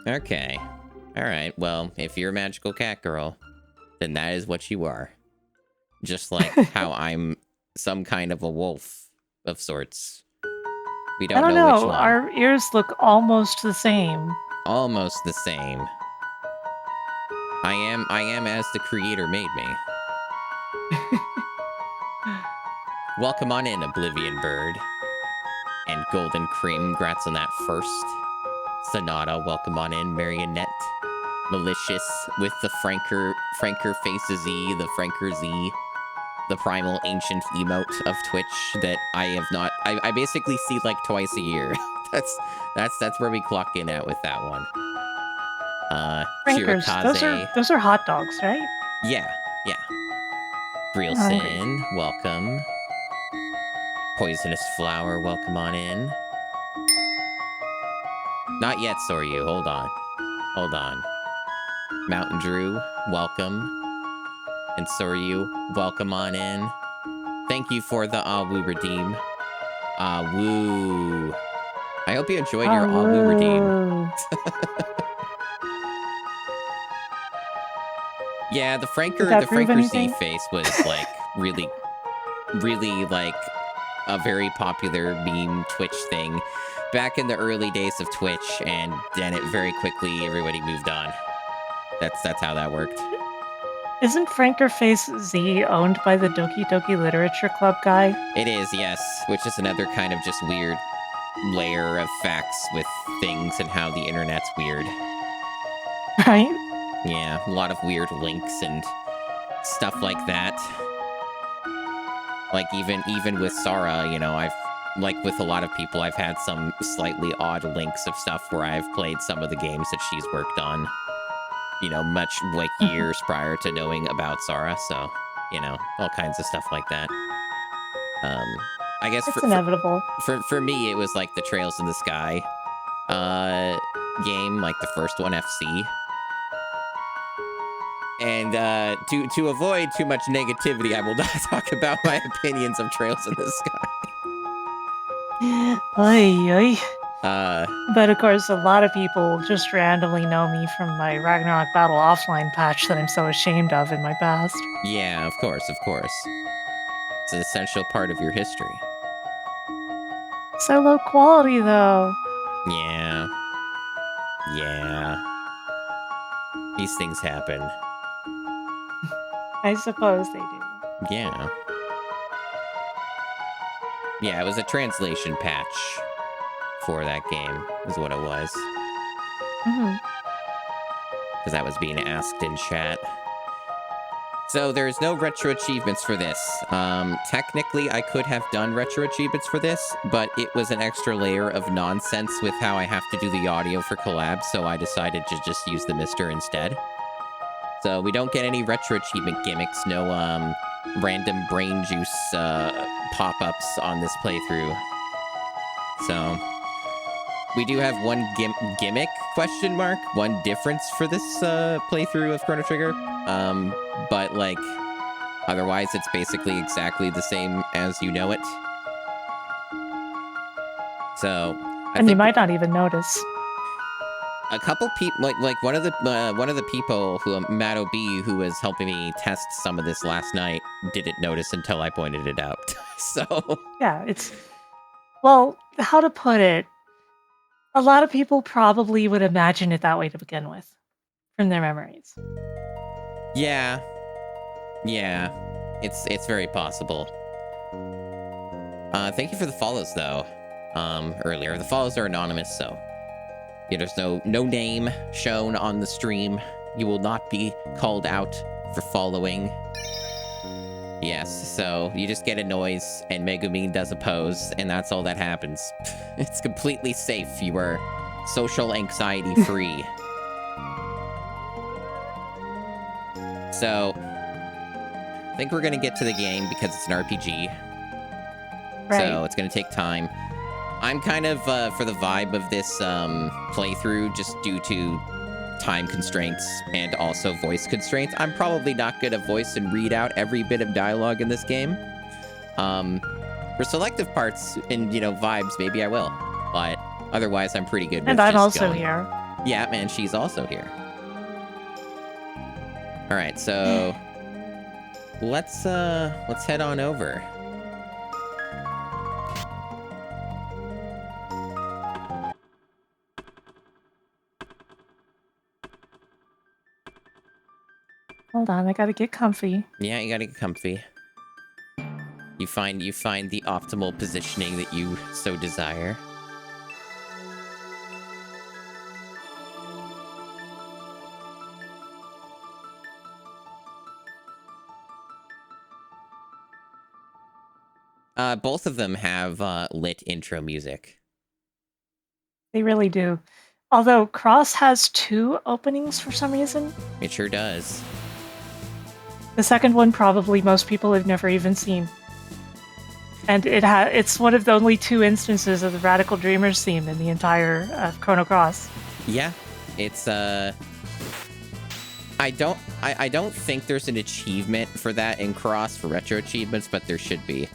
Okay. Alright, well, if you're a magical cat girl, then that is what you are. Just like how I'm some kind of a wolf of sorts. We I don't don't know which know. one. Our ears look almost the same. Almost the same. I am as the creator made me. Welcome on in, Oblivion Bird. And Golden Cream, congrats on that first. Sonata, welcome on in. Marionette. Malicious with the Franker faces Z, the Franker Z. The primal ancient emote of Twitch that I have not... I basically see like twice a year. that's where we clock in at with that one. Frankers, Shirakaze. those are hot dogs, right? Yeah. I'm hungry. Brilson, welcome. Poisonous Flower, welcome on in. Not yet, Soryu. Hold on. Mountain Drew, welcome. And Soryu, welcome on in. Thank you for the Woo redeem. Woo. I hope you enjoyed your Woo redeem. Yeah, the Franker Z face was like really like a very popular meme Twitch thing back in the early days of Twitch, and then it very quickly everybody moved on. That's how that worked. Isn't Franker Face Z owned by the Doki Doki Literature Club guy? It is, yes, which is another kind of just weird layer of facts with things and how the internet's weird. Right? Yeah, a lot of weird links and stuff like that. Like even with Sarah, you know, I've like with a lot of people, I've had some slightly odd links of stuff where I've played some of the games that she's worked on. You know, much like years prior to knowing about Sarah, so you know, all kinds of stuff like that. I guess it's inevitable. For me, it was like the Trails in the Sky game, like the first one, FC. And to avoid too much negativity, I will not talk about my opinions of Trails in the Sky. Oy. But of course, a lot of people just randomly know me from my Ragnarok Battle offline patch that I'm so ashamed of in my past. Yeah, of course. It's an essential part of your history. So low quality, though. Yeah. These things happen. I suppose they do. Yeah. Yeah, it was a translation patch for that game, is what it was. Because that was being asked in chat. So there's no retro achievements for this. Technically, I could have done retro achievements for this, but it was an extra layer of nonsense with how I have to do the audio for collabs, so I decided to just use the Mister instead. So we don't get any retro achievement gimmicks, no random brain juice pop-ups on this playthrough. So we do have one gimmick, question mark, one difference for this playthrough of Chrono Trigger. But like, otherwise it's basically exactly the same as you know it. So, and you might not even notice. A couple people, like one of the people who Matt OB, who was helping me test some of this last night, didn't notice until I pointed it out. So yeah, it's, well, how to put it? A lot of people probably would imagine it that way to begin with, from their memories. Yeah, it's very possible. Thank you for the follows though. Earlier, the follows are anonymous, so yeah, there's no name shown on the stream. You will not be called out for following. Yes, so you just get a noise and Megumin does a pose, and that's all that happens. It's completely safe. You are social anxiety free. So I think we're gonna get to the game because it's an RPG. Right. So it's gonna take time. I'm kind of for the vibe of this playthrough, just due to time constraints and also voice constraints. I'm probably not going to voice and read out every bit of dialogue in this game. For selective parts and, you know, vibes, maybe I will. But otherwise, I'm pretty good with and I'm just also going. here. Yeah, and she's also here. All right, so let's head on over. Hold on, I gotta get comfy. Yeah, you gotta get comfy. You find the optimal positioning that you so desire. Both of them have lit intro music. They really do. Although Cross has 2 openings for some reason. It sure does. The second one probably most people have never even seen. And it's one of the only 2 instances of the Radical Dreamers theme in the entire Chrono Cross. Yeah, it's I don't think there's an achievement for that in Cross for retro achievements, but there should be.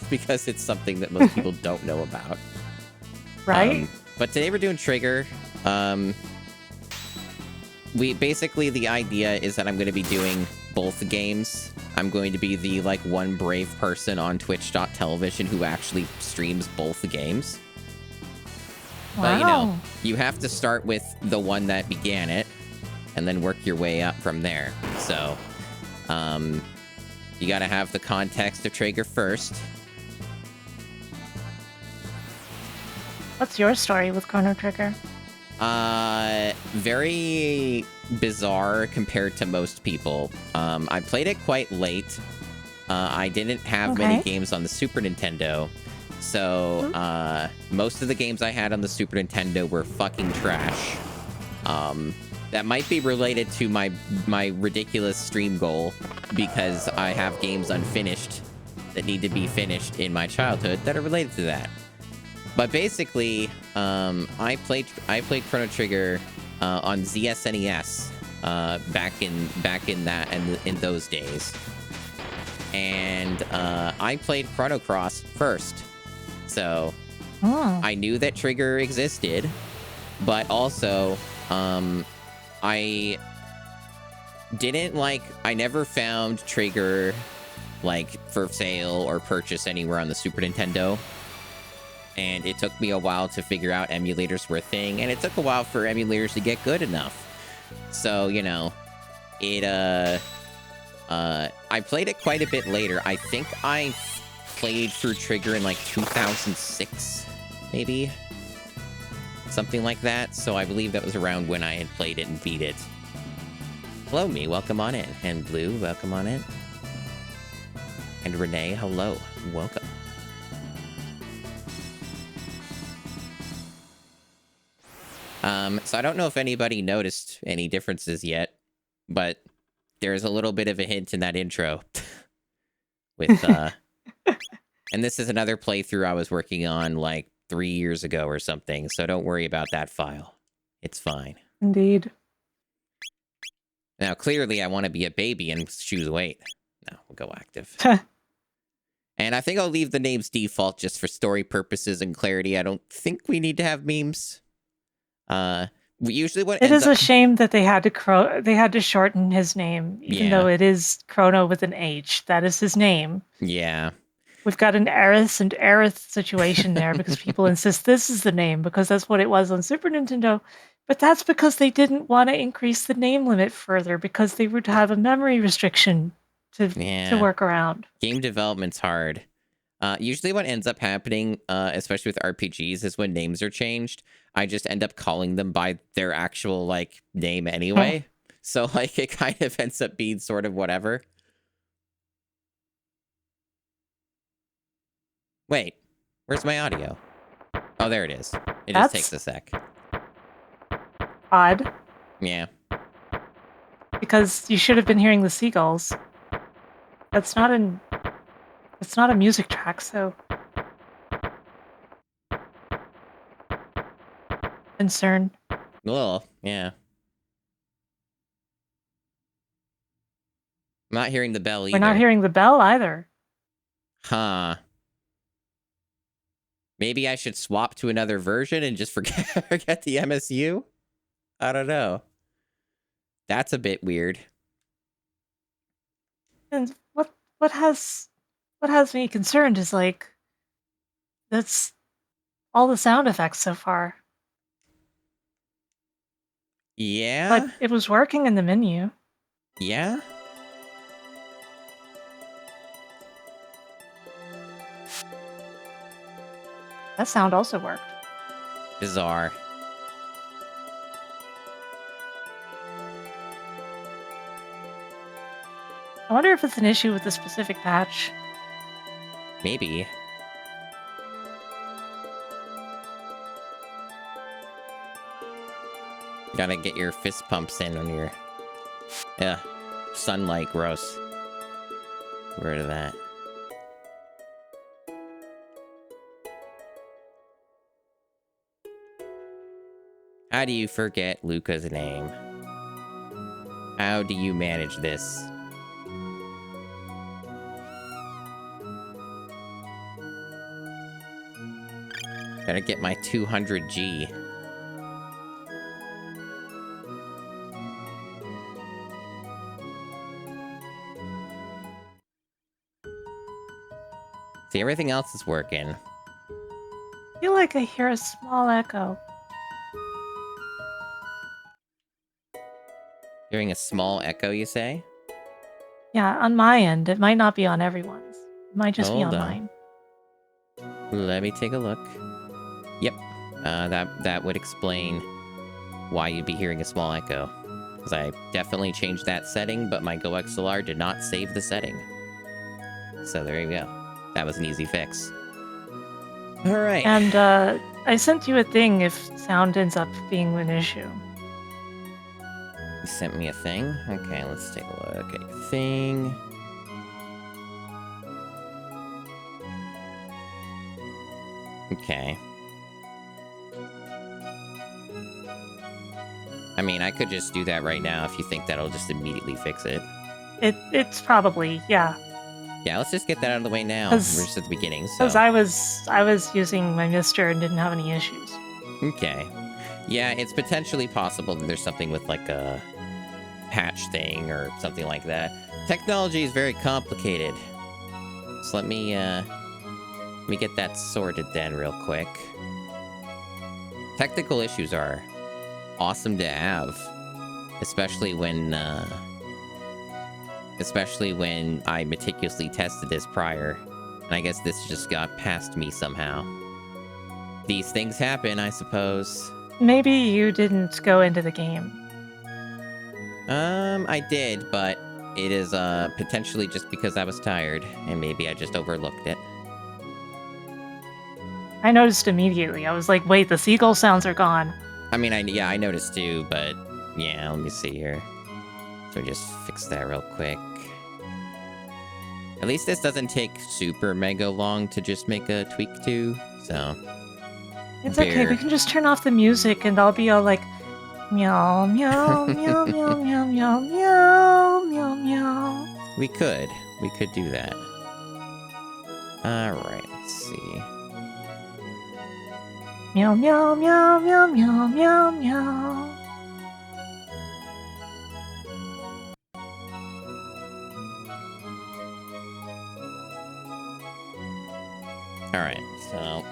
Because it's something that most people don't know about. Right? But today we're doing Trigger. We basically, the idea is that I'm going to be doing both games. I'm going to be the one brave person on twitch.tv who actually streams both the games. Wow. But you have to start with the one that began it and then work your way up from there. So you got to have the context of Trigger first. What's your story with Chrono Trigger? Very bizarre compared to most people. I played it quite late. I didn't have many games on the Super Nintendo. So, most of the games I had on the Super Nintendo were fucking trash. That might be related to my ridiculous stream goal, because I have games unfinished that need to be finished in my childhood that are related to that. But basically, I played Chrono Trigger on ZSNES back in those days, and I played Chrono Cross first, so I knew that Trigger existed, but also I never found Trigger for sale or purchase anywhere on the Super Nintendo. And it took me a while to figure out emulators were a thing, and it took a while for emulators to get good enough. So, I played it quite a bit later. I think I played through Trigger in 2006, maybe? Something like that. So I believe that was around when I had played it and beat it. Hello, me. Welcome on in. And Blue, welcome on in. And Renee, hello. Welcome. So I don't know if anybody noticed any differences yet, but there's a little bit of a hint in that intro with, and this is another playthrough I was working on 3 years ago or something, so don't worry about that file. It's fine. Indeed. Now, clearly I want to be a baby and choose wait. No, we'll go active. And I think I'll leave the names default just for story purposes and clarity. I don't think we need to have memes. Usually what it is a shame that they had to shorten his name, even though it is Chrono with an H. That is his name. Yeah. We've got an Aerith and Aerith situation there because people insist this is the name because that's what it was on Super Nintendo. But that's because they didn't want to increase the name limit further because they would have a memory restriction to work around. Game development's hard. Usually what ends up happening, especially with RPGs, is when names are changed, I just end up calling them by their actual, name anyway. So, it kind of ends up being sort of whatever. Wait, where's my audio? Oh, there it is. It just takes a sec. Odd. Yeah. Because you should have been hearing the seagulls. It's not a music track, so... Concern. Well, yeah. I'm not hearing the bell either. We're not hearing the bell either. Huh. Maybe I should swap to another version and just forget the MSU? I don't know. That's a bit weird. And what has me concerned is like that's all the sound effects so far. But Yeah? it was working in the menu. Yeah? That sound also worked. Bizarre. I wonder if it's an issue with the specific patch. Maybe. You gotta get your fist pumps in on your... Yeah. Sunlight, gross. Get rid of that. How do you forget Luca's name? How do you manage this? Gotta get my 200G. See, everything else is working. I feel like I hear a small echo. Hearing a small echo, you say? Yeah, on my end. It might not be on everyone's. It might just be Hold on on. mine. Let me take a look. Yep. That would explain why you'd be hearing a small echo. Because I definitely changed that setting, but my GoXLR did not save the setting. So there you go. That was an easy fix. All right. And I sent you a thing if sound ends up being an issue. You sent me a thing? Okay, let's take a look at your thing. Okay. I mean, I could just do that right now if you think that'll just immediately fix it. It's probably, yeah. Yeah, let's just get that out of the way now. We're just at the beginning, so... Because I was using my Mister and didn't have any issues. Okay. Yeah, it's potentially possible that there's something with, like, a patch thing or something like that. Technology is very complicated. So let me get that sorted then real quick. Technical issues are awesome to have. Especially when I meticulously tested this prior. And I guess this just got past me somehow. These things happen, I suppose. Maybe you didn't go into the game. I did, but it is potentially just because I was tired, and maybe I just overlooked it. I noticed immediately. I was like, wait, the seagull sounds are gone. I mean, I noticed too, but yeah, let me see here. So just fix that real quick. At least this doesn't take super mega long to just make a tweak to, so... It's okay, we can just turn off the music and I'll be all like, meow, meow, meow, meow, meow, meow, meow, meow, meow. We could do that. Alright, let's see. Meow, meow, meow, meow, meow, meow, meow. Alright, so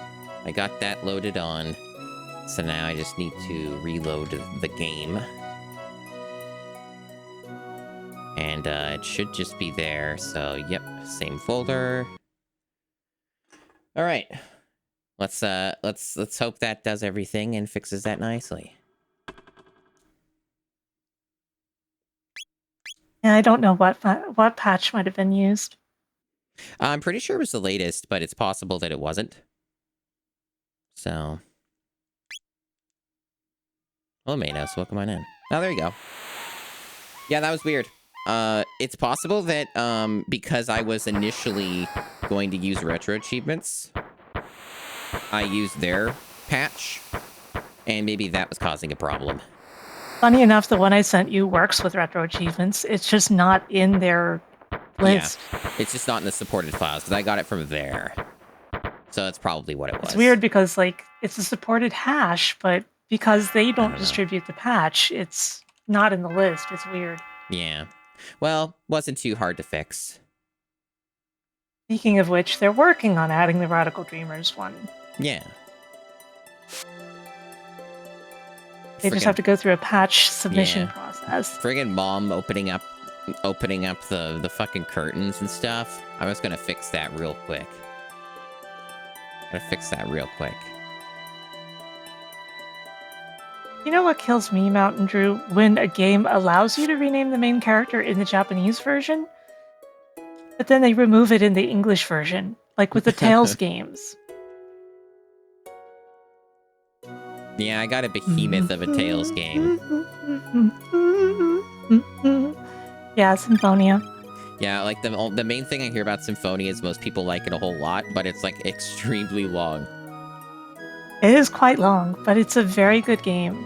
I got that loaded on. So now I just need to reload the game. And it should just be there. So, yep, same folder. Alright. Let's hope that does everything and fixes that nicely. Yeah, I don't know what patch might have been used. I'm pretty sure it was the latest, but it's possible that it wasn't. So... Hello, Manos. Welcome on in. Oh, there you go. Yeah, that was weird. It's possible that, because I was initially going to use retro achievements, I used their patch, and maybe that was causing a problem. Funny enough, the one I sent you works with retro achievements. It's just not in their list. Yeah, it's just not in the supported files, because I got it from there. So that's probably what it was. It's weird because, like, it's a supported hash, but because they don't know. distribute the patch. It's not in the list. It's weird. Yeah. Well, wasn't too hard to fix. Speaking of which, they're working on adding the Radical Dreamers one. Yeah. They just have to go through a patch submission process. Friggin' mom opening up the fucking curtains and stuff. I was gonna fix that real quick. You know what kills me, Mountain Drew? When a game allows you to rename the main character in the Japanese version, but then they remove it in the English version, like with the Tales games. Yeah, I got a behemoth of a Tales game. Yeah, Symphonia. Yeah, like the main thing I hear about Symphonia is most people like it a whole lot, but it's like extremely long. It is quite long, but it's a very good game.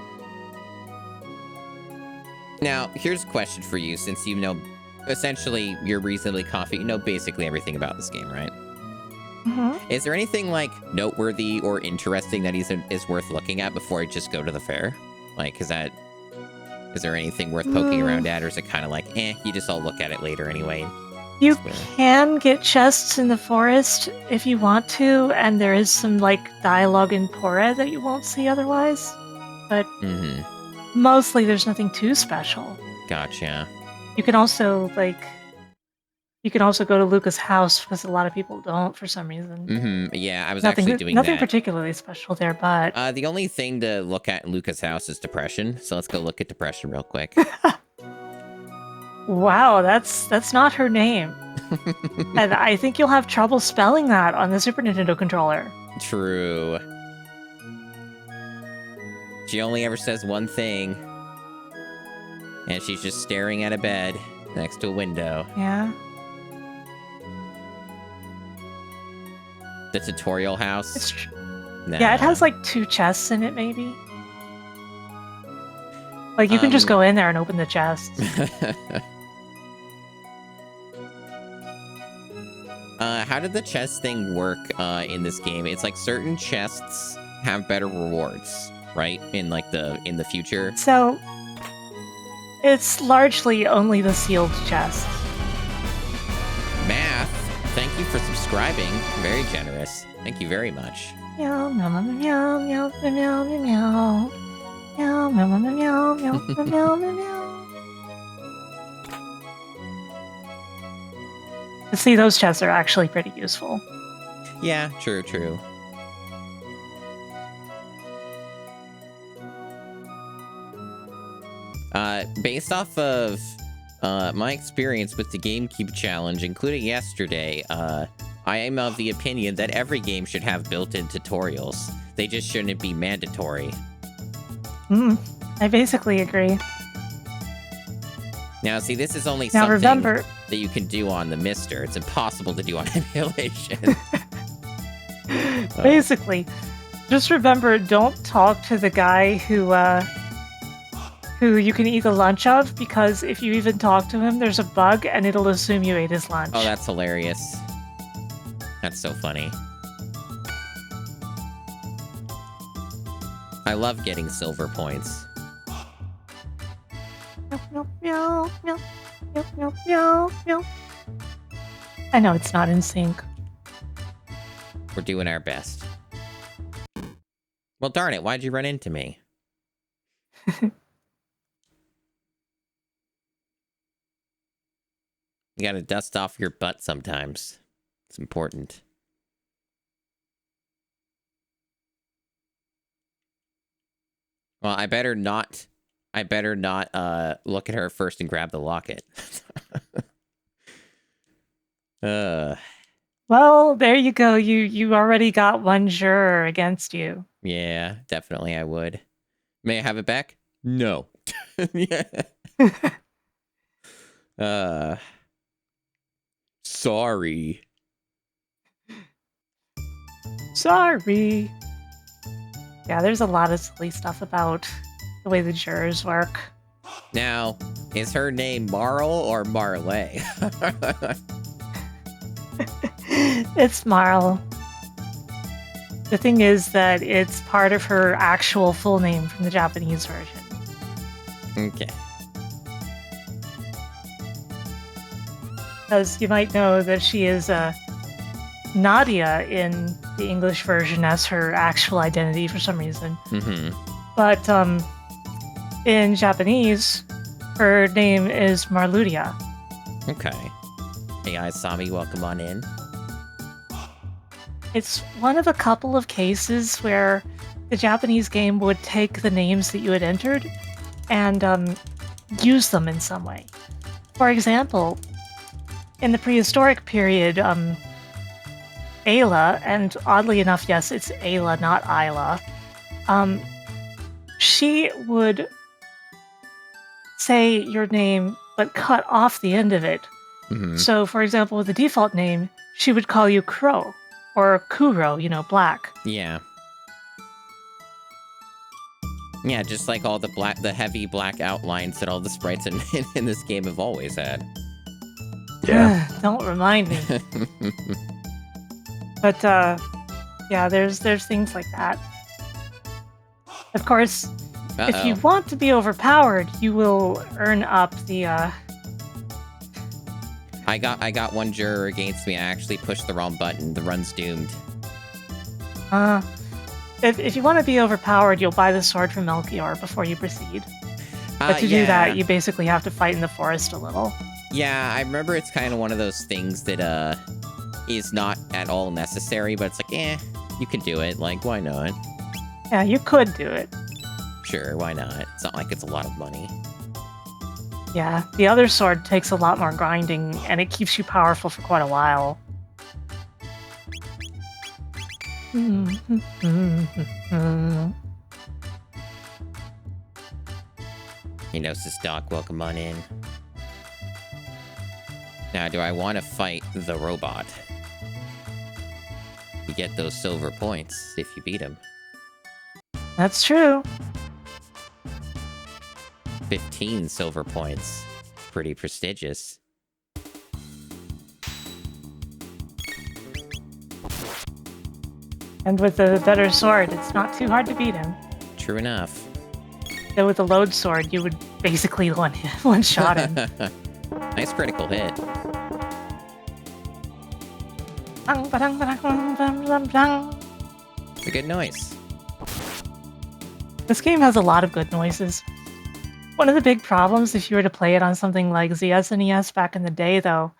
Now, here's a question for you, since you know, essentially, you're reasonably confident, you know basically everything about this game, right? Mm-hmm. Is there anything, like, noteworthy or interesting that is worth looking at before I just go to the fair? Like, is there anything worth poking around at, or is it kind of like, you just all look at it later anyway? You can get chests in the forest if you want to, and there is some, like, dialogue in Pora that you won't see otherwise. But mostly there's nothing too special. Gotcha. You can also, go to Luca's house, because a lot of people don't for some reason. Yeah, I was actually doing that. Nothing particularly special there, but... the only thing to look at in Luca's house is depression, so let's go look at depression real quick. Wow, that's not her name. And I think you'll have trouble spelling that on the Super Nintendo controller. True. She only ever says one thing. And she's just staring at a bed next to a window. Yeah. The tutorial house? It's Nah. Yeah, it has like 2 chests in it, maybe. Like, you can just go in there and open the chests. How did the chest thing work in this game? It's like certain chests have better rewards, right? In the future. So it's largely only the sealed chests. Math, thank you for subscribing. Very generous. Thank you very much. Meow meow meow meow meow meow meow meow meow meow meow meow meow meow meow. See, those chests are actually pretty useful. Yeah, true. Based off of my experience with the GameCube challenge, including yesterday, I am of the opinion that every game should have built-in tutorials. They just shouldn't be mandatory. I basically agree. Now, see, this is only Now, something remember, that you can do on the Mister. It's impossible to do on emulation. basically, just remember, don't talk to the guy who you can eat the lunch of, because if you even talk to him, there's a bug and it'll assume you ate his lunch. Oh, that's hilarious. That's so funny. I love getting silver points. Meow, meow, meow, meow, meow, meow, meow. I know it's not in sync. We're doing our best. Well, darn it, why'd you run into me? You gotta dust off your butt sometimes. It's important. Well, I better not look at her first and grab the locket. Well, there you go. You already got one juror against you. Yeah, definitely I would. May I have it back? No. Yeah. Sorry. Sorry. Yeah, there's a lot of silly stuff about the way the jurors work. Now, is her name Marl or Marley? It's Marl. The thing is that it's part of her actual full name from the Japanese version. Okay. Because you might know that she is Nadia in the English version as her actual identity for some reason. Mm-hmm. But in Japanese, her name is Marludia. Okay. Hey guys, Sami, welcome on in. It's one of a couple of cases where the Japanese game would take the names that you had entered and use them in some way. For example, in the prehistoric period, Ayla, and oddly enough, yes, it's Ayla, not Isla, she would say your name but cut off the end of it. Mm-hmm. So, for example, with the default name, she would call you Crow. Or Kuro, black. Yeah. Yeah, just like all the heavy black outlines that all the sprites in this game have always had. Yeah. Don't remind me. But yeah, there's things like that. Of course, if you want to be overpowered, you will earn up the I got one juror against me. I actually pushed the wrong button. The run's doomed. If you want to be overpowered, you'll buy the sword from Melchior before you proceed. But to do that, you basically have to fight in the forest a little. Yeah, I remember it's kind of one of those things that is not at all necessary, but it's like, you can do it. Like, why not? Yeah, you could do it. Sure, why not? It's not like it's a lot of money. Yeah, the other sword takes a lot more grinding, and it keeps you powerful for quite a while. Enosis Doc, welcome on in. Now, do I want to fight the robot? You get those silver points if you beat him. That's true. 15 silver points. Pretty prestigious. And with a better sword, it's not too hard to beat him. True enough. Though with a load sword, you would basically one shot him. Nice critical hit. It's a good noise. This game has a lot of good noises. One of the big problems if you were to play it on something like the SNES back in the day, though,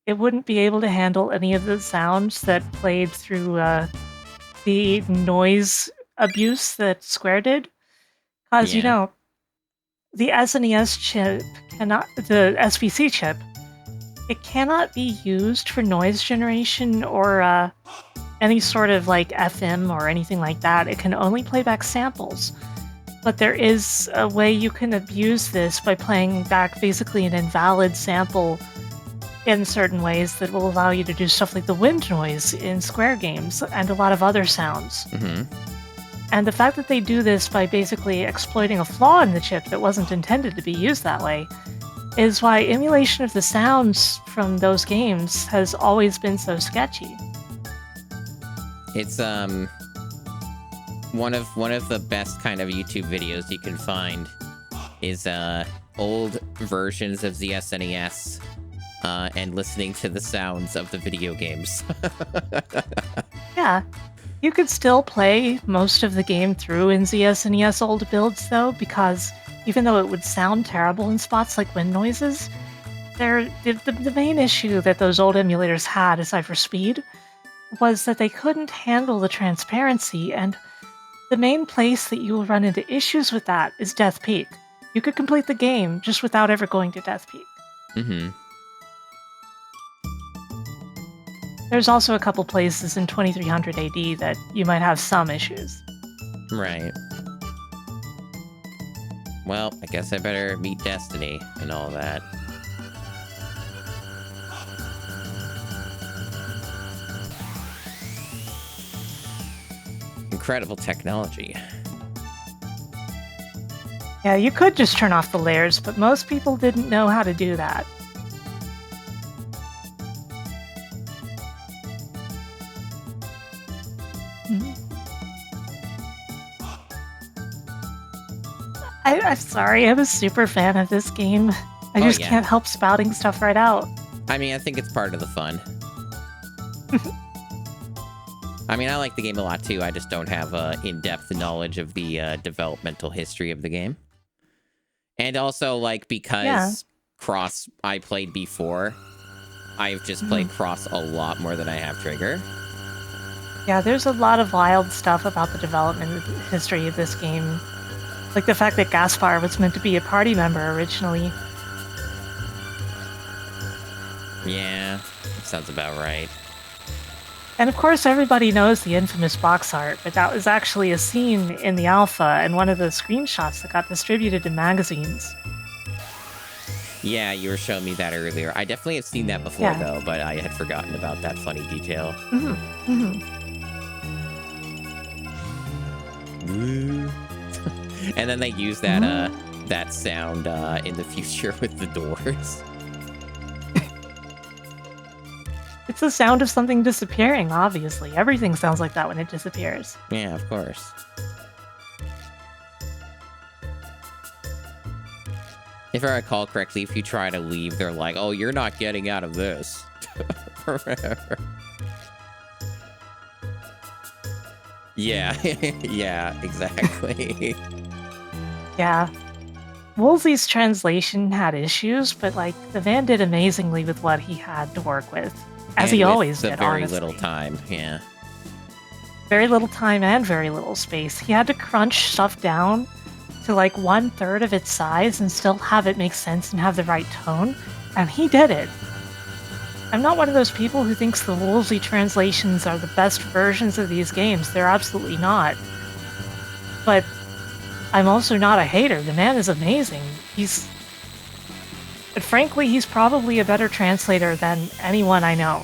it wouldn't be able to handle any of the sounds that played through the noise abuse that Square did. Because, the SNES chip the SVC chip, it cannot be used for noise generation or any sort of like FM or anything like that. It can only play back samples. But there is a way you can abuse this by playing back basically an invalid sample in certain ways that will allow you to do stuff like the wind noise in Square games and a lot of other sounds. Mm-hmm. And the fact that they do this by basically exploiting a flaw in the chip that wasn't intended to be used that way is why emulation of the sounds from those games has always been so sketchy. It's one of the best kind of YouTube videos you can find is old versions of the SNES and listening to the sounds of the video games. Yeah. You could still play most of the game through in SNES old builds, though, because even though it would sound terrible in spots like wind noises, the main issue that those old emulators had, aside for speed, was that they couldn't handle the transparency, and the main place that you will run into issues with that is Death Peak. You could complete the game just without ever going to Death Peak. Mm-hmm. There's also a couple places in 2300 AD that you might have some issues. Right. Well, I guess I better meet Destiny and all that. Incredible technology. Yeah, you could just turn off the layers, but most people didn't know how to do that. I'm sorry, I'm a super fan of this game. I just can't help spouting stuff right out. I mean, I think it's part of the fun. I mean, I like the game a lot, too. I just don't have in-depth knowledge of the developmental history of the game. And also, like, because Cross I played before, I've just played Cross a lot more than I have Trigger. Yeah, there's a lot of wild stuff about the development history of this game. Like the fact that Gaspar was meant to be a party member originally. Yeah, sounds about right. And of course, everybody knows the infamous box art, but that was actually a scene in the alpha and one of the screenshots that got distributed in magazines. Yeah, you were showing me that earlier. I definitely have seen that before, though, but I had forgotten about that funny detail. And then they use that that sound in the future with the doors. It's the sound of something disappearing, obviously. Everything sounds like that when it disappears. Yeah, of course. If I recall correctly, if you try to leave, they're like, oh, you're not getting out of this. Yeah, yeah, exactly. Yeah. Woolsey's translation had issues, but, like, the man did amazingly with what he had to work with. As he always did, very honestly. little time, yeah. Very little time and very little space. He had to crunch stuff down to, like, 1/3 of its size and still have it make sense and have the right tone, and he did it. I'm not one of those people who thinks the Woolsey translations are the best versions of these games. They're absolutely not. But I'm also not a hater. The man is amazing. But frankly, he's probably a better translator than anyone I know.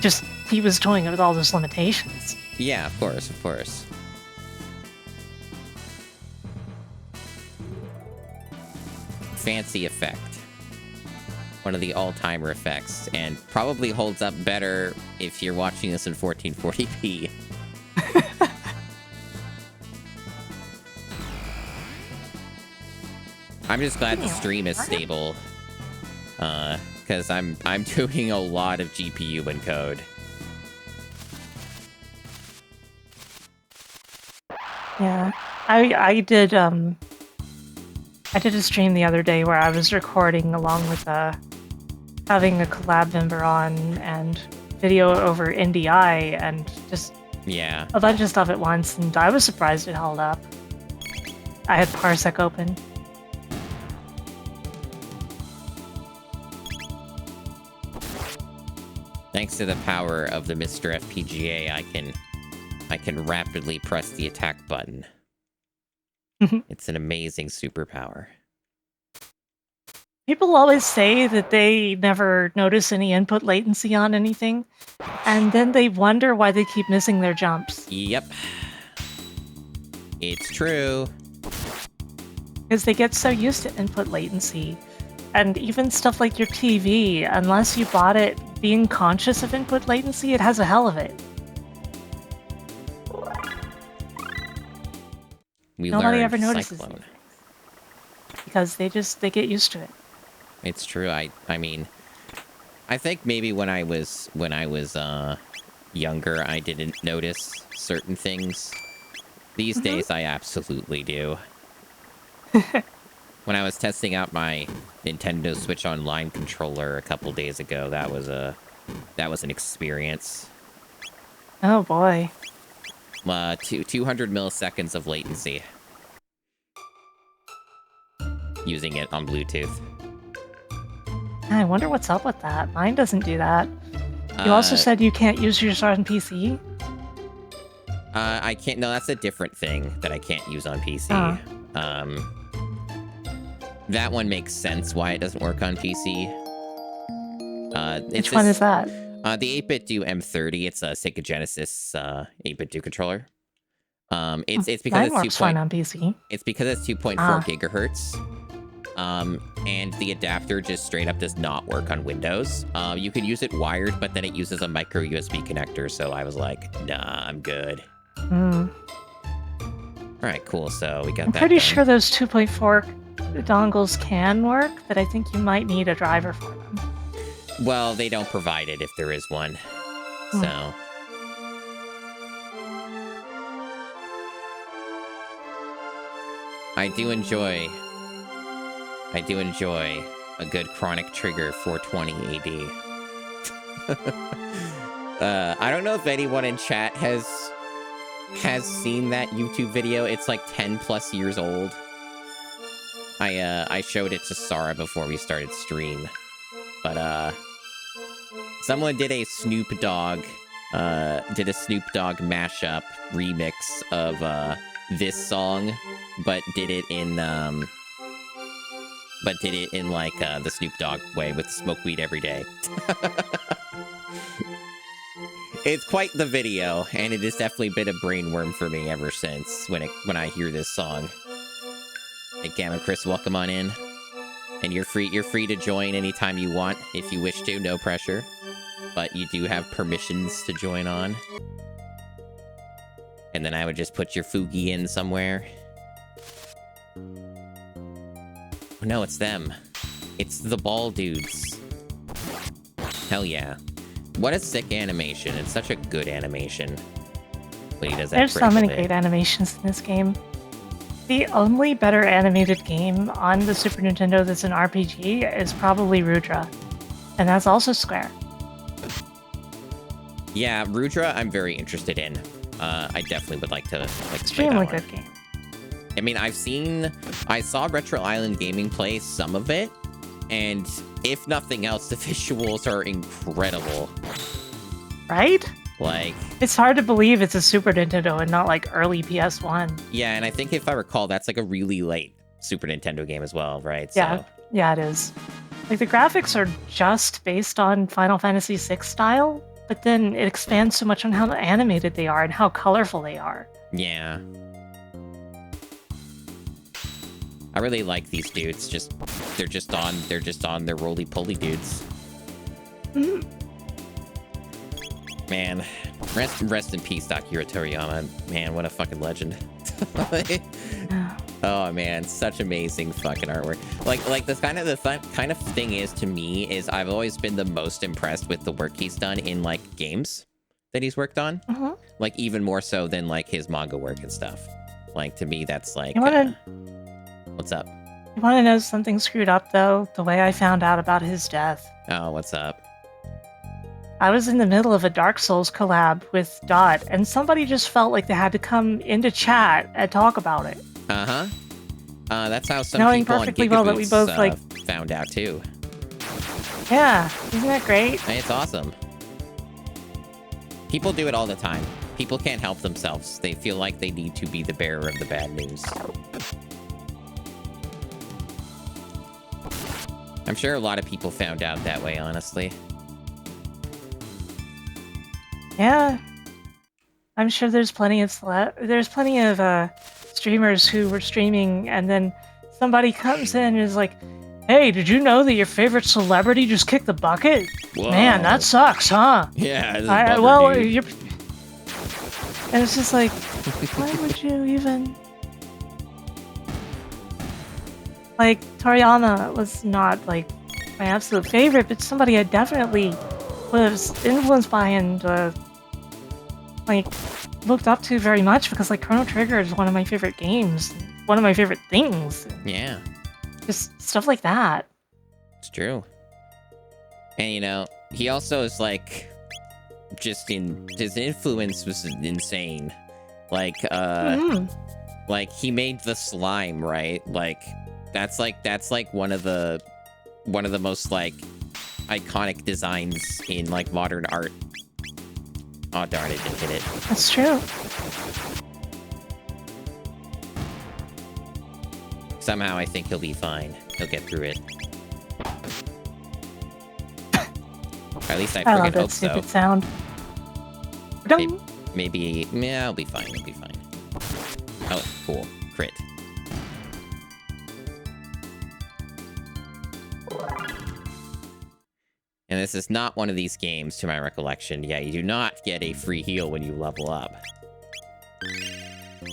Just, he was toying with all those limitations. Yeah, of course, of course. Fancy effect. One of the all-timer effects, and probably holds up better if you're watching this in 1440p. I'm just glad the stream is stable, because I'm doing a lot of GPU encode. Yeah, I did a stream the other day where I was recording along with having a collab member on and video over NDI and just a bunch of stuff at once, and I was surprised it held up. I had Parsec open. Thanks to the power of the Mr. FPGA, I can rapidly press the attack button. It's an amazing superpower. People always say that they never notice any input latency on anything, and then they wonder why they keep missing their jumps. Yep. It's true. Because they get so used to input latency. And even stuff like your TV, unless you bought it being conscious of input latency, it has a hell of it. Nobody ever notices it. Because they get used to it. It's true. I mean, I think maybe when I was younger, I didn't notice certain things. These days, I absolutely do. When I was testing out my Nintendo Switch Online controller a couple days ago, that was an experience. Oh boy. 200 milliseconds of latency. Using it on Bluetooth. I wonder what's up with that. Mine doesn't do that. You also said you can't use yours on PC? I can't. No, that's a different thing that I can't use on PC. That one makes sense why it doesn't work on PC. Which one is that? The 8BitDo M30. It's a Sega Genesis 8BitDo controller. It's because it's fine on PC. It's because it's 2.4 gigahertz. And the adapter just straight up does not work on Windows. You can use it wired, but then it uses a micro USB connector. So I was like, nah, I'm good. Or Alright, cool. So we got I'm that pretty done. sure those 2.4 dongles can work, but I think you might need a driver for them. Well, they don't provide it if there is one. So... I do enjoy a good chronic trigger 420 AD. I don't know if anyone in chat has seen that YouTube video. It's like 10 plus years old. I showed it to Sarah before we started stream. But someone did a Snoop Dogg mashup remix of this song, but did it in like the Snoop Dogg way with smoke weed every day. It's quite the video, and it has definitely been a brainworm for me ever since when I hear this song. Hey, Gamma Chris, welcome on in, and you're free to join anytime you want if you wish to, no pressure, but you do have permissions to join on. And then I would just put your Fugi in somewhere. Oh, no, it's them. It's the ball dudes. Hell yeah. What a sick animation. It's such a good animation. When he does that. There's so many great animations in this game. The only better animated game on the Super Nintendo that's an RPG is probably Rudra. And that's also Square. Yeah, Rudra I'm very interested in. I definitely would like to Extremely good game. I mean, I saw Retro Island Gaming play some of it, and if nothing else, the visuals are incredible. Right? Like... It's hard to believe it's a Super Nintendo and not, like, early PS1. Yeah, and I think if I recall, that's, like, a really late Super Nintendo game as well, right? Yeah, so... yeah, it is. Like, the graphics are just based on Final Fantasy VI style, but then it expands so much on how animated they are and how colorful they are. Yeah. I really like these dudes. They're just on their roly-poly dudes. Mm-hmm. Man, rest in peace, Akira Toriyama. Man, what a fucking legend. Oh man, such amazing fucking artwork. Like this kind of thing is to me is I've always been the most impressed with the work he's done in like games that he's worked on. Mm-hmm. Like even more so than like his manga work and stuff. Like to me, that's like. What's up? You want to know something screwed up though? The way I found out about his death. Oh, what's up? I was in the middle of a Dark Souls collab with Dot, and somebody just felt like they had to come into chat and talk about it. Uh-huh. That's how some knowing people perfectly on well that we both found out too. Yeah, isn't that great? Hey, it's awesome. People do it all the time. People can't help themselves. They feel like they need to be the bearer of the bad news. I'm sure a lot of people found out that way, honestly. Yeah. I'm sure there's plenty of streamers who were streaming and then somebody comes in and is like, "Hey, did you know that your favorite celebrity just kicked the bucket? Whoa. Man, that sucks, huh?" Yeah, this is you're... And it's just like, why would you even... Like, Toriyama was not, like, my absolute favorite, but somebody I definitely was influenced by and, like, looked up to very much because, like, Chrono Trigger is one of my favorite games. One of my favorite things. Yeah. Just stuff like that. It's true. And, you know, he also is, like, his influence was insane. Like, like, he made the slime, right? Like, that's like one of the most, like, iconic designs in, like, modern art. Oh, darn it, didn't hit it. That's true. Somehow I think he'll be fine. He'll get through it. Or at least I I love friggin' that hope so. stupid sound. Maybe, yeah, I'll be fine. I'll be fine. Oh, cool. Crit. And this is not one of these games, to my recollection. Yeah, you do not get a free heal when you level up.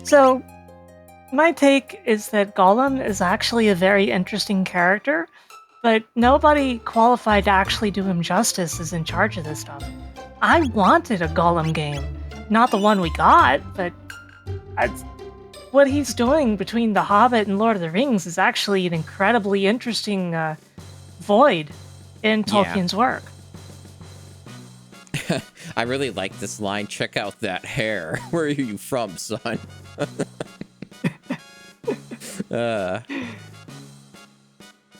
So, My take is that Gollum is actually a very interesting character, but nobody qualified to actually do him justice is in charge of this stuff. I wanted a Gollum game. Not the one we got, but what he's doing between The Hobbit and Lord of the Rings is actually an incredibly interesting void in Tolkien's work. I really like this line. Check out that hair. Where are you from, son?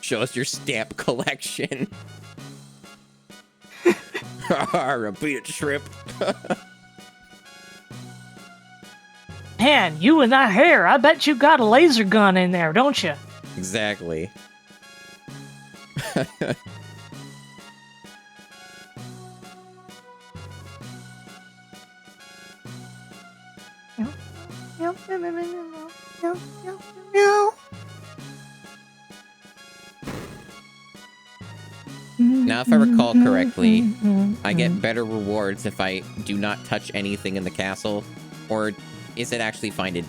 Show us your stamp collection. A beat shrimp. Man, you and that hair, I bet you got a laser gun in there, don't you? Exactly. Now, if I recall correctly, I get better rewards if I do not touch anything in the castle. Or is it actually finded?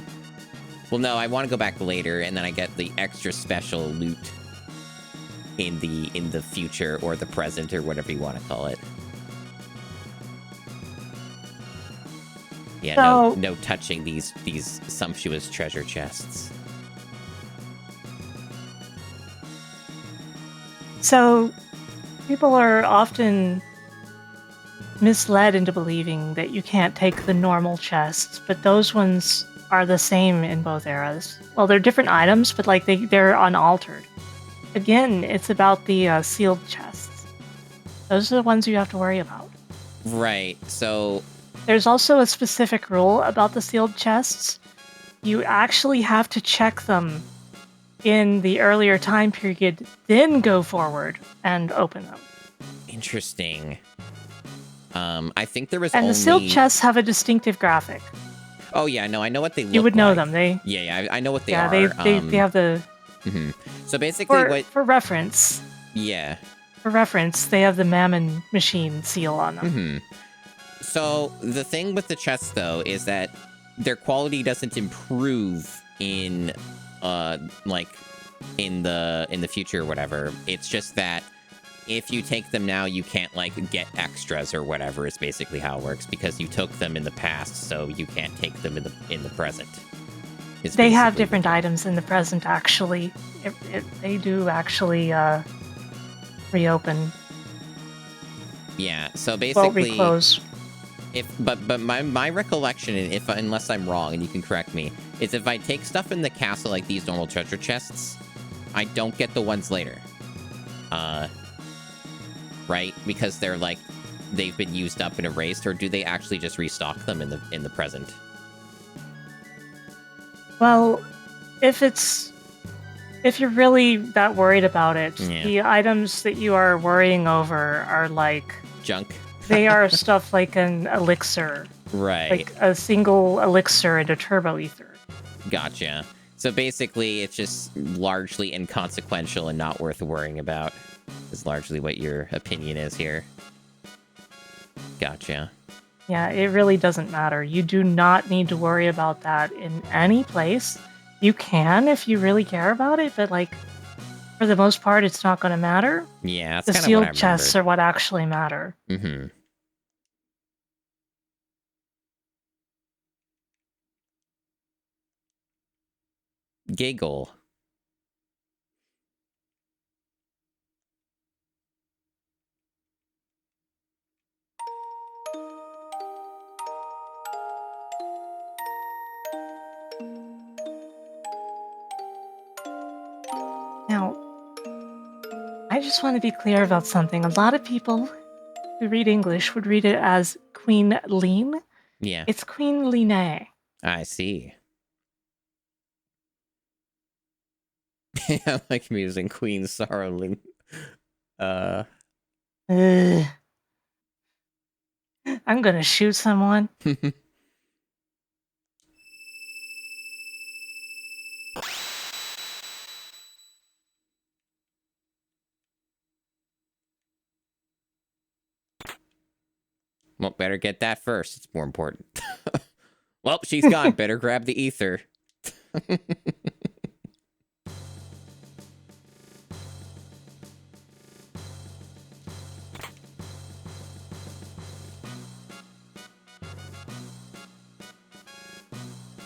Well, no, I want to go back later, and then I get the extra special loot in the future or the present or whatever you want to call it. Yeah, So, no touching these sumptuous treasure chests. So, people are often misled into believing that you can't take the normal chests, but those ones are the same in both eras. Well, they're different items, but like they're unaltered. Again, it's about the sealed chests. Those are the ones you have to worry about. Right, so... There's also a specific rule about the sealed chests. You actually have to check them in the earlier time period, then go forward and open them. Interesting. I think there was and only... the sealed chests have a distinctive graphic. Oh yeah, no, I know what they look like. You would know them. Yeah, I know what they are. They have the... Mm-hmm. So basically For reference... Yeah. For reference, they have the Mammon machine seal on them. Mm-hmm. So the thing with the chests, though, is that their quality doesn't improve in, like, in the future or whatever. It's just that if you take them now, you can't, like, get extras or whatever is basically how it works, because you took them in the past, so you can't take them in the present. They have different items in the present, actually. They do actually reopen. Yeah, so basically... Well, reclose. But my recollection, unless I'm wrong, and you can correct me, is if I take stuff in the castle like these normal treasure chests, I don't get the ones later. Right? Because they're like, they've been used up and erased, or do they actually just restock them in the present? Well, if you're really that worried about it, the items that you are worrying over are like... junk. They are stuff like an elixir. Right. Like a single elixir and a turbo ether. Gotcha. So basically, it's just largely inconsequential and not worth worrying about, is largely what your opinion is here. Gotcha. Yeah, it really doesn't matter. You do not need to worry about that in any place. You can if you really care about it, but like, for the most part, it's not going to matter. Yeah, that's the kind of sealed what I chests are what actually matter. Mm-hmm. Giggle. Now, I just want to be clear about something. A lot of people who read English would read it as Queen Lean. Yeah. It's Queen Line. I see. I like me using Queen Sorrowling. I'm gonna shoot someone. Well, better get that first. It's more important. Well, she's gone. Better grab the ether.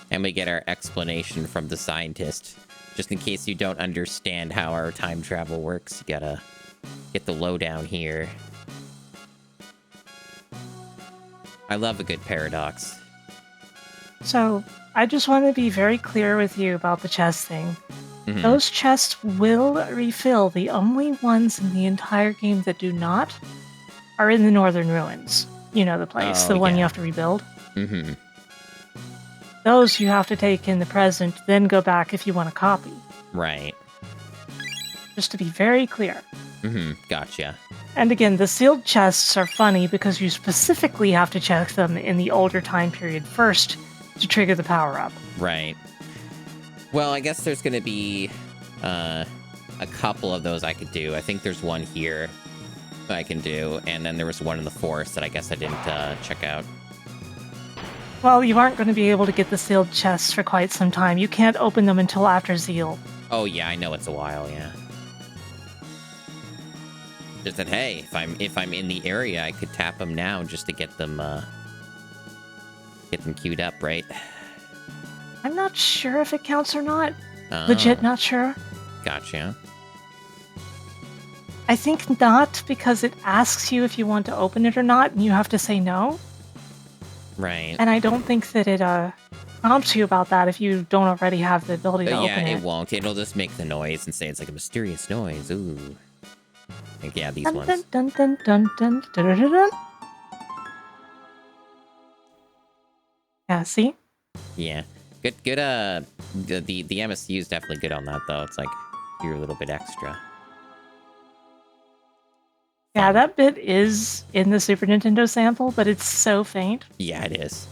And we get our explanation from the scientist. Just in case you don't understand how our time travel works, you gotta get the lowdown here. I love a good paradox. So, I just want to be very clear with you about the chest thing. Mhm. Those chests will refill. The only ones in the entire game that do not are in the Northern Ruins. You know the place, Oh, the one you yeah. have to rebuild. Mm-hmm. Those you have to take in the present, then go back if you want a copy. Right. Just to be very clear. Mm-hmm. Gotcha. And again, the sealed chests are funny because you specifically have to check them in the older time period first to trigger the power-up. Right. Well, I guess there's gonna be a couple of those I could do. I think there's one here that I can do, and then there was one in the forest that I guess I didn't check out. Well, you aren't going to be able to get the sealed chests for quite some time. You can't open them until after Zeal. Oh yeah, I know it's a while, yeah. Just that, hey, if I'm in the area, I could tap them now just to get them queued up, right? I'm not sure if it counts or not. Oh, Legit not sure. Gotcha. I think not, because it asks you if you want to open it or not, and you have to say no. Right. And I don't think that it prompts you about that if you don't already have the ability to Yeah, open it it. won't. It'll just make the noise and say it's like a mysterious noise. Ooh. Like, yeah, these Dun, ones. dun, dun, dun, dun, dun, dun, dun, dun, dun. Yeah, see? Yeah. Good, the MSU is definitely good on that, though. It's like, you're a little bit extra. Yeah, that bit is in the Super Nintendo sample, but it's so faint. Yeah, it is.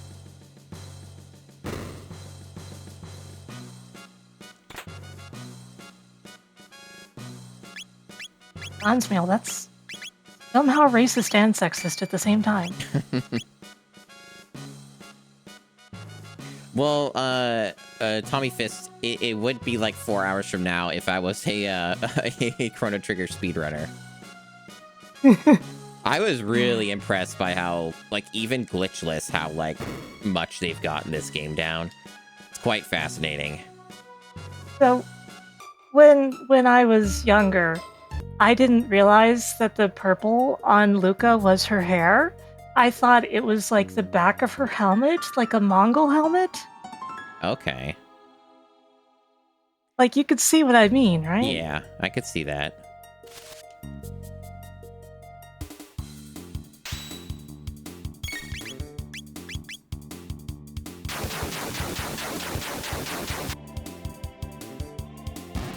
Bronze mail, that's somehow racist and sexist at the same time. Well, Tommy Fist, it would be like 4 hours from now if I was a Chrono Trigger speedrunner. I was really impressed by how, like, even glitchless, how, like, much they've gotten this game down. It's quite fascinating. So, when I was younger, I didn't realize that the purple on Luca was her hair. I thought it was like the back of her helmet, like a Mongol helmet. Okay. Like, you could see what I mean, right? Yeah, I could see that.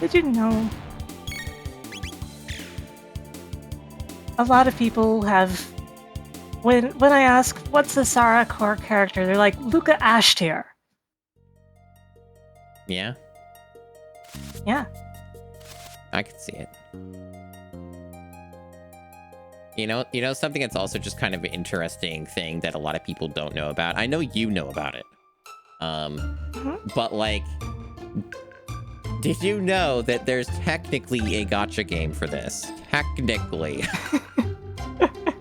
Did you know? A lot of people have... When I ask, what's the Sarah core character, they're like, Luca Ashtier. Yeah, Yeah. I could see it. You know something that's also just kind of an interesting thing that a lot of people don't know about. I know you know about it. But like, did you know that there's technically a gacha game for this? Technically.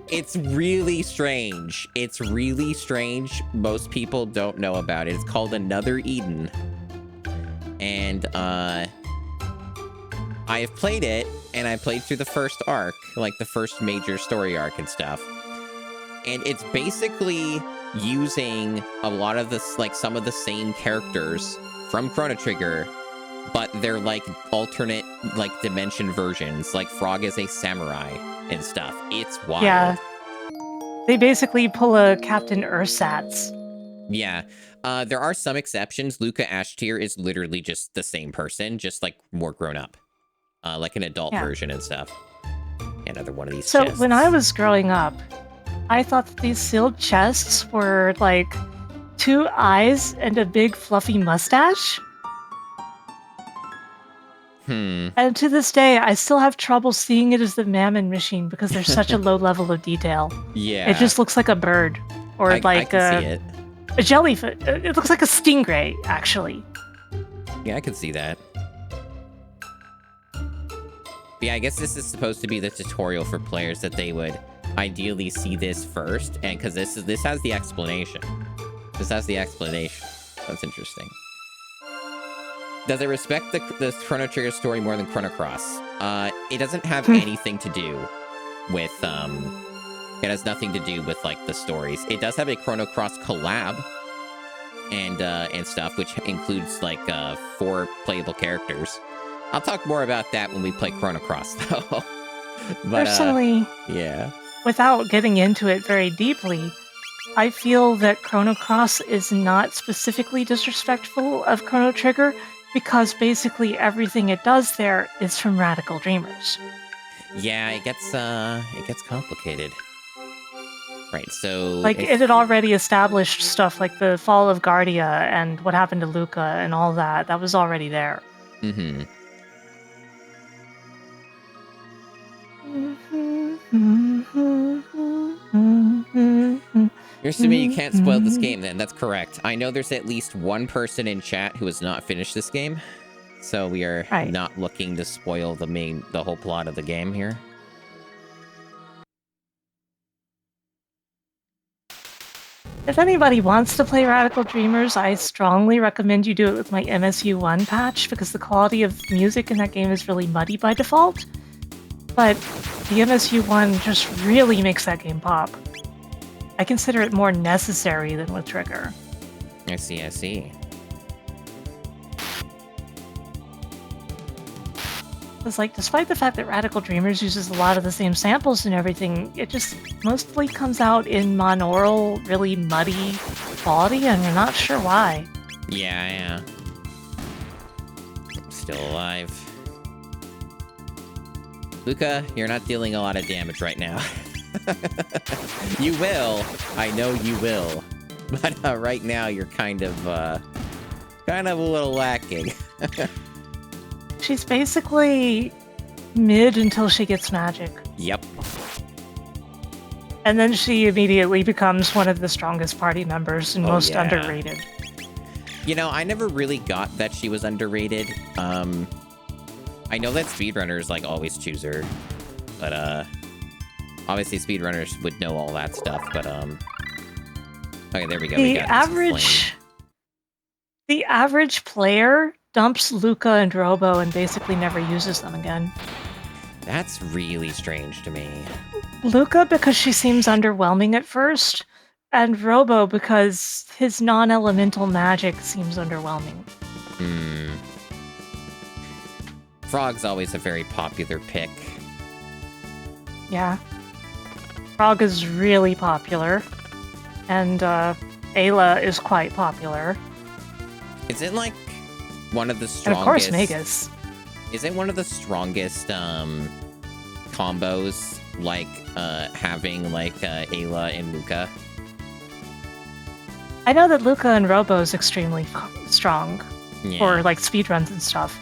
It's really strange. It's really strange. Most people don't know about it. It's called Another Eden. And I have played it, and I played through the first arc, like the first major story arc and stuff. And it's basically using a lot of this, like some of the same characters from Chrono Trigger, but they're like alternate, like dimension versions. Like Frog is a samurai and stuff. It's wild. Yeah. They basically pull a Captain Ursatz. Yeah. There are some exceptions. Luca Ashtier is literally just the same person, just like more grown up. Like an adult version and stuff. Another one of these chests. When I was growing up, I thought that these sealed chests were like 2 eyes and a big fluffy mustache. And to this day, I still have trouble seeing it as the Mammon machine because there's such a low level of detail. Yeah. It just looks like a bird. Or I like can see it. a jellyfish. It looks like a stingray, actually. Yeah, I can see that. But yeah, I guess this is supposed to be the tutorial for players that they would ideally see this first, and because this has the explanation. This has the explanation. That's interesting. Does it respect the Chrono Trigger story more than Chrono Cross? It doesn't have anything to do with it has nothing to do with like the stories. It does have a Chrono Cross collab and stuff, which includes like 4 playable characters. I'll talk more about that when we play Chrono Cross, though. But, personally, yeah. Without getting into it very deeply, I feel that Chrono Cross is not specifically disrespectful of Chrono Trigger because basically everything it does there is from Radical Dreamers. Yeah, it gets complicated. Right, so... Like, it had already established stuff like the fall of Guardia and what happened to Luca and all that. That was already there. Mm-hmm. You're assuming you can't spoil this game, then. That's correct. I know there's at least one person in chat who has not finished this game, so we are not looking to spoil the whole plot of the game here. If anybody wants to play Radical Dreamers, I strongly recommend you do it with my MSU1 patch, because the quality of music in that game is really muddy by default. But the MSU1 just really makes that game pop. I consider it more necessary than with Trigger. I see. It's like, despite the fact that Radical Dreamers uses a lot of the same samples and everything, it just mostly comes out in monaural, really muddy quality, and we're not sure why. Yeah. Still alive. Luca, you're not dealing a lot of damage right now. You will. I know you will. But right now, you're kind of a little lacking. She's basically mid until she gets magic. Yep. And then she immediately becomes one of the strongest party members and most underrated. You know, I never really got that she was underrated. I know that speedrunners like always choose her, but obviously speedrunners would know all that stuff. But okay, there we go. The average player dumps Luca and Robo and basically never uses them again. That's really strange to me. Luca because she seems underwhelming at first, and Robo because his non-elemental magic seems underwhelming. Frog's always a very popular pick. Yeah. Frog is really popular, and Ayla is quite popular. Is it like one of the strongest... And of course, Magus. Is it one of the strongest combos, like having like Ayla and Luca? I know that Luca and Robo is extremely strong for like speedruns and stuff.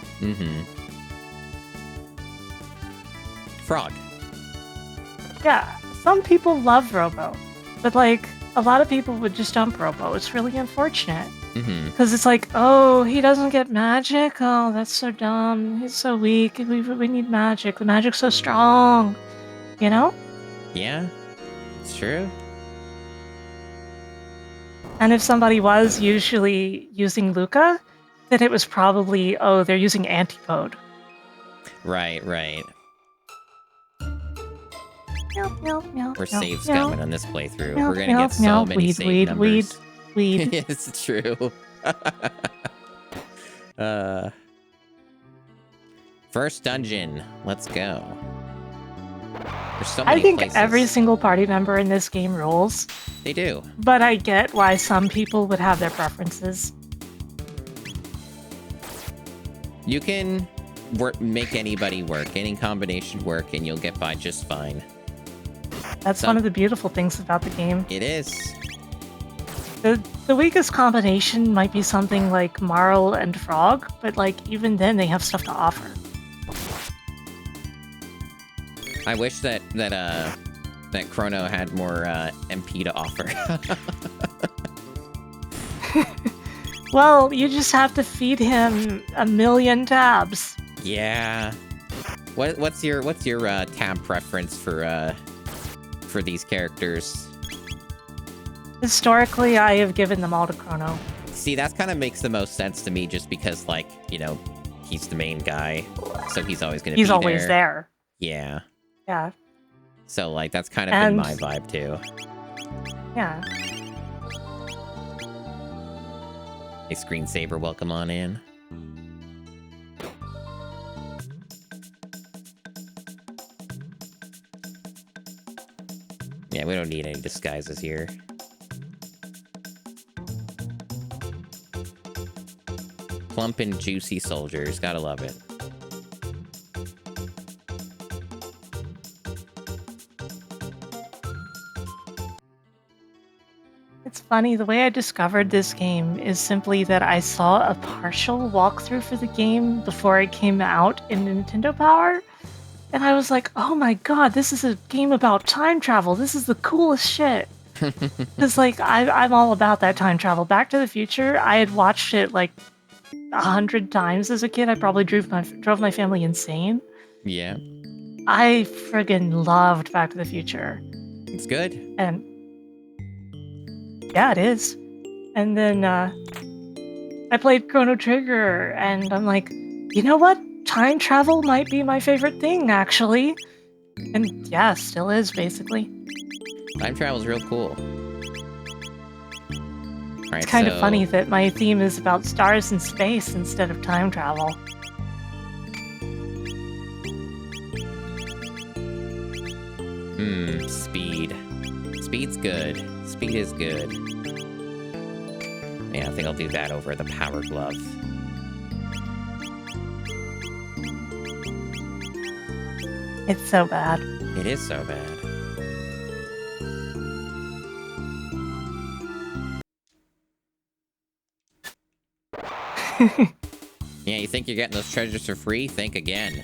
Frog. Yeah, some people love Robo, but like a lot of people would just dump Robo. It's really unfortunate. Because it's like, oh, he doesn't get magic? Oh, that's so dumb. He's so weak. We need magic. The magic's so strong. You know? Yeah, it's true. And if somebody was usually using Luca, then it was probably, oh, they're using Antipode. Right. We're save scumming on this playthrough. We're gonna get so many save numbers. Weed. It's true. First dungeon. Let's go. There's so many places. Every single party member in this game rules. They do. But I get why some people would have their preferences. You can make anybody work, any combination work, and you'll get by just fine. That's one of the beautiful things about the game. It is. The weakest combination might be something like Marl and Frog, but like even then they have stuff to offer. I wish that Chrono had more MP to offer. Well, you just have to feed him a million tabs. Yeah. What's your tab preference for these characters? Historically, I have given them all to Chrono. See, that kind of makes the most sense to me, just because, like, you know, he's the main guy, so he's always gonna be there. He's always there. Yeah. Yeah. So, like, that's kind of been my vibe too. Yeah. Hey, Screensaver, welcome on in. Yeah, we don't need any disguises here. Plump and juicy soldiers, gotta love it. It's funny, the way I discovered this game is simply that I saw a partial walkthrough for the game before it came out in Nintendo Power, and I was like, oh my god, this is a game about time travel, this is the coolest shit. Because, like, I'm all about that time travel. Back to the Future, I had watched it, like, 100 times as a kid. I probably drove my family insane. Yeah. I friggin' loved Back to the Future. It's good. And yeah, it is. And then I played Chrono Trigger, and I'm like, you know what? Time travel might be my favorite thing, actually. And yeah, still is, basically. Time travel's real cool. All right, It's kind of funny that my theme is about stars and space instead of time travel. Speed. Speed's good. Speed is good. Yeah, I think I'll do that over the Power Glove. It's so bad. It is so bad. Yeah, you think you're getting those treasures for free? Think again.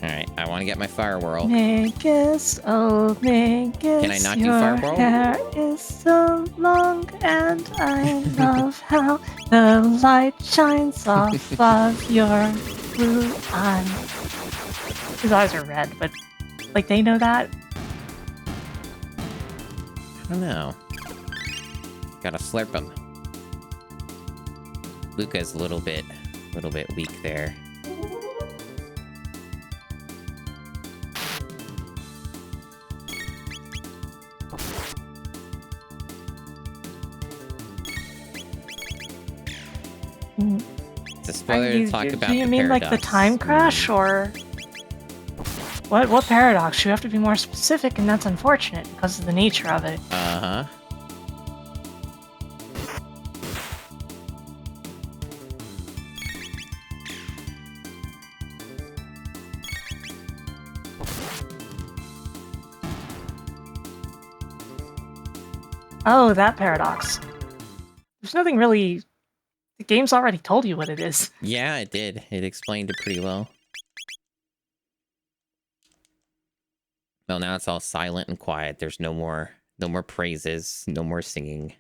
Alright, I want to get my Fire Whirl. Magus, oh Magus, Can I not do your Fire Whirl? hair is so long, and I love how the light shines off of your blue eyes. His eyes are red, but, like, they know that? I don't know. Gotta slurp them. Luca's a little bit weak there. It's a spoiler to talk about. Do you mean paradox. like the time crash, or what paradox? You have to be more specific, and that's unfortunate because of the nature of it. Uh-huh. Oh, that paradox. There's nothing really... The game's already told you what it is. Yeah, it did. It explained it pretty well. Well, now it's all silent and quiet. There's no more praises, no more singing.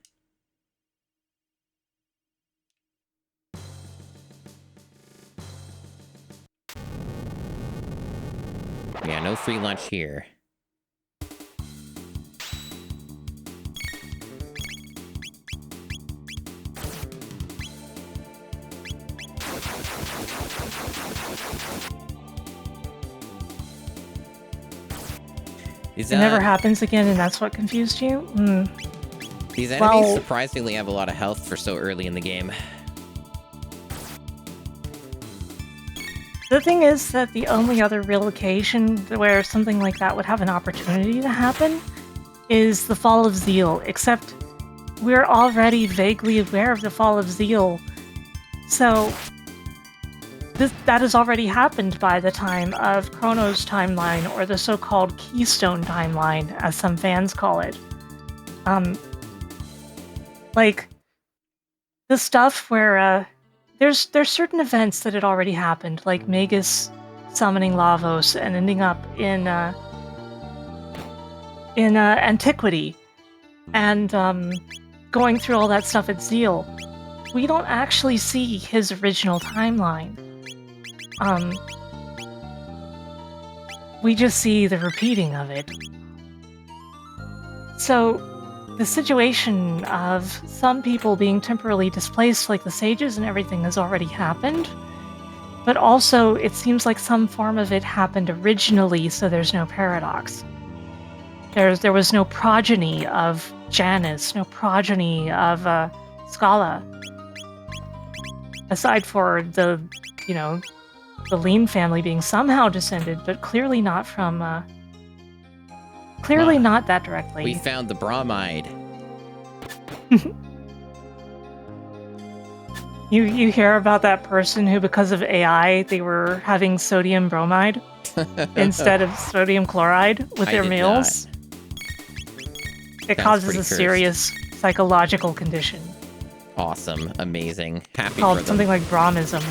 Yeah, no free lunch here. It never happens again, and that's what confused you? These enemies surprisingly have a lot of health for so early in the game. The thing is that the only other real occasion where something like that would have an opportunity to happen is the Fall of Zeal, except we're already vaguely aware of the Fall of Zeal, so that has already happened by the time of Chrono's timeline, or the so-called Keystone timeline, as some fans call it. Like, the stuff where, there's certain events that had already happened, like Magus summoning Lavos and ending up in in Antiquity and going through all that stuff at Zeal, we don't actually see his original timeline. We just see the repeating of it. So, the situation of some people being temporarily displaced, like the sages and everything, has already happened. But also, it seems like some form of it happened originally, so there's no paradox. There was no progeny of Janus, no progeny of Scala. Aside for the Lean family being somehow descended, but clearly not from... Clearly not that directly. We found the bromide. You hear about that person who, because of AI, they were having sodium bromide instead of sodium chloride with their meals? It causes a serious psychological condition. Awesome. Amazing. Happy called for them. Something like Brahmism.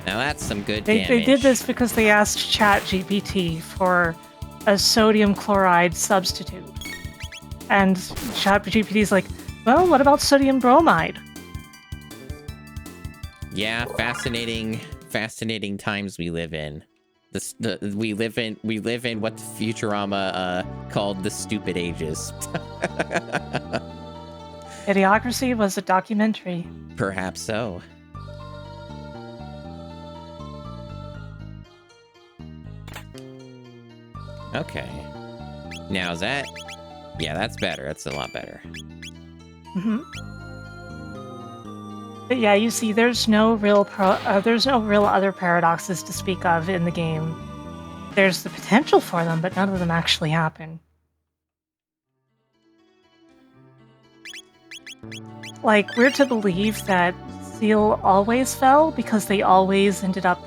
Now that's some good damage. They did this because they asked ChatGPT for a sodium chloride substitute. And ChatGPT's like, well, what about sodium bromide? Yeah, fascinating times we live in. We live in what Futurama called the stupid ages. Idiocracy was a documentary. Perhaps so. Okay. Now is that... Yeah, that's better. That's a lot better. Mm-hmm. But yeah, you see, there's no real other paradoxes to speak of in the game. There's the potential for them, but none of them actually happen. Like, we're to believe that Seal always fell because they always ended up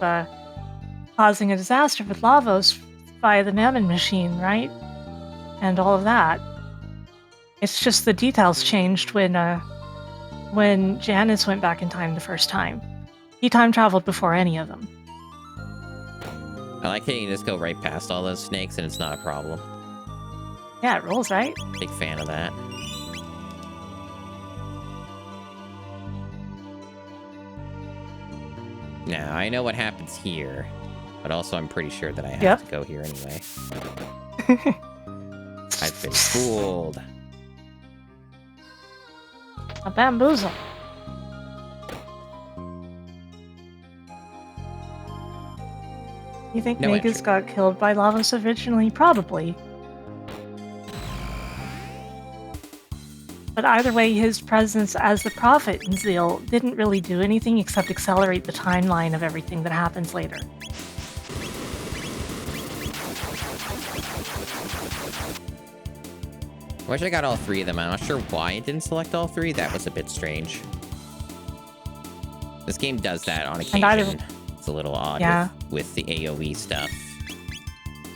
causing a disaster with Lavos via the Mammon machine, right? And all of that. It's just the details changed when Janus went back in time the first time. He time traveled before any of them. I like how you can just go right past all those snakes and it's not a problem. Yeah, it rolls, right? Big fan of that. Now, I know what happens here, but also I'm pretty sure that I have to go here anyway. I've been fooled. A bamboozle. You think Magus got killed by Lavos originally? Probably. But either way, his presence as the Prophet in Zeal didn't really do anything except accelerate the timeline of everything that happens later. I wish I got all three of them. I'm not sure why it didn't select all three. That was a bit strange. This game does that on occasion. It's a little odd with the AoE stuff.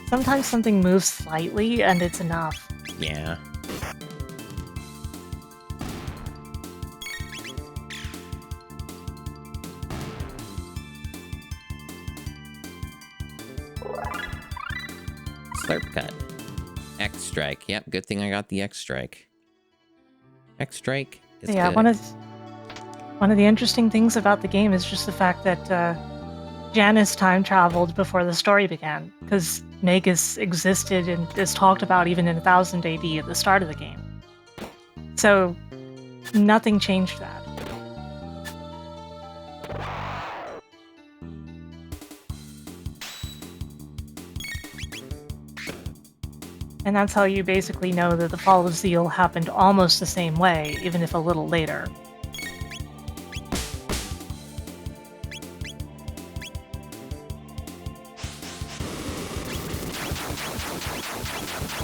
Sometimes something moves slightly and it's enough. Yeah. Slurp cut. X strike. Yep, good thing I got the X strike. X strike is good. One of the interesting things about the game is just the fact that Janus time traveled before the story began, because Magus existed and is talked about even in 1000 AD at the start of the game. So nothing changed that. And that's how you basically know that the fall of Zeal happened almost the same way, even if a little later.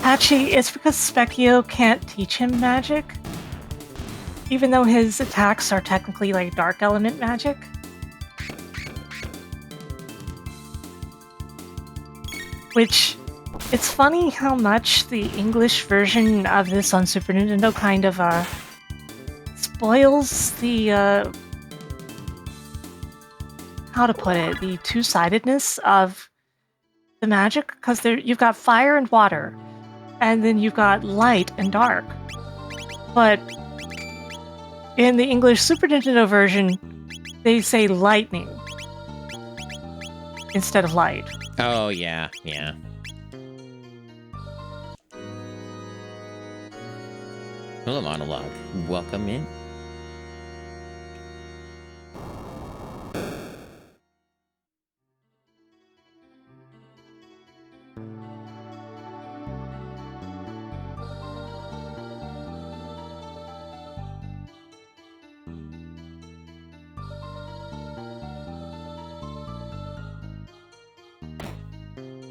Actually, it's because Specchio can't teach him magic, even though his attacks are technically like dark element magic. Which, it's funny how much the English version of this on Super Nintendo kind of spoils the, how to put it, the two-sidedness of the magic because you've got fire and water, and then you've got light and dark. But in the English Super Nintendo version, they say lightning instead of light. Oh, yeah, yeah. Hello, monologue. Welcome in.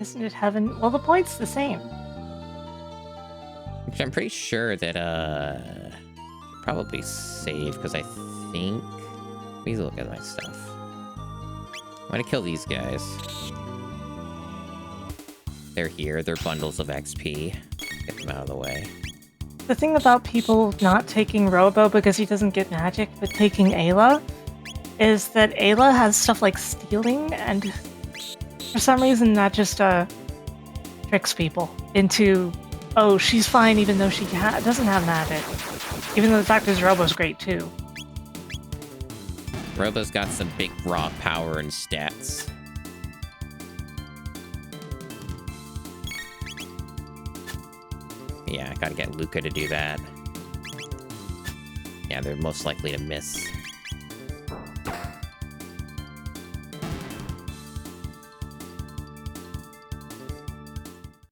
Isn't it heaven? Well, the point's the same. Which I'm pretty sure that, probably save, because I think... Please look at my stuff. I'm gonna kill these guys. They're here. They're bundles of XP. Get them out of the way. The thing about people not taking Robo because he doesn't get magic, but taking Ayla, is that Ayla has stuff like stealing, and for some reason that just tricks people into, oh, she's fine even though she doesn't have magic. Even though the fact is Robo's great too. Robo's got some big raw power and stats. Yeah, I gotta get Luca to do that. Yeah, they're most likely to miss.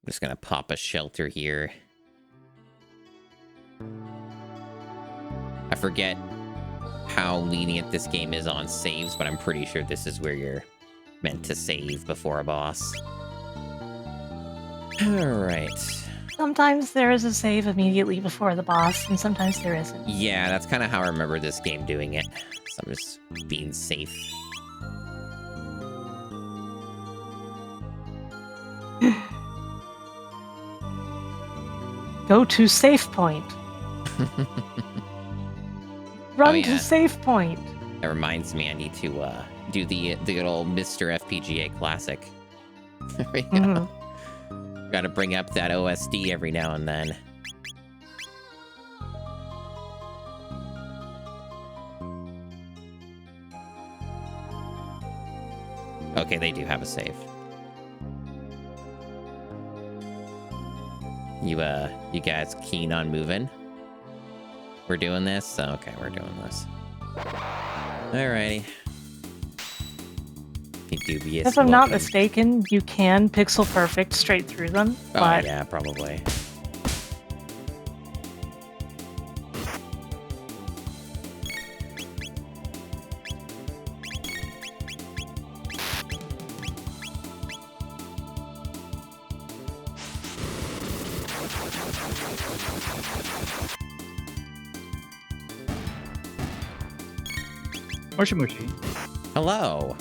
I'm just gonna pop a shelter here. I forget how lenient this game is on saves, but I'm pretty sure this is where you're meant to save before a boss. Alright. Sometimes there is a save immediately before the boss, and sometimes there isn't. Yeah, that's kind of how I remember this game doing it. So I'm just being safe. Go to safe point. Run yeah. to safe point. That reminds me, I need to do the good old Mr. FPGA classic. There we go. Gotta bring up that OSD every now and then. Okay, they do have a save. You guys keen on moving? We're doing this? Okay, we're doing this. Alrighty. Dubious. If I'm not mistaken, you can pixel perfect straight through them. Oh, but yeah, probably. Moshi Moshi. Hello.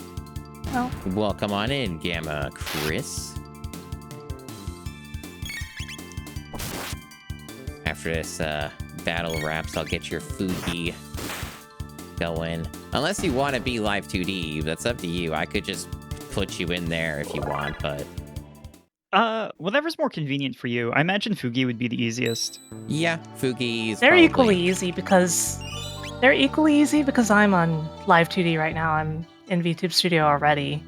Oh. Welcome on in, Gamma Chris. After this battle wraps, I'll get your Fugi going. Unless you want to be live 2D, that's up to you. I could just put you in there if you want, but... Whatever's more convenient for you. I imagine Fugi would be the easiest. Yeah, Fugi's They're probably... equally easy because... They're equally easy because I'm on live 2D right now. I'm in VTube Studio already.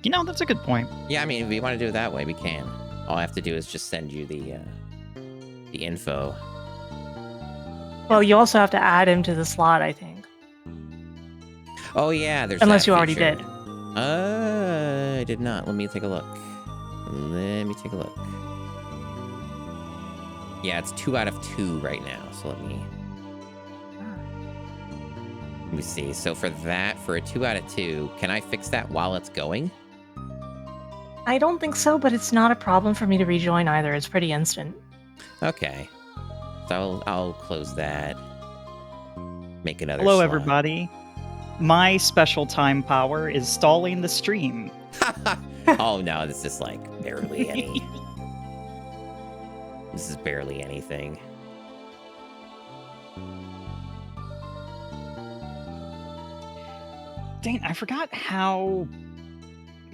You know, that's a good point. Yeah, I mean, if we want to do it that way, we can. All I have to do is just send you the info. Well, you also have to add him to the slot, I think. Oh, yeah, there's Unless that you already feature. did. I did not. Let me take a look. Let me take a look. Yeah, it's 2 out of 2 right now, so let me see. So for that, for a 2 out of 2, can I fix that while it's going? I don't think so, but it's not a problem for me to rejoin either. It's pretty instant. Okay. So I'll close that. Make another Hello, slot. everybody. My special time power is stalling the stream. Oh no, this is like barely any. This is barely anything. Dang, I forgot how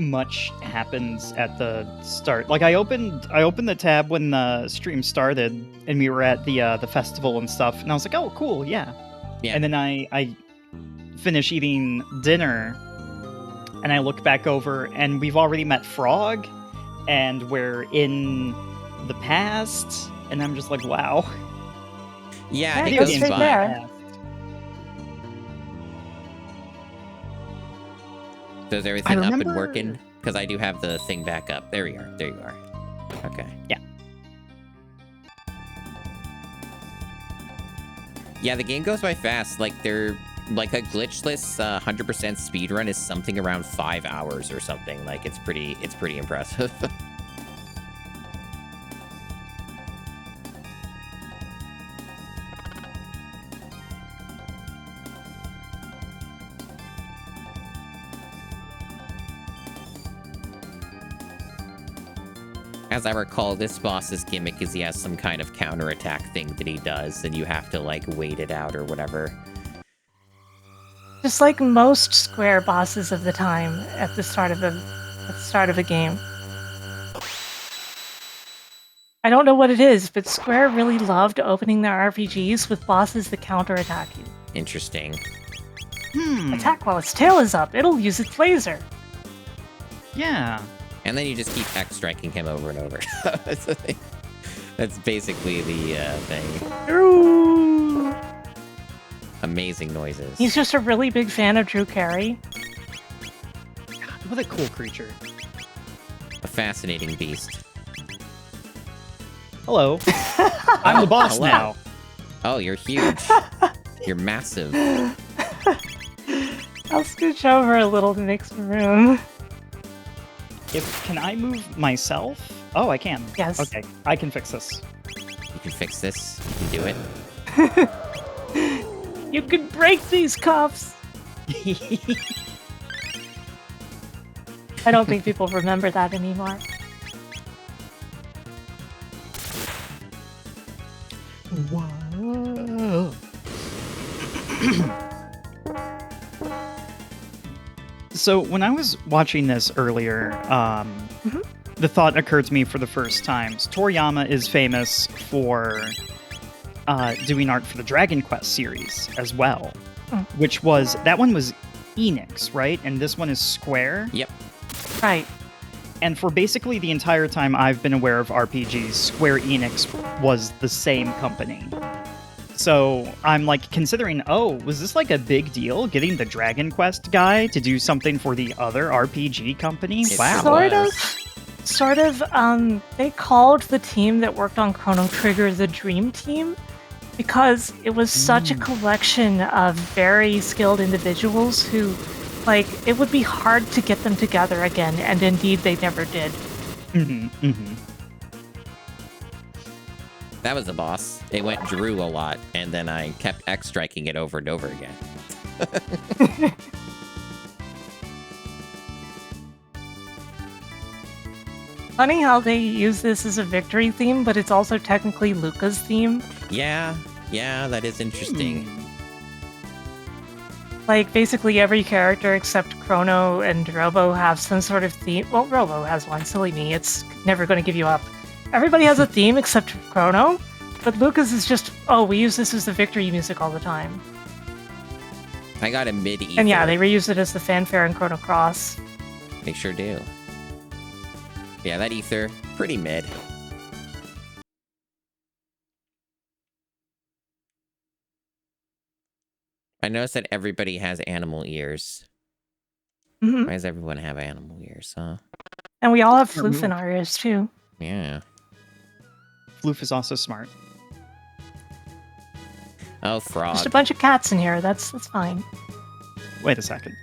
much happens at the start. Like I opened the tab when the stream started, and we were at the festival and stuff, and I was like, oh, cool, yeah. Yeah. And then I finish eating dinner, and I look back over, and we've already met Frog, and we're in the past, and I'm just like, wow. Yeah, Yeah, it it goes goes straight by. there. So is everything up and remember- working? Because I do have the thing back up. There you are. There you are. Okay. Yeah. Yeah, the game goes by fast. Like, they're... Like, a glitchless 100% speedrun is something around 5 hours or something. Like, it's pretty impressive. As I recall, this boss's gimmick is he has some kind of counterattack thing that he does, and you have to, like, wait it out or whatever. Just like most Square bosses of the time at the start of a game. I don't know what it is, but Square really loved opening their RPGs with bosses that counterattack you. Interesting. Attack while its tail is up. It'll use its laser. Yeah. And then you just keep X-striking him over and over. That's basically the thing. Ooh. Amazing noises. He's just a really big fan of Drew Carey. God, what a cool creature. A fascinating beast. Hello. I'm the boss Hello. now. Oh, you're huge. You're massive. I'll scooch over a little to make some room. Can I move myself? Oh, I can. Yes. Okay, I can fix this. You can fix this. You can do it. You can break these cuffs. I don't think people remember that anymore. Whoa. So when I was watching this earlier, the thought occurred to me for the first time. Toriyama is famous for doing art for the Dragon Quest series as well, that one was Enix, right? And this one is Square. Yep. Right. And for basically the entire time I've been aware of RPGs, Square Enix was the same company. So I'm like considering, was this like a big deal getting the Dragon Quest guy to do something for the other RPG company? It Wow. Sort of, they called the team that worked on Chrono Trigger the Dream Team because it was such a collection of very skilled individuals who, like, it would be hard to get them together again, and indeed they never did. That was the boss. It went Drew a lot, and then I kept X-striking it over and over again. Funny how they use this as a victory theme, but it's also technically Luca's theme. Yeah, that is interesting. Like, basically every character except Chrono and Robo have some sort of theme. Well, Robo has one, silly me, it's never going to give you up. Everybody has a theme except Chrono, but Lucas is just, we use this as the victory music all the time. I got a mid-ether. And yeah, they reuse it as the fanfare in Chrono Cross. They sure do. Yeah, that ether, pretty mid. I noticed that everybody has animal ears. Mm-hmm. Why does everyone have animal ears, huh? And we all have floof in our ears, too. Yeah. Floof is also smart. Oh, frog. Just a bunch of cats in here, that's fine. Wait a second.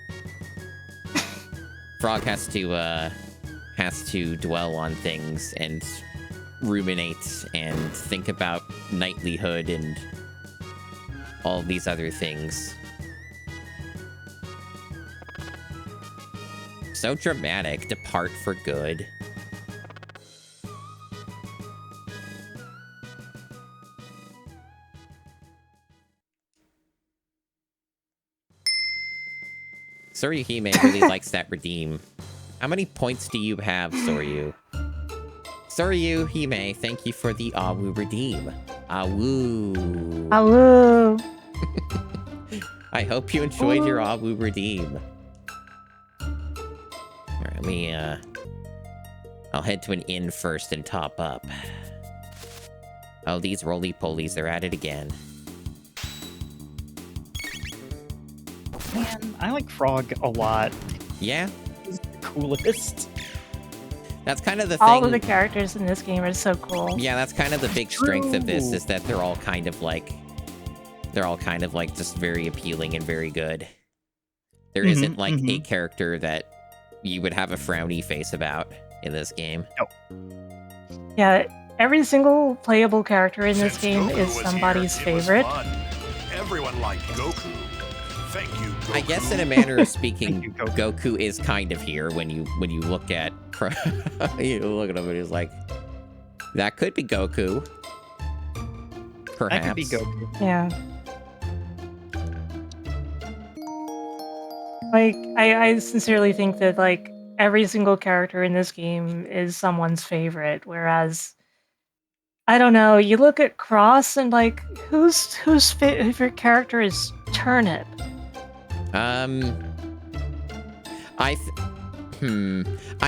Frog has to dwell on things and ruminate and think about knightlyhood and all these other things. So dramatic. Depart for good. Tsuruhime really likes that redeem. How many points do you have, Soryu? Soryu Hime, thank you for the Awu redeem. Awu. Awu. I hope you enjoyed your Awu redeem. Alright, let me, I'll head to an inn first and top up. Oh, these roly-polies, they're at it again. Man, I like Frog a lot. Yeah? He's the coolest. That's kind of the thing. All of the characters in this game are so cool. Yeah, that's kind of the big strength of this, is that they're all kind of like just very appealing and very good. There isn't like a character that you would have a frowny face about in this game. Yeah, every single playable character in this game is somebody's favorite. Everyone liked Goku. Thank you, Goku. I guess in a manner of speaking, Goku is kind of here when you look at you look at him and he's like, that could be Goku. Perhaps. That could be Goku. Yeah. Like, I sincerely think that, like, every single character in this game is someone's favorite, whereas, I don't know, you look at Cross and, like, whose favorite character is Turnip? I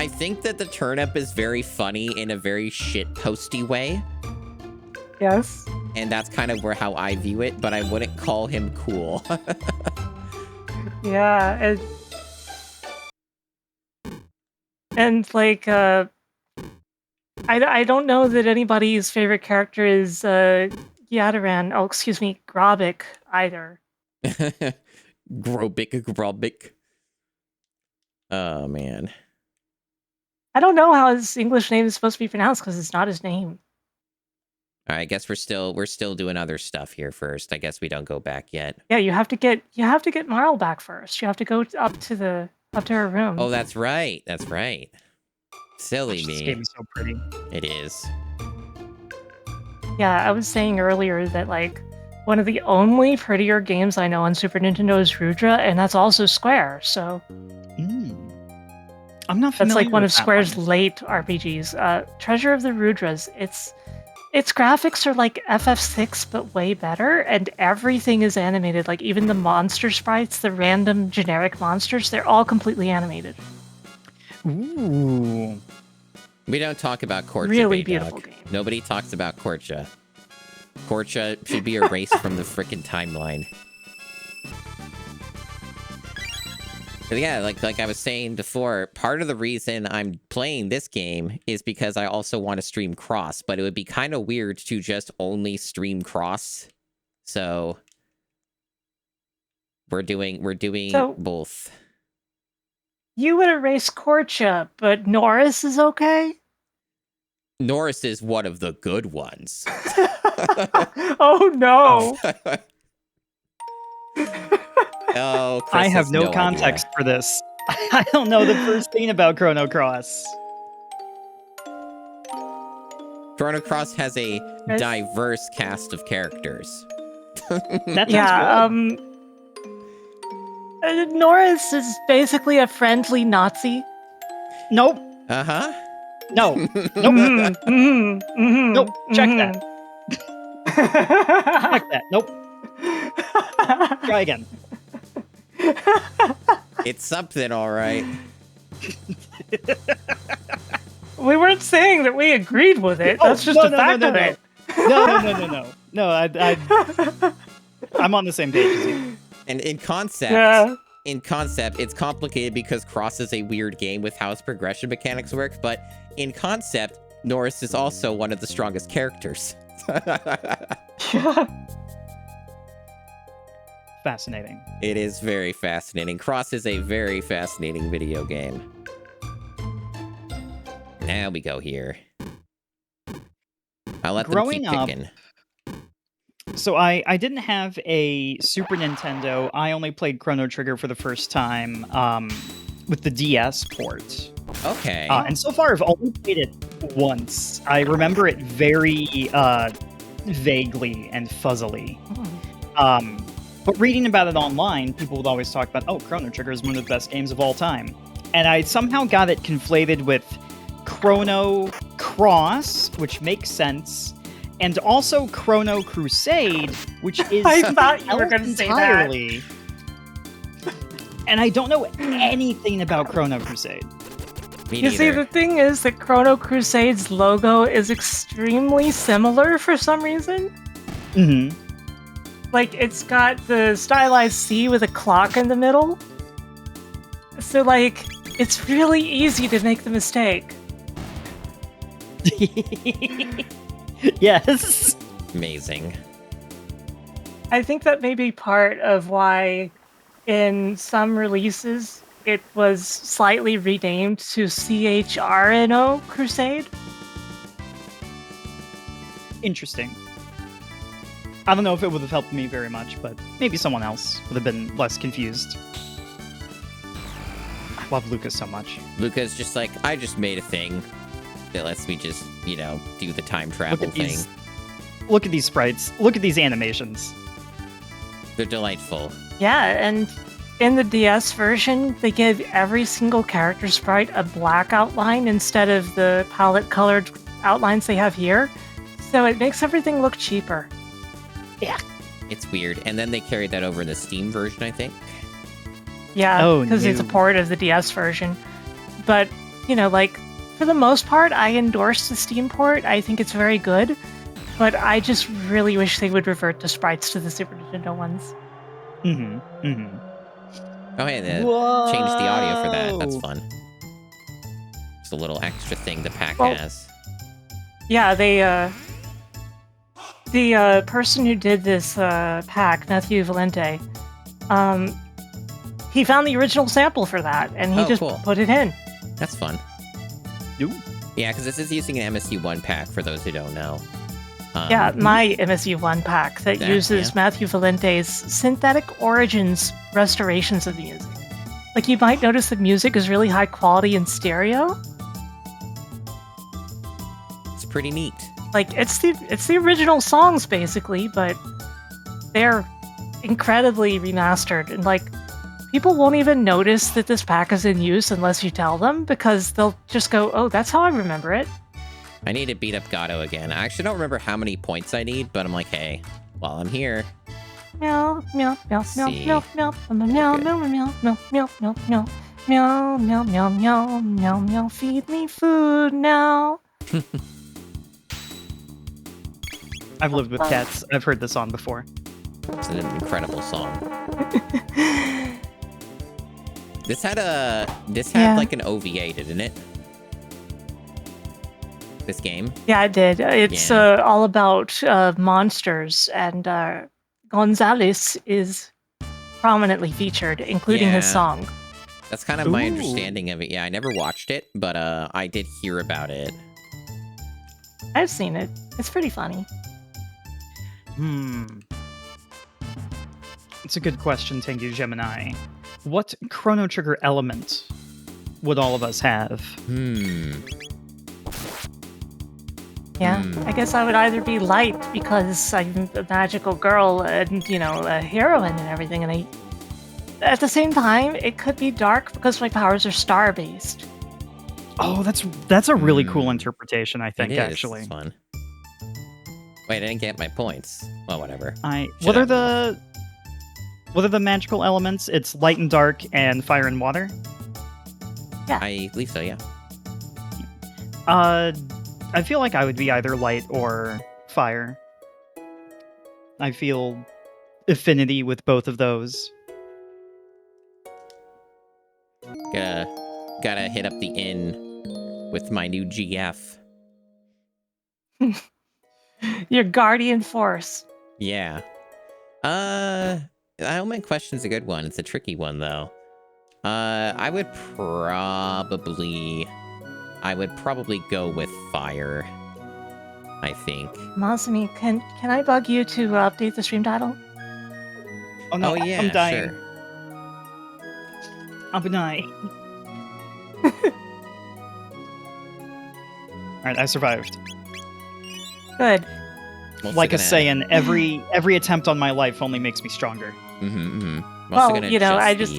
think that the Turnip is very funny in a very shitposty way. Yes. And that's kind of how I view it, but I wouldn't call him cool. Yeah, and like, I don't know that anybody's favorite character is Yadaran. Oh, excuse me, Grobik either. Grobik. Oh man. I don't know how his English name is supposed to be pronounced because it's not his name. All right, I guess we're still doing other stuff here first. I guess we don't go back yet. Yeah, you have to get Marl back first. You have to go up to her room. Oh, that's right. That's right. Silly me. This game is so pretty. It is. Yeah, I was saying earlier that, like, one of the only prettier games I know on Super Nintendo is Rudra, and that's also Square. So I'm not familiar. That's like one of with that Square's one. late RPGs. Treasure of the Rudras. Its graphics are like FF6, but way better, and everything is animated. Like, even the monster sprites, the random generic monsters, they're all completely animated. Ooh. We don't talk about Korcha. Really Baydog. beautiful game. Nobody talks about Korcha. Korcha should be erased from the frickin' timeline. But yeah, like I was saying before, part of the reason I'm playing this game is because I also want to stream Cross, but it would be kind of weird to just only stream Cross. So we're doing both. You would erase Korcha, but Norris is okay? Norris is one of the good ones. Oh no. Oh, Chris I have has no context for this. I don't know the first thing about Chrono Cross. Chrono Cross has a diverse cast of characters. That sounds good. Norris is basically a friendly Nazi. Nope. Uh-huh. No. Nope. Nope. Check that. Check that. Nope. Try again. It's something, all right. We weren't saying that we agreed with it. That's just a fact of it. No, I'm on the same page as you. And in concept, it's complicated because Cross is a weird game with how its progression mechanics work, but in concept, Norris is also one of the strongest characters. Fascinating. It is very fascinating. Cross is a very fascinating video game. Now we go here. I'll let them keep picking. So I didn't have a Super Nintendo. I only played Chrono Trigger for the first time with the DS port. Okay. And so far, I've only played it once. I remember it very vaguely and fuzzily. But reading about it online, people would always talk about, oh, Chrono Trigger is one of the best games of all time. and I somehow got it conflated with Chrono Cross, which makes sense, and also Chrono Crusade, which is I something thought you were else gonna say that. entirely. And I don't know anything about Chrono Crusade. Me You see, neither. the thing is that Chrono Crusade's logo is extremely similar for some reason. Mm-hmm. Like, it's got the stylized C with a clock in the middle. So, like, it's really easy to make the mistake. Yes. Amazing. I think that may be part of why in some releases it was slightly renamed to CHRNO Crusade. Interesting. I don't know if it would have helped me very much, but maybe someone else would have been less confused. I love Lucas so much. Luca's just like, I just made a thing that lets me just, you know, do the time travel thing. Look at these sprites. Look at these animations. They're delightful. Yeah, and in the DS version, they give every single character sprite a black outline instead of the palette-colored outlines they have here. So it makes everything look cheaper. Yeah. It's weird. And then they carried that over in the Steam version, I think. Yeah, Oh, because it's a no. port of the DS version. But, you know, like, for the most part, I endorse the Steam port. I think it's very good. But I just really wish they would revert the sprites to the Super Nintendo ones. Mm-hmm. Mm-hmm. Oh, hey, they changed the audio for that. That's fun. It's a little extra thing the pack Well- has. Yeah, the person who did this pack, Matthew Valente, he found the original sample for that, and he Oh, just cool. put it in. That's fun. Ooh. Yeah, because this is using an MSU1 pack, for those who don't know. Yeah, my MSU1 pack that That, uses yeah. Matthew Valente's synthetic origins restorations of the music. Like, you might notice the music is really high quality in stereo. It's pretty neat. Like, it's the original songs, basically, but they're incredibly remastered. And, like, people won't even notice that this pack is in use unless you tell them, because they'll just go, oh, that's how I remember it. I need to beat up Gato again. I actually don't remember how many points I need, but I'm like, hey, while I'm here, Meow, meow, meow, meow, See. meow, meow, meow, meow, Okay. meow, meow, meow, meow, meow, meow, meow, meow, meow, meow, meow, meow, feed me food now. I've lived with cats. I've heard this song before. it's an incredible song. This had Yeah. like an OVA, didn't it? This game? Yeah, it did. It's Yeah. all about monsters, and Gonzalez is prominently featured, including his Yeah. song. That's kind of my Ooh. understanding of it. Yeah, I never watched it, but I did hear about it. I've seen it. It's pretty funny. It's a good question, Tengu Gemini. What Chrono Trigger element would all of us have? Yeah, I guess I would either be light because I'm a magical girl and, you know, a heroine and everything, and at the same time, it could be dark because my powers are star-based. Oh, that's a really cool interpretation, I think, It is. actually. It's fun. Wait, I didn't get my points. Well, whatever. Should What have. are the magical elements? It's light and dark and fire and water. I believe so, yeah. I feel like I would be either light or fire. I feel affinity with both of those. Gotta hit up the inn with my new GF. Your guardian force. Yeah. Element question's a good one. It's a tricky one, though. I would probably go with fire. I think. Masumi, can I bug you to update the stream title? Oh no, Oh, yeah, I'm dying. sure. I'm dying. Alright, I survived. Good. Like a saying, every attempt on my life only makes me stronger. Mm-hmm, mm-hmm. Well, you know, I just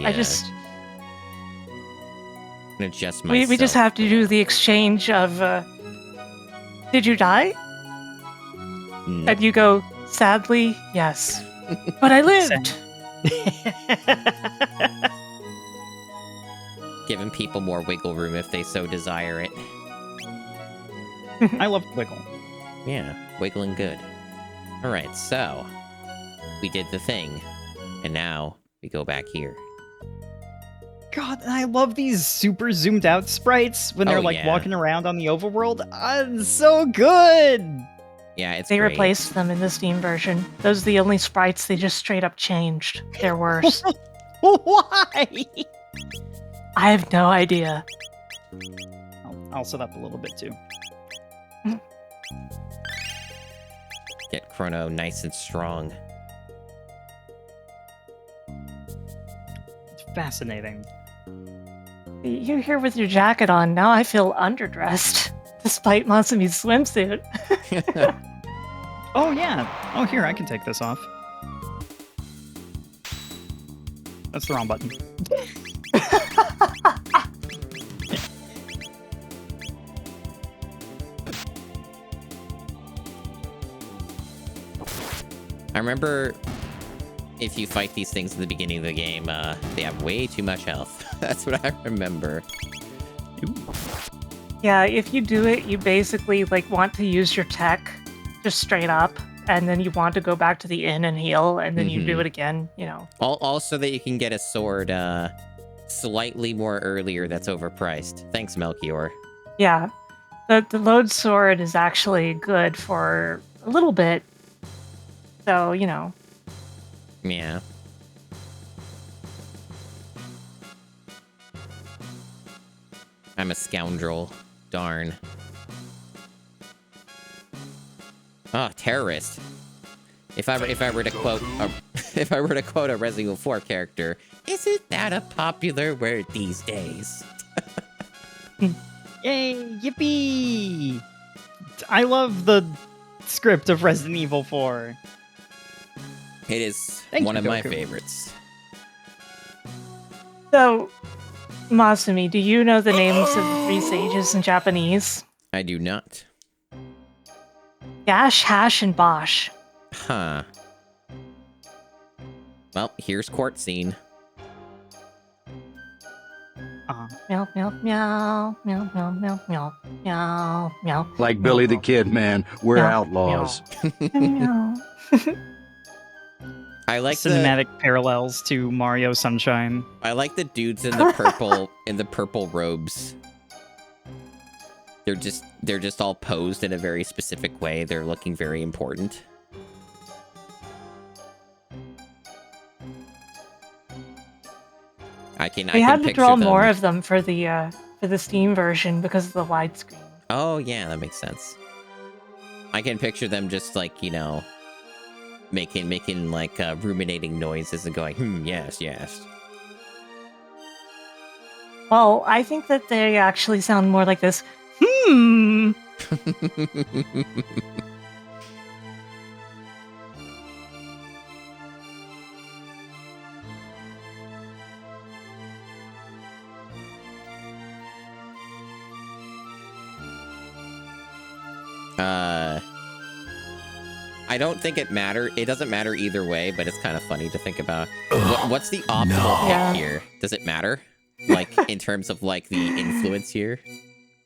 adjust myself. We just have to do the exchange of, did you die? No. And you go, sadly, yes. But I lived! Giving people more wiggle room if they so desire it. I love Wiggle. Yeah, wiggling good. Alright, so we did the thing, and now we go back here. God, I love these super zoomed out sprites when they're Oh, like yeah. walking around on the overworld. It's so good. Yeah, it's They great. replaced them in the Steam version. Those are the only sprites they just straight up changed. They're worse. Why? I have no idea. I'll set up a little bit too. Get Chrono nice and strong. It's fascinating. You're here with your jacket on. Now I feel underdressed, despite Masumi's swimsuit. Oh yeah. Oh here, I can take this off. That's the wrong button. I remember if you fight these things in the beginning of the game, they have way too much health. That's what I remember. Ooh. Yeah, if you do it, you basically like want to use your tech just straight up, and then you want to go back to the inn and heal, and then you do it again, you know. Also that you can get a sword slightly more earlier that's overpriced. Thanks, Melchior. Yeah. The load sword is actually good for a little bit. So, you know. Yeah. I'm a scoundrel. Darn. Oh, terrorist. If I were to quote a Resident Evil 4 character, isn't that a popular word these days? Yay! Yippee! I love the script of Resident Evil 4. It is Thank one you, of my Goku. favorites. So, Masumi, do you know the names of the three sages in Japanese? I do not. Gash, Hash, and Bosch. Huh. Well, here's court scene. Meow, meow, meow, meow, meow, meow, meow, meow, meow. Like Billy the Kid, man. We're Yeah, outlaws. Meow. I like Cinematic parallels to Mario Sunshine. I like the dudes in the purple robes. They're just all posed in a very specific way. They're looking very important. They had to draw more of them for the Steam version because of the widescreen. Oh yeah, that makes sense. I can picture them just like, you know, making like ruminating noises and going, yes, yes. Well, I think that they actually sound more like this. Hmm. I don't think it doesn't matter either way, but it's kind of funny to think about. What's the optimal pick Yeah. here? Does it matter? Like, in terms of, like, the influence here?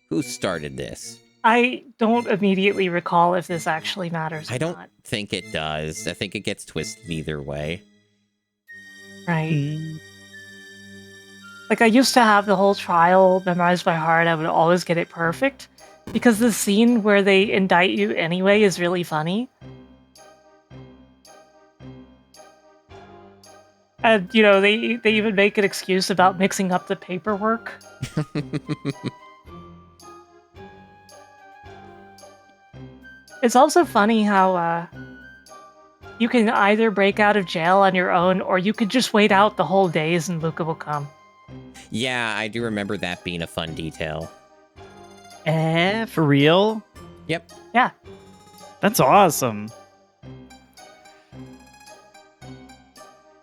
Who started this? I don't immediately recall if this actually matters or I don't not. think it does. I think it gets twisted either way. Right. Like, I used to have the whole trial memorized by heart. I would always get it perfect. Because the scene where they indict you anyway is really funny. And, you know, they even make an excuse about mixing up the paperwork. It's also funny how you can either break out of jail on your own, or you could just wait out the whole days and Luca will come. Yeah, I do remember that being a fun detail. For real? Yep. Yeah. That's awesome.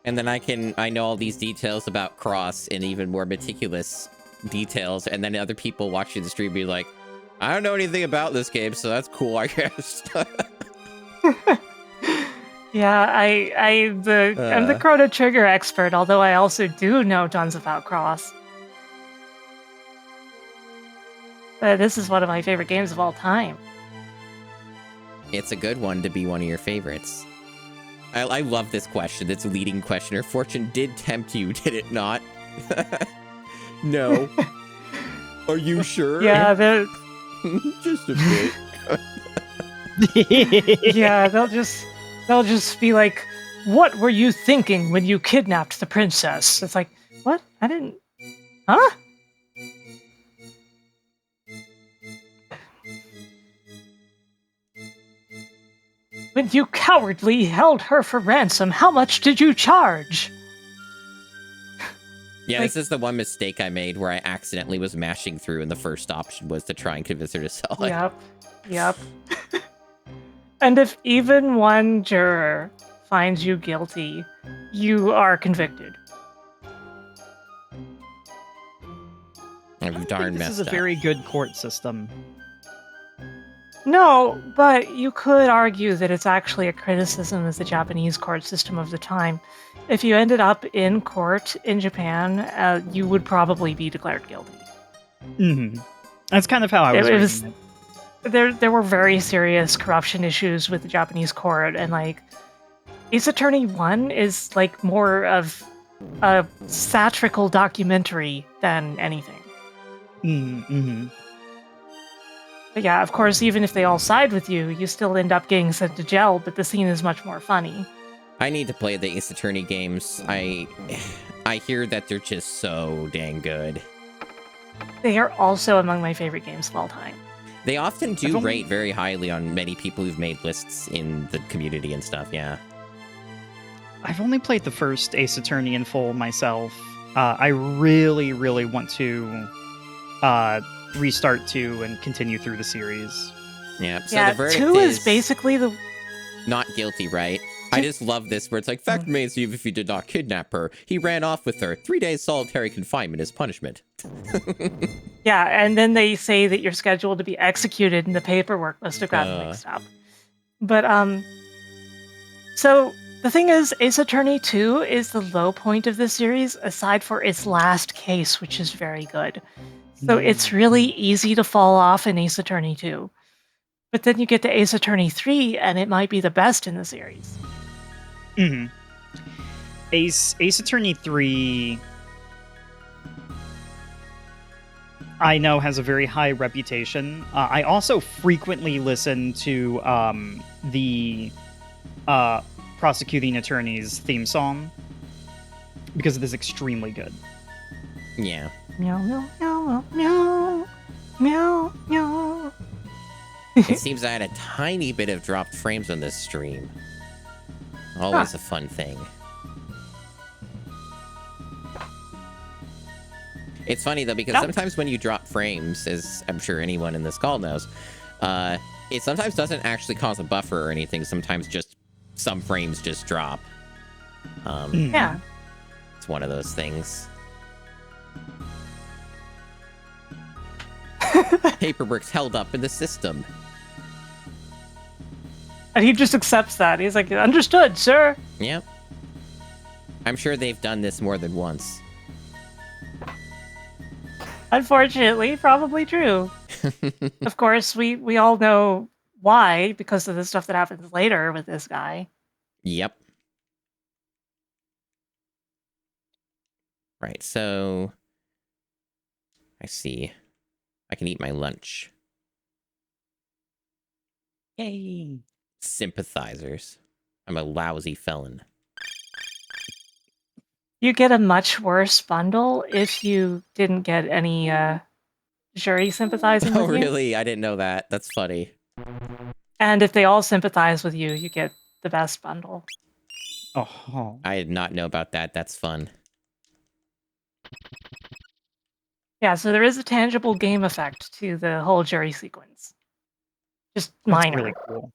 And then I know all these details about Cross in even more meticulous details, and then other people watching the stream be like, I don't know anything about this game, so that's cool, I guess. Yeah, I'm the Chrono Trigger expert, although I also do know tons about Cross. This is one of my favorite games of all time. It's a good one to be one of your favorites. I love this question. It's a leading questioner. Fortune did tempt you, did it not? No. Are you sure? Yeah, just a bit. yeah, they'll just be like, "What were you thinking when you kidnapped the princess?" It's like, "What? I didn't. Huh?" When you cowardly held her for ransom, how much did you charge? Yeah, Like- this is the one mistake I made where I accidentally was mashing through, and the first option was to try and convince her to sell it. Yep. And if even one juror finds you guilty, you are convicted. I'm darn This messed is a up. very good court system. No, but you could argue that it's actually a criticism of the Japanese court system of the time. If you ended up in court in Japan, you would probably be declared guilty. Mm-hmm. That's kind of how I was reading it. There were very serious corruption issues with the Japanese court, and like Ace Attorney 1 is like more of a satirical documentary than anything. Mm-hmm. But yeah, of course, even if they all side with you, you still end up getting sent to jail, but the scene is much more funny. I need to play the Ace Attorney games. I hear that they're just so dang good. They are also among my favorite games of all time. They often do rate very highly on many people who've made lists in the community and stuff, yeah. I've only played the first Ace Attorney in full myself. I really, really want to restart 2 and continue through the series. Yeah, so yeah, the verdict 2 is basically the... not guilty, right? I just love this where it's like, fact remains even if he did not kidnap her. He ran off with her. 3 days solitary confinement is punishment. Yeah, and then they say that you're scheduled to be executed and the paperwork must have gotten mixed up. But, so the thing is, Ace Attorney 2 is the low point of the series, aside for its last case, which is very good. So it's really easy to fall off in Ace Attorney 2. But then you get to Ace Attorney 3, and it might be the best in the series. Mm-hmm. Ace Attorney 3, I know, has a very high reputation. I also frequently listen to the prosecuting attorney's theme song because it is extremely good. Yeah. Meow, meow, meow, meow, meow, meow. It seems I had a tiny bit of dropped frames on this stream. Always a fun thing. It's funny, though, because sometimes when you drop frames, as I'm sure anyone in this call knows, it sometimes doesn't actually cause a buffer or anything. Sometimes just some frames just drop. Yeah. It's one of those things. Paperwork's held up in the system. And he just accepts that. He's like, understood, sir. Yep. I'm sure they've done this more than once. Unfortunately, probably true. Of course, we all know why, because of the stuff that happens later with this guy. Yep. Right, so... I see. I can eat my lunch. Yay! Sympathizers. I'm a lousy felon. You get a much worse bundle if you didn't get any jury sympathizing Oh, with you. really? I didn't know that. That's funny. And if they all sympathize with you, you get the best bundle. Oh. I did not know about that. That's fun. Yeah, so there is a tangible game effect to the whole jury sequence. Just minor. That's really cool.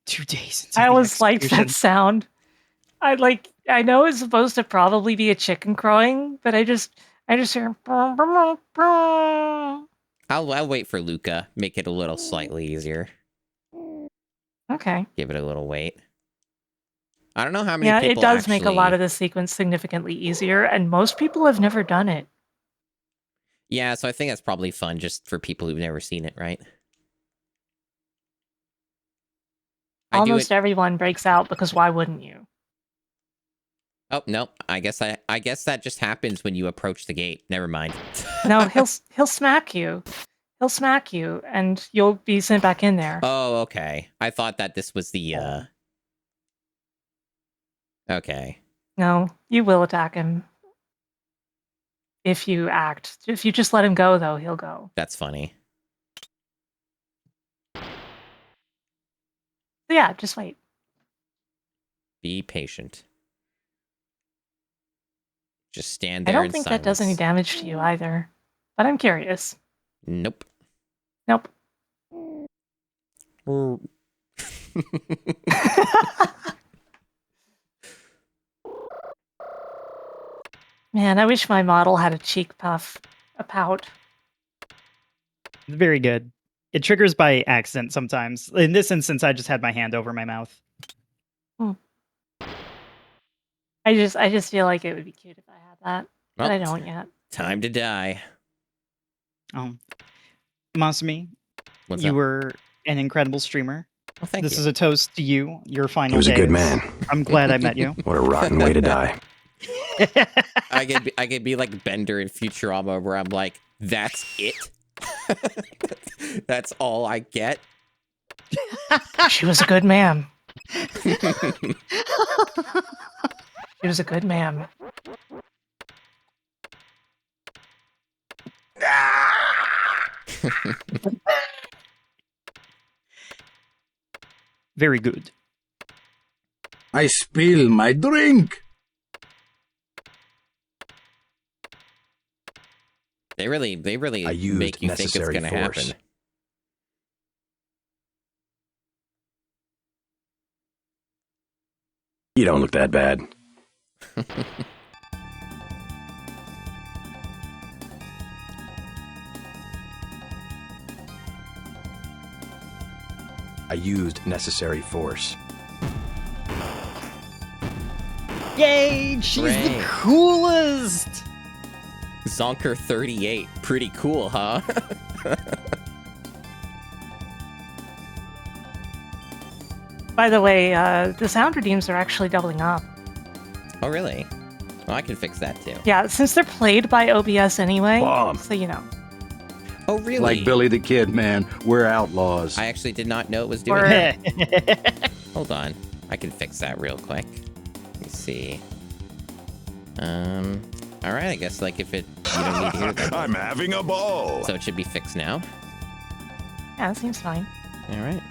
2 days into I the always liked execution. that sound. I know it's supposed to probably be a chicken crowing, but I just hear. "Brum, brum, brum." I'll wait for Luca. Make it a little slightly easier. Okay. Give it a little wait. I don't know how many Yeah, people it does make a lot actually- of this sequence significantly easier, and most people have never done it. Yeah, so I think that's probably fun just for people who've never seen it, right? Almost everyone breaks out because why wouldn't you? Oh no, I guess that just happens when you approach the gate. Never mind. No, he'll smack you. He'll smack you, and you'll be sent back in there. Oh, okay. I thought that this was the Okay. No, you will attack him. If you act. If you just let him go, though, he'll go. That's funny. So yeah, just wait. Be patient. Just stand I there don't in think silence. that does any damage to you either. But I'm curious. Nope. Nope. Man, I wish my model had a cheek puff. A pout. Very good. It triggers by accident sometimes. In this instance, I just had my hand over my mouth. I just feel like it would be cute if I had that. But I Well, don't yet. Time to die. Masumi, What's you up? were an incredible streamer. Oh, thank This you. is a toast to you, your final He was a good days. man. I'm glad I met you. What a rotten way to die. I could be like Bender in Futurama, where I'm like, that's it. That's all I get. She was a good man. She was a good man. Very good. I spill my drink. They really I used make you think it's necessary gonna force. happen. You don't look that bad. I used necessary force. Yay! She's Hooray. the coolest! Zonker 38. Pretty cool, huh? By the way, the sound redeems are actually doubling up. Oh, really? Well, I can fix that too. Yeah, since they're played by OBS anyway, Bomb. so you know. Oh, really? Like Billy the Kid, man. We're outlaws. I actually did not know it was doing Or- that. Hold on. I can fix that real quick. Let me see. Alright, I guess, like, if it... You don't need to hear that. I'm having a ball. So it should be fixed now? Yeah, it seems fine. Alright.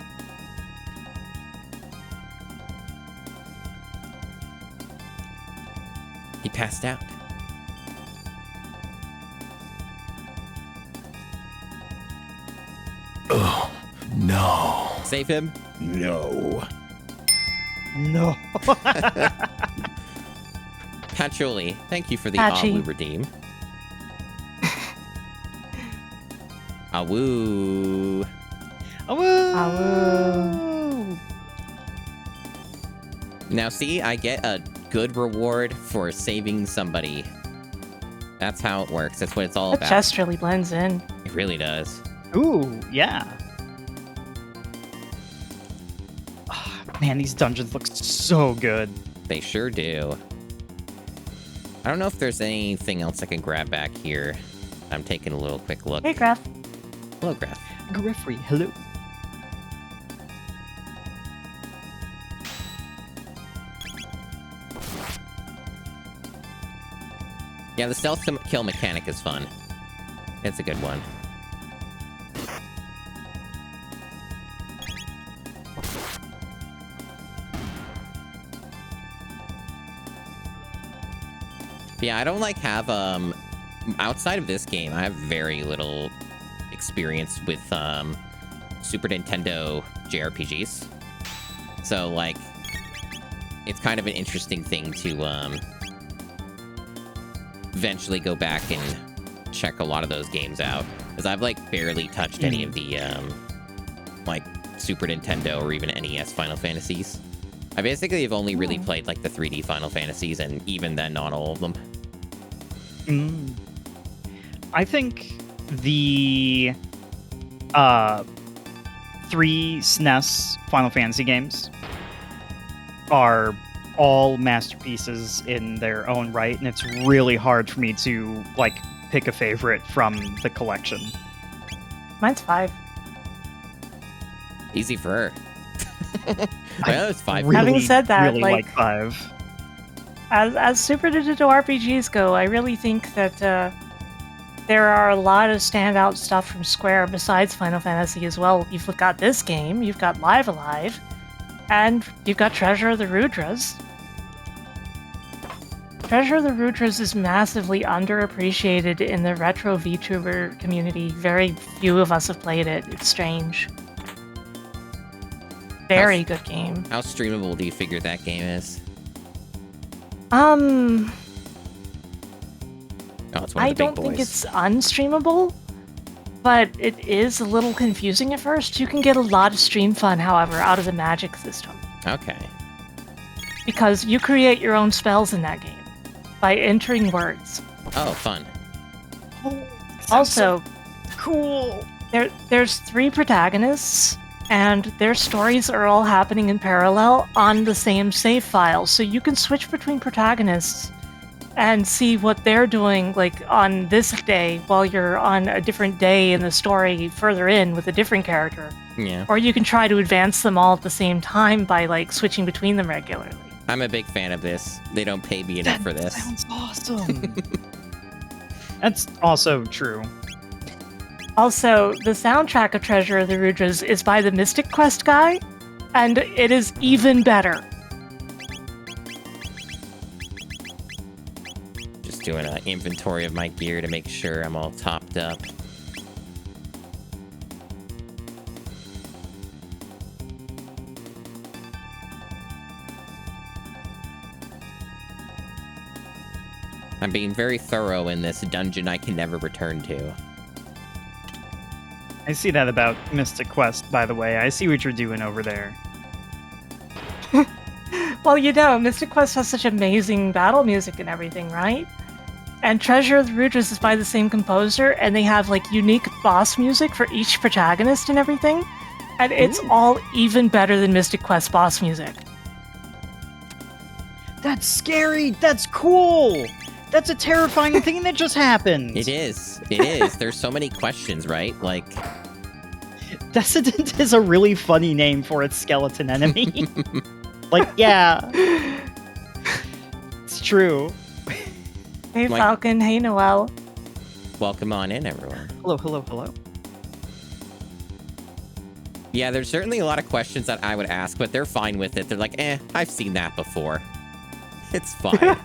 He passed out. Oh, no. Save him? No. No. Patchouli, thank you for the Patchy. Awu redeem. Awu. Awoo! Now see, I get a good reward for saving somebody. That's how it works. That's what it's all The about. chest really blends in. It really does. Ooh, yeah. Ah, man, these dungeons look so good. They sure do. I don't know if there's anything else I can grab back here. I'm taking a little quick look. Hey, Graf. Hello, Graf. Griffrey, hello. Yeah, the stealth kill mechanic is fun. It's a good one. Yeah, I don't like have outside of this game, I have very little experience with Super Nintendo JRPGs. So like it's kind of an interesting thing to eventually go back and check a lot of those games out, because I've like barely touched any of the like Super Nintendo or even NES Final Fantasies. I basically have only really played like the 3D Final Fantasies, and even then not all of them. I think the 3 SNES Final Fantasy games are all masterpieces in their own right, and it's really hard for me to like pick a favorite from the collection. Mine's 5. Easy for her. I know it's 5. Really, Having said that, really like 5. As Super Nintendo RPGs go, I really think that there are a lot of standout stuff from Square besides Final Fantasy as well. You've got this game, you've got Live Alive, and you've got Treasure of the Rudras. Treasure of the Rudras is massively underappreciated in the retro VTuber community. Very few of us have played it. It's strange. Very good game. How streamable do you figure that game is? I Oh, it's one of the big don't boys. think it's unstreamable, but it is a little confusing at first. You can get a lot of stream fun, however, out of the magic system. Okay. Because you create your own spells in that game by entering words. Oh, fun. Also, Cool. there's 3 protagonists, and their stories are all happening in parallel on the same save file. So you can switch between protagonists and see what they're doing, like, on this day while you're on a different day in the story further in with a different character. Yeah. Or you can try to advance them all at the same time by, like, switching between them regularly. I'm a big fan of this. They don't pay me enough for this. Sounds awesome. That's also true. Also, the soundtrack of Treasure of the Rudras is by the Mystic Quest guy, and it is even better. Just doing an inventory of my gear to make sure I'm all topped up. I'm being very thorough in this dungeon I can never return to. I see that about Mystic Quest, by the way. I see what you're doing over there. Well, you know, Mystic Quest has such amazing battle music and everything, right? And Treasure of the Rudras is by the same composer, and they have, like, unique boss music for each protagonist and everything. And it's all even better than Mystic Quest boss music. That's scary! That's cool! That's a terrifying thing that just happened! It is. It is. There's so many questions, right? Like, Decedent is a really funny name for its skeleton enemy. Like, yeah. It's true. Hey, Like- Falcon. Hey, Noelle. welcome on in, everyone. Hello, hello, hello. Yeah, there's certainly a lot of questions that I would ask, but they're fine with it. They're like, I've seen that before. It's fine.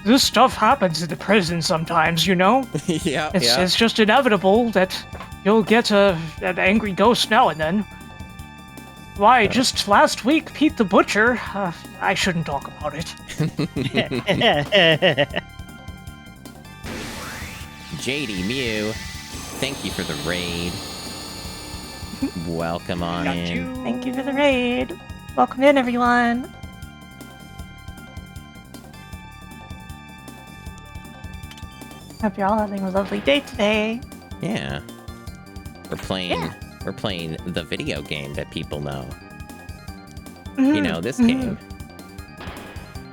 This stuff happens in the prison sometimes, you know? Yeah, It's, yeah. it's just inevitable that you'll get an angry ghost now and then. Why, just last week, Pete the Butcher... I shouldn't talk about it. JD Mew, thank you for the raid. Welcome on Got in. you. Thank you for the raid. Welcome in, everyone. Hope you're all having a lovely day today. Yeah. We're playing the video game that people know. You know, this game.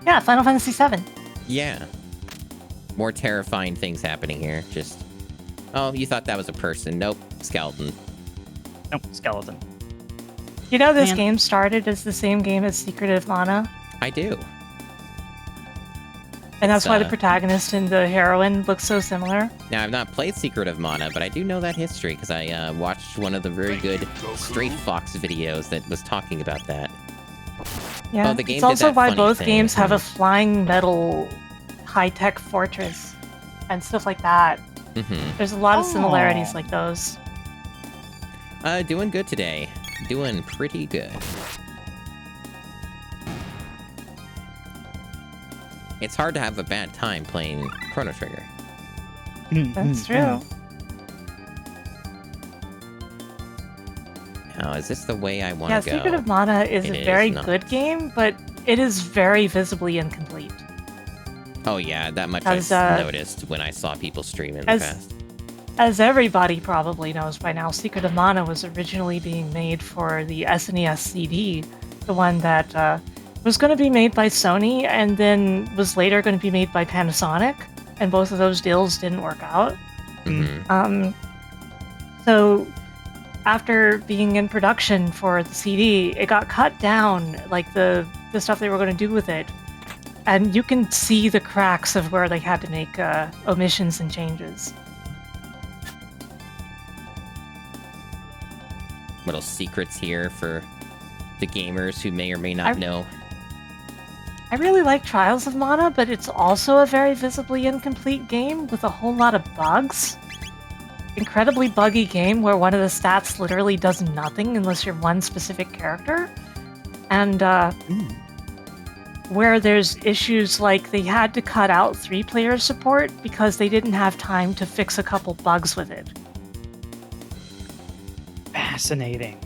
Yeah, Final Fantasy VII. Yeah. More terrifying things happening here. Just, oh, you thought that was a person. Nope, skeleton. Nope, skeleton. You know this Man. game started as the same game as Secret of Mana? I do. And that's It's, why the protagonist and the heroine look so similar. Now, I've not played Secret of Mana, but I do know that history because I watched one of the very good Straight Fox videos that was talking about that. Yeah, Oh, the game it's did also that why funny both thing. games have a flying metal high-tech fortress and stuff like that. Mm-hmm. There's a lot of similarities Oh. like those. Doing good today. Doing pretty good. It's hard to have a bad time playing Chrono Trigger. That's true. Now, is this the way I want Yeah, to go? Secret of Mana is It a is very not. good game, but it is very visibly incomplete. Oh yeah, that much As, I noticed when I saw people stream in the as- past. As everybody probably knows by now, Secret of Mana was originally being made for the SNES CD, the one that was going to be made by Sony and then was later going to be made by Panasonic, and both of those deals didn't work out. Mm-hmm. So after being in production for the CD, it got cut down, like the stuff they were going to do with it. And you can see the cracks of where they had to make omissions and changes. Little secrets here for the gamers who may or may not know. I really like Trials of Mana, but it's also a very visibly incomplete game with a whole lot of bugs. Incredibly buggy game where one of the stats literally does nothing unless you're one specific character. And where there's issues like they had to cut out 3-player support because they didn't have time to fix a couple bugs with it. Fascinating.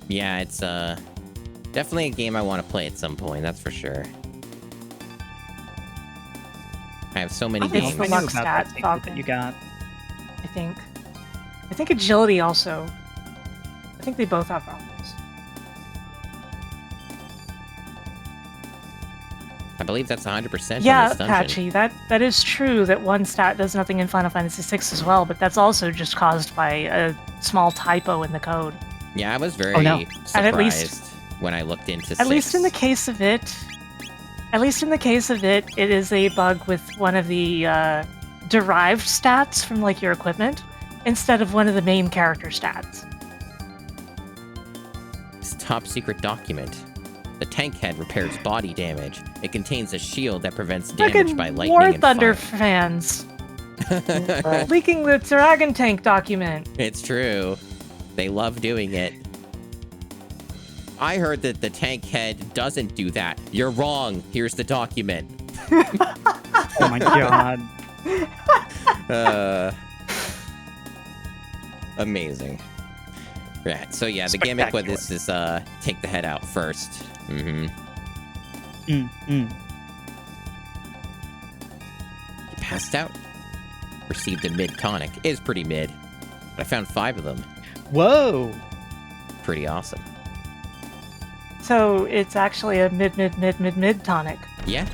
Yeah, it's definitely a game I want to play at some point, that's for sure. I have so many It's games. the I knew luck about stat, that secret Falcon. that you got. I think agility also. I think they both have problems. I believe that's 100% on Yeah, this dungeon. Patchy, that is true that one stat does nothing in Final Fantasy VI as well, but that's also just caused by a small typo in the code. Yeah, I was very no. surprised And at least- when I looked into At least 6. in the case of it, it is a bug with one of the derived stats from like your equipment instead of one of the main character stats. This top secret document. The tank head repairs body damage. It contains a shield that prevents damage Fucking by lightning War and Thunder fire. fans leaking the Dragon Tank document. It's true. They love doing it. I heard that the tank head doesn't do that. You're wrong. Here's the document. Oh my god. Amazing. Right, so yeah, the gimmick with this is take the head out first. Mm-hmm. You passed out. Received a mid tonic. Is pretty mid. But I found 5 of them. Whoa. Pretty awesome. So it's actually a mid tonic. Yeah.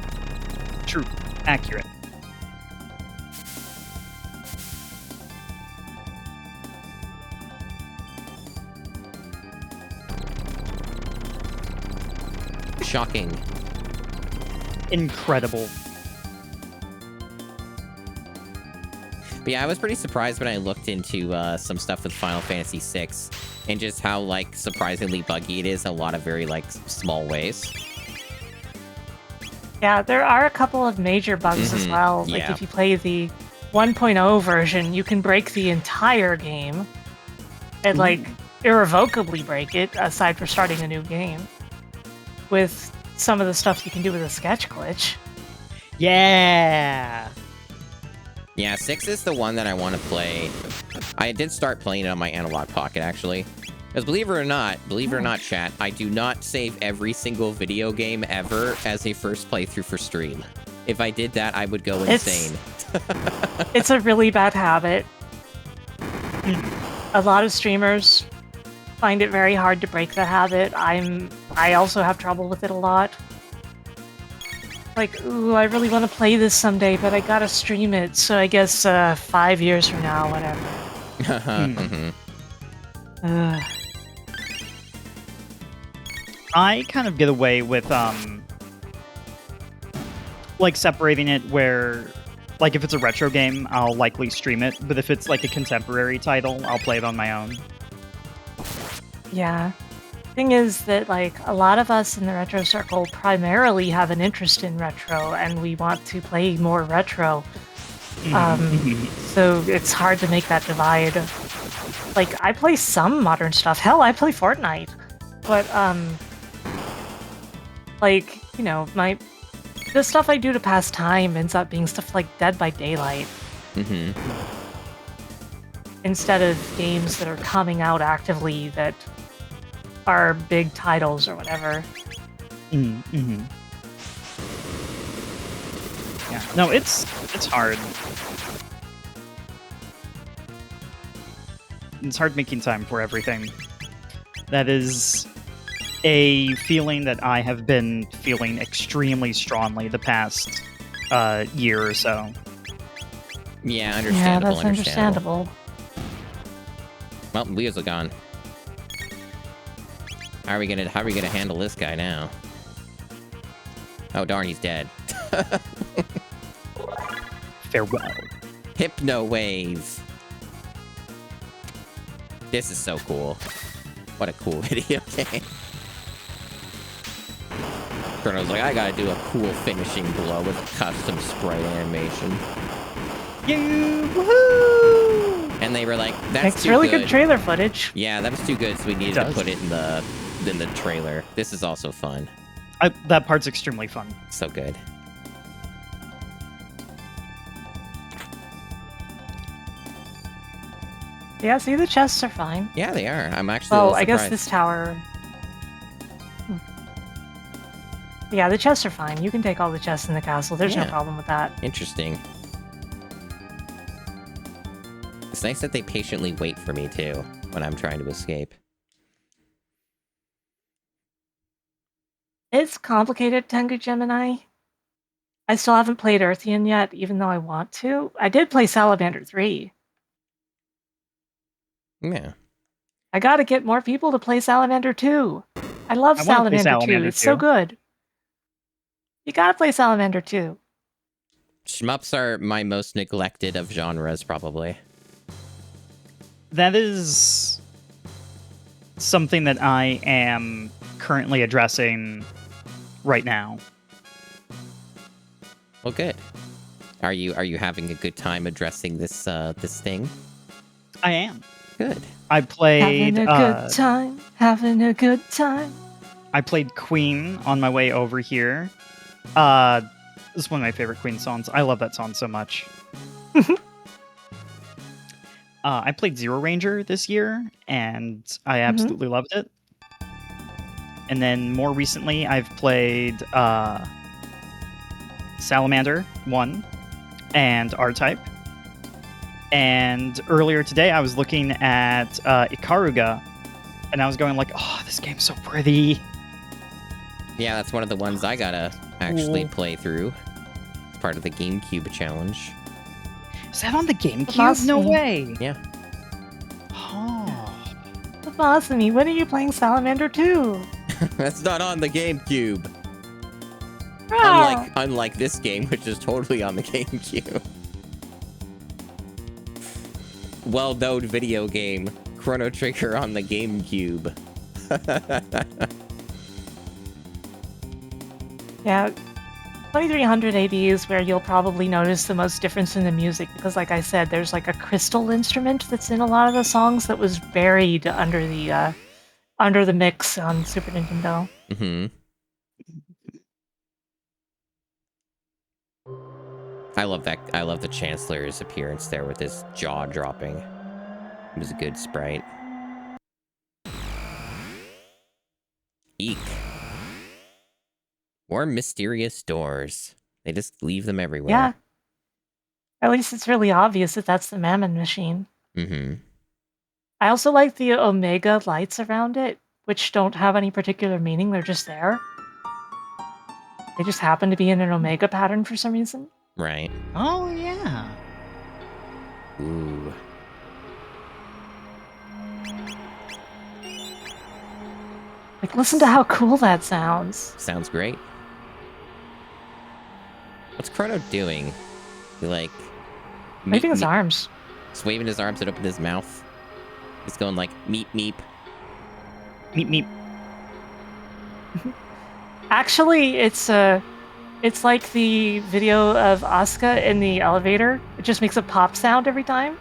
True. Accurate. Shocking. Incredible. But yeah, I was pretty surprised when I looked into some stuff with Final Fantasy VI and just how, like, surprisingly buggy it is in a lot of very, like, small ways. Yeah, there are a couple of major bugs as well. Like yeah. if you play the 1.0 version, you can break the entire game and like irrevocably break it, aside for starting a new game. With some of the stuff you can do with a sketch glitch. Yeah. Yeah, 6 is the one that I want to play. I did start playing it on my Analog Pocket, actually. Because believe it or not, chat, I do not save every single video game ever as a first playthrough for stream. If I did that, I would go insane. It's a really bad habit. A lot of streamers find it very hard to break the habit. I also have trouble with it a lot. Like, ooh, I really want to play this someday, but I gotta stream it, so I guess 5 years from now, whatever. Ugh. I kind of get away with like separating it where, like, if it's a retro game, I'll likely stream it, but if it's like a contemporary title, I'll play it on my own. Yeah. Thing is that, like, a lot of us in the retro circle primarily have an interest in retro, and we want to play more retro. So it's hard to make that divide. Like, I play some modern stuff. Hell, I play Fortnite. But, like, you know, my the stuff I do to pass time ends up being stuff like Dead by Daylight Mm-hmm. instead of games that are coming out actively that are big titles or whatever. Mm-hmm. Yeah. No, it's hard. It's hard making time for everything. That is a feeling that I have been feeling extremely strongly the past year or so. Yeah, Yeah, understandable. that's understandable. Well, wheels are gone. How are we gonna handle this guy now? Oh darn, he's dead. Farewell. Hypno wave. This is so cool. What a cool video game. Chrono's like, I gotta do a cool finishing blow with a custom sprite animation. Woohoo! And they were like, that's Makes too really good. good trailer footage. Yeah, that was too good, so we needed to put it in the trailer. This is also fun. That part's extremely fun. So good. Yeah, see, the chests are fine. Yeah, they are. I'm actually a Well, little I guess surprised. this tower... Yeah, the chests are fine. You can take all the chests in the castle. There's no Yeah. problem with that. Interesting. It's nice that they patiently wait for me, too, when I'm trying to escape. It's complicated, Tengu Gemini. I still haven't played Earthian yet, even though I want to. I did play Salamander 3. Yeah. I gotta get more people to play Salamander 2. I love I wanna play Salamander 2. Salamander It's so 2. good. You gotta play Salamander 2. Shmups are my most neglected of genres, probably. That is something that I am currently addressing right now. Well, good. Are you having a good time addressing this this thing? I am. Good. I played Having a good time. Having a good time. I played Queen on my way over here. This is one of my favorite Queen songs. I love that song so much. I played Zero Ranger this year, and I absolutely loved it. And then more recently, I've played Salamander 1 and R-Type. And earlier today, I was looking at Ikaruga, and I was going like, oh, this game's so pretty. Yeah, that's one of the ones I gotta actually play through. It's part of the GameCube challenge. Is that on the GameCube? Must No be. way. Yeah. Oh. The boss of me, when are you playing Salamander 2? That's not on the GameCube. Oh. Unlike this game, which is totally on the GameCube. Well-known video game, Chrono Trigger on the GameCube. Yeah, 2300 AD is where you'll probably notice the most difference in the music because, like I said, there's like a crystal instrument that's in a lot of the songs that was buried under the mix on Super Nintendo. Mm-hmm. I love that. I love the Chancellor's appearance there with his jaw dropping. It was a good sprite. Eek. More mysterious doors. They just leave them everywhere. Yeah. At least it's really obvious that that's the Mammon machine. Mm-hmm. I also like the Omega lights around it, which don't have any particular meaning. They're just there. They just happen to be in an Omega pattern for some reason. Right. Oh, yeah. Ooh. Like, listen to how cool that sounds. Sounds great. What's Chrono doing? He like Waving his arms. He's waving his arms and opening his mouth. He's going like meep meep. Meep, meep. Actually, it's like the video of Asuka in the elevator. It just makes a pop sound every time.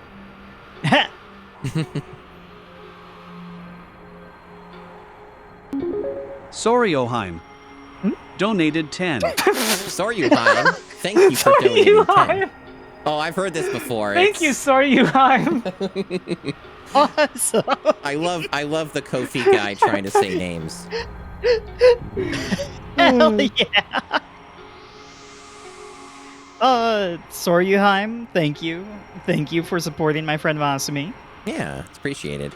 Sorry, Oheim. donated 10. Soryuheim, thank you for donating 10. Oh, I've heard this before. Thank you, Soryuheim. Awesome. I love the Kofi guy trying to say names. Hell yeah. Soryuheim, thank you. Thank you for supporting my friend Masumi. Yeah, it's appreciated.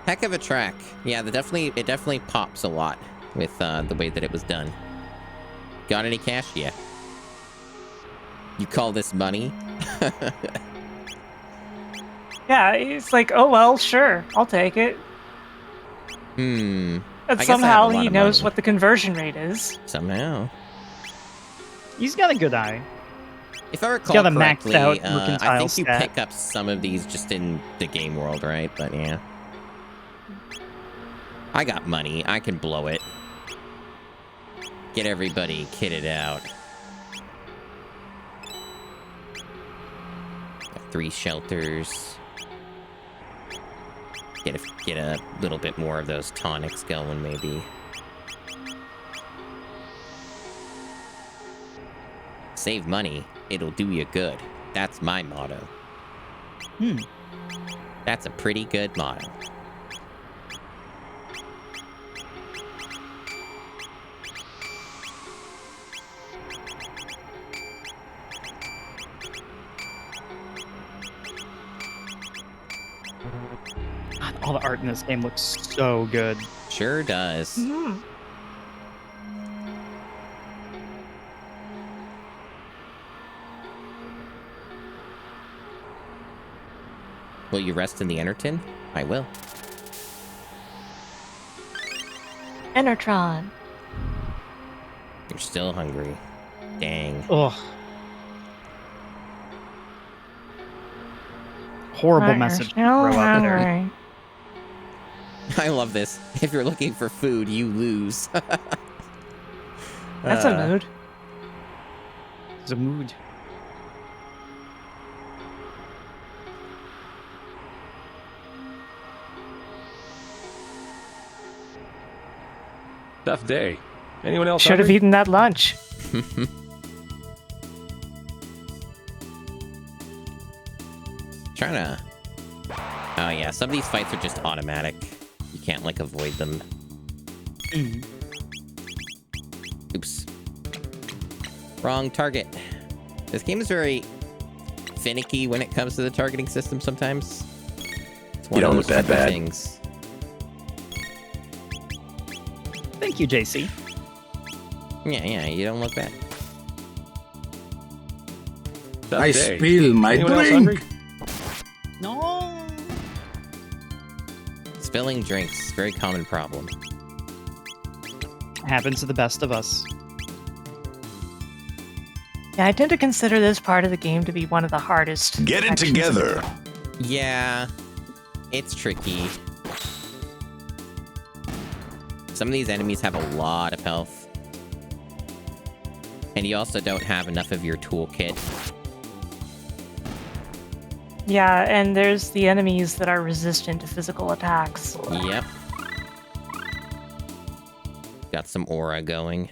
Heck of a track. Yeah, it definitely pops a lot with the way that it was done. Got any cash? Yeah. You call this money? Yeah, it's like, oh well, sure, I'll take it. And somehow he knows what the conversion rate is. Somehow. He's got a good eye. If I recall got a correctly, maxed out I mercantile think you stat. pick up some of these just in the game world, right? But yeah. I got money. I can blow it. Get everybody kitted out. Got 3 shelters. Get a little bit more of those tonics going, maybe. Save money. It'll do you good. That's my motto. That's a pretty good motto. God, all the art in this game looks so good. Sure does. Will you rest in the Enerton? I will. Enertron. You're still hungry. Dang. Ugh. Horrible message to throw out there. I love this. If you're looking for food, you lose. That's a mood. It's a mood. Tough day. Anyone else? Should have hungry? eaten that lunch. Trying to... Oh yeah, some of these fights are just automatic. You can't, like, avoid them. Oops. Wrong target. This game is very finicky when it comes to the targeting system sometimes. It's one You of don't those look that tricky bad. things. Thank you, JC. Yeah, you don't look bad. Tough I day. spill my Anyone else drink. hungry? No. Spilling drinks, very common problem. Happens to the best of us. Yeah, I tend to consider this part of the game to be one of the hardest. Get it sections. together. Yeah, it's tricky. Some of these enemies have a lot of health. And you also don't have enough of your toolkit. Yeah, and there's the enemies that are resistant to physical attacks. Yep. Got some aura going.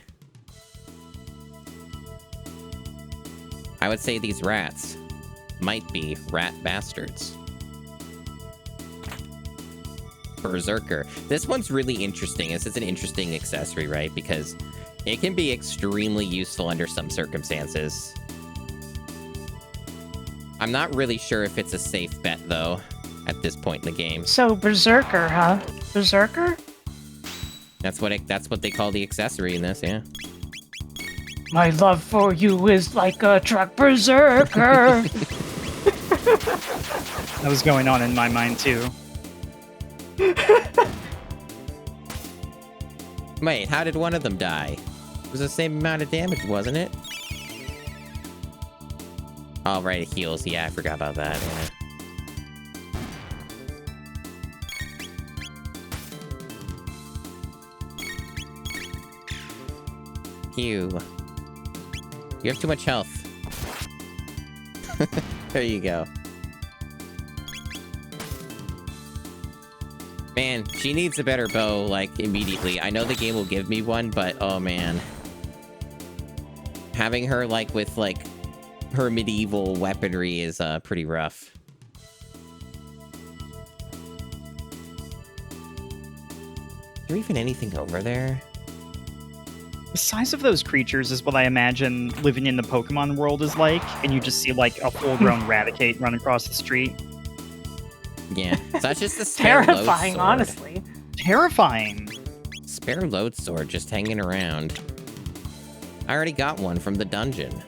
I would say these rats might be rat bastards. Berserker. This one's really interesting. This is an interesting accessory, right? Because it can be extremely useful under some circumstances. I'm not really sure if it's a safe bet, though, at this point in the game. So, Berserker, huh? Berserker? That's what they call the accessory in this, yeah. My love for you is like a truck berserker. That was going on in my mind, too. Wait, how did one of them die? It was the same amount of damage, wasn't it? Oh, right, it heals. Yeah, I forgot about that. Yeah. You have too much health. There you go. Man, she needs a better bow, like, immediately. I know the game will give me one, but oh man. Having her, like, with, like, her medieval weaponry is pretty rough. Is there even anything over there? The size of those creatures is what I imagine living in the Pokemon world is like, and you just see like a full-grown Raticate run across the street. Yeah, so that's just a spare Terrifying, load sword. honestly. Terrifying. Spare load sword just hanging around. I already got one from the dungeon.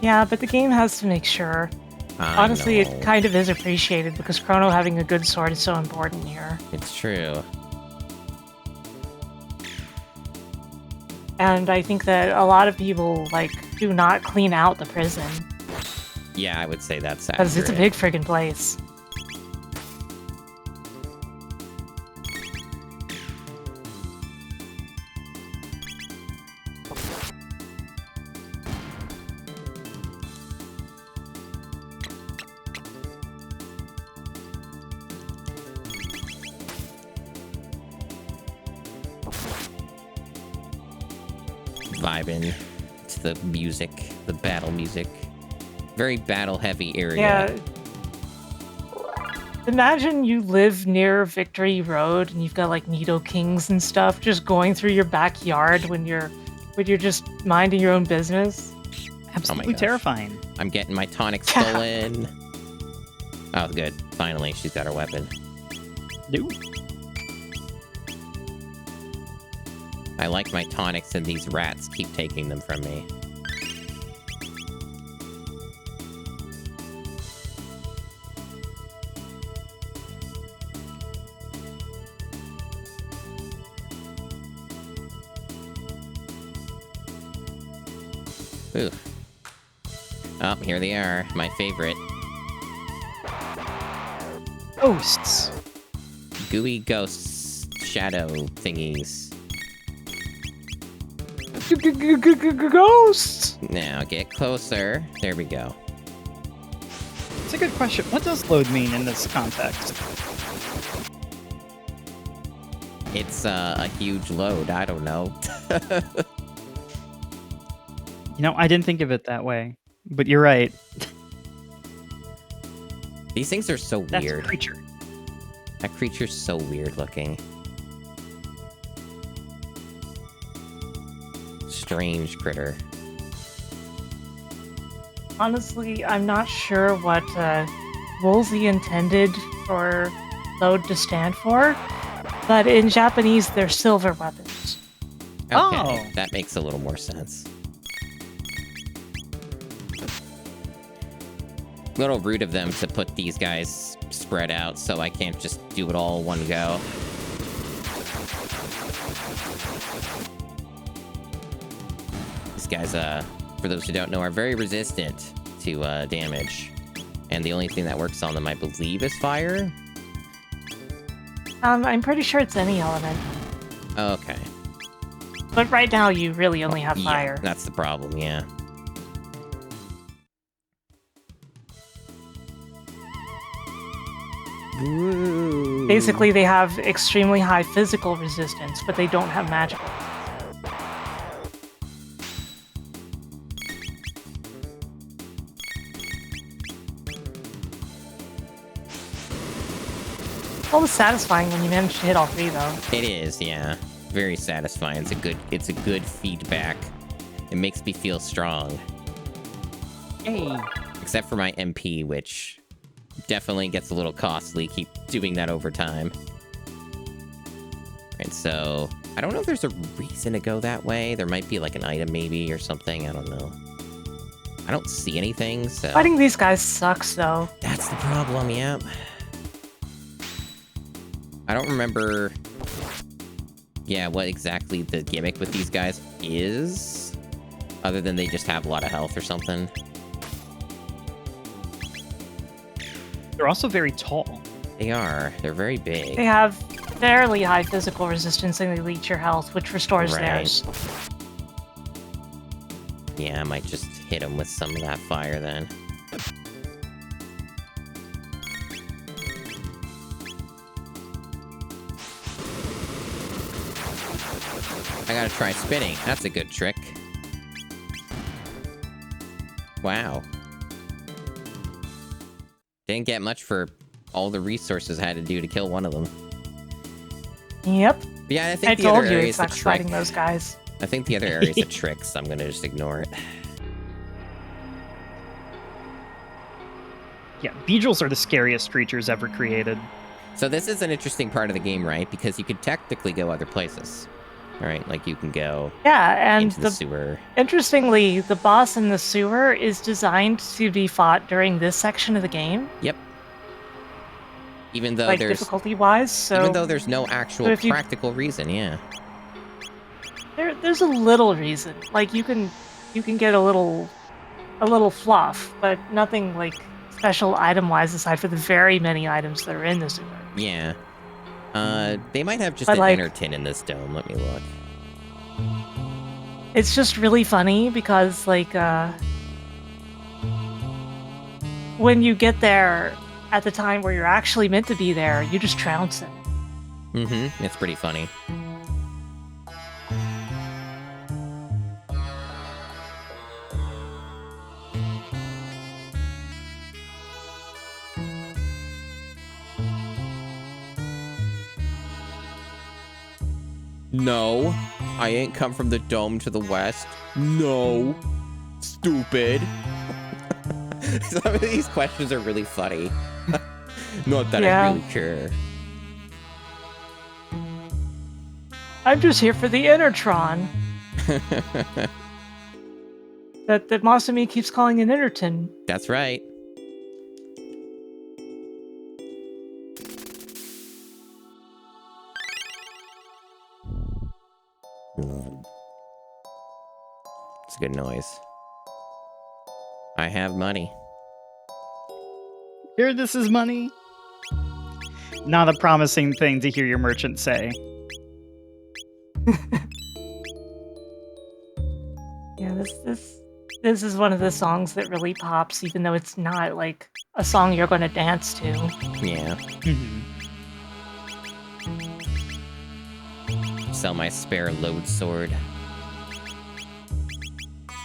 Yeah, but the game has to make sure. Honestly, it kind of is appreciated because Chrono having a good sword is so important here. It's true. And I think that a lot of people, like, do not clean out the prison. Yeah, I would say that's accurate. Because it's a big friggin' place. Vibing to the music, the battle music. Very battle-heavy area. Yeah. Imagine you live near Victory Road and you've got like Nidokings and stuff just going through your backyard when you're just minding your own business. Absolutely gosh. terrifying. I'm getting my tonic stolen. Oh, good. Finally, she's got her weapon. Dude. I like my tonics and these rats keep taking them from me. Ooh. Oh, here they are. My favorite. Ghosts. Gooey ghosts. Shadow thingies. Ghosts! Now, get closer. There we go. It's a good question. What does load mean in this context? It's a huge load. I don't know. You know, I didn't think of it that way, but you're right. These things are so That's weird. a creature. That creature's so weird looking. Strange critter. Honestly, I'm not sure what Woolsey intended for load to stand for, but in Japanese, they're silver weapons. Okay, Oh. that makes a little more sense. Little rude of them to put these guys spread out so I can't just do it all one go. These guys, for those who don't know, are very resistant to damage. And the only thing that works on them, I believe, is fire? I'm pretty sure it's any element. Okay. But right now, you really only have fire. Yeah, that's the problem, yeah. Ooh. Basically, they have extremely high physical resistance, but they don't have magical. Almost satisfying when you manage to hit all three, though. It is, yeah. Very satisfying. It's a good feedback. It makes me feel strong. Hey. Except for my MP, which definitely gets a little costly. Keep doing that over time. Alright, so I don't know if there's a reason to go that way. There might be like an item maybe or something. I don't know. I don't see anything, so... Fighting these guys sucks, though. That's the problem, yeah. I don't remember... Yeah, what exactly the gimmick with these guys is. Other than they just have a lot of health or something. They're also very tall. They are. They're very big. They have fairly high physical resistance and they leech your health, which restores Right. theirs. Yeah, I might just hit them with some of that fire then. I gotta try spinning. That's a good trick. Wow. Didn't get much for all the resources I had to do to kill one of them. Yep. But yeah, I I think the told other you area it's is a not trick. fighting those guys. I think the other area is a trick, so I'm gonna just ignore it. Yeah, Beedrills are the scariest creatures ever created. So this is an interesting part of the game, right? Because you could technically go other places. All right, like you can go Yeah, and into the sewer. interestingly, the boss in the sewer is designed to be fought during this section of the game, Yep. Even though like there's difficulty-wise. So even though there's no actual if you- practical reason, yeah. there's a little reason. Like you can get a little fluff, but nothing like special item-wise aside for the very many items that are in the sewer. Yeah. They might have just But, an like- inner tin in this dome. Let me look. It's just really funny because like when you get there at the time where you're actually meant to be there, you just trounce it. Mm-hmm. It's pretty funny. No, I ain't come from the dome to the west. No, stupid. Some of these questions are really funny. Not that Yeah. I really care. I'm just here for the Intertron that Masumi keeps calling an Interton. That's right. It's a good noise. I have money. Here, this is money. Not a promising thing to hear your merchant say. Yeah, this is one of the songs that really pops, even though it's not like a song you're going to dance to. Yeah. Mhm. Sell my spare load sword.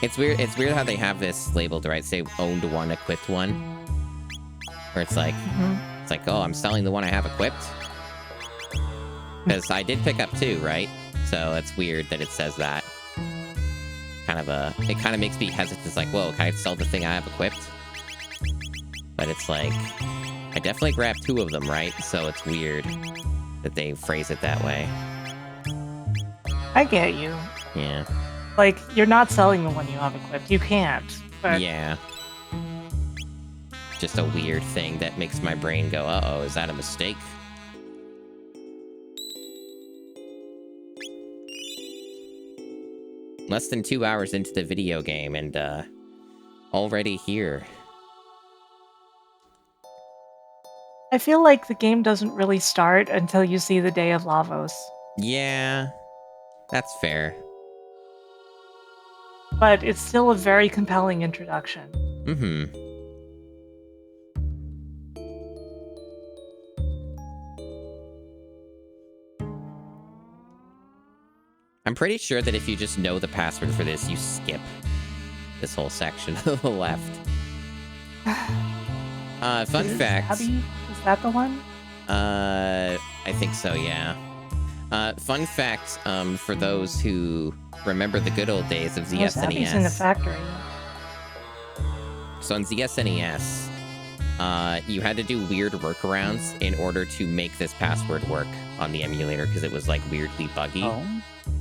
It's weird. It's weird how they have this labeled, right? Say owned one, equipped one. Where it's like, it's like, oh, I'm selling the one I have equipped. Because I did pick up two, right? So it's weird that it says that. It kind of makes me hesitant. It's like, whoa, can I sell the thing I have equipped? But it's like, I definitely grabbed two of them, right? So it's weird that they phrase it that way. I get you. Yeah. Like, you're not selling the one you have equipped. You can't. But Yeah. Just a weird thing that makes my brain go, uh-oh, is that a mistake? Less than 2 hours into the video game and, already here. I feel like the game doesn't really start until you see the Day of Lavos. Yeah, that's fair. But it's still a very compelling introduction. Mm-hmm. I'm pretty sure that if you just know the password for this, you skip this whole section to the left. Fun fact. Is that the one? I think so, yeah. Fun fact, for those who remember the good old days of the Oh, Zabby's in the SNES. factory. So on the SNES, you had to do weird workarounds in order to make this password work on the emulator because it was like weirdly buggy. Oh.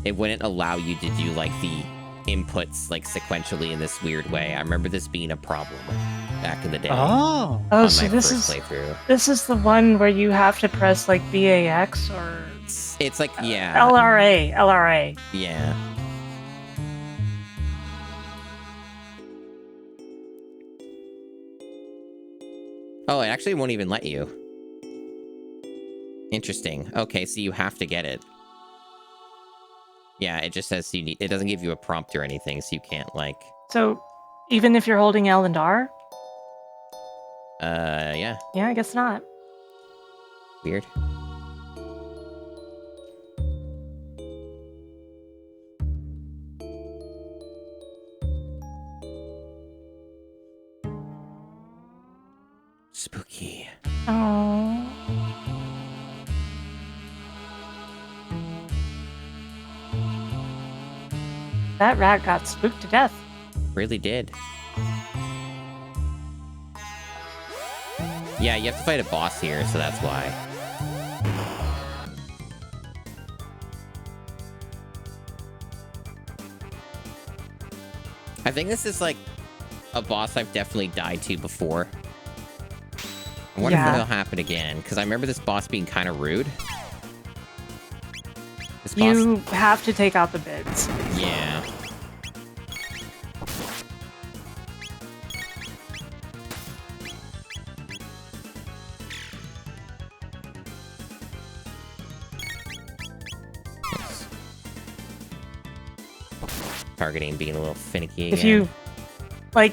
It wouldn't allow you to do like the inputs like sequentially in this weird way. I remember this being a problem back in the day. Oh. Oh, On so my this first is playthrough. the one where you have to press like BAX or It's like, yeah. LRA. Yeah. Oh, it actually won't even let you. Interesting. Okay, so you have to get it. Yeah, it just says you need... It doesn't give you a prompt or anything, so you can't, like... So even if you're holding L and R? Yeah. Yeah, I guess not. Weird. Oh. That rat got spooked to death. Really did. Yeah, you have to fight a boss here, so that's why. I think this is like a boss I've definitely died to before. I wonder if it'll happen again, because I remember this boss being kind of rude. This boss... You have to take out the bids. Yeah. Targeting being a little finicky again. If you,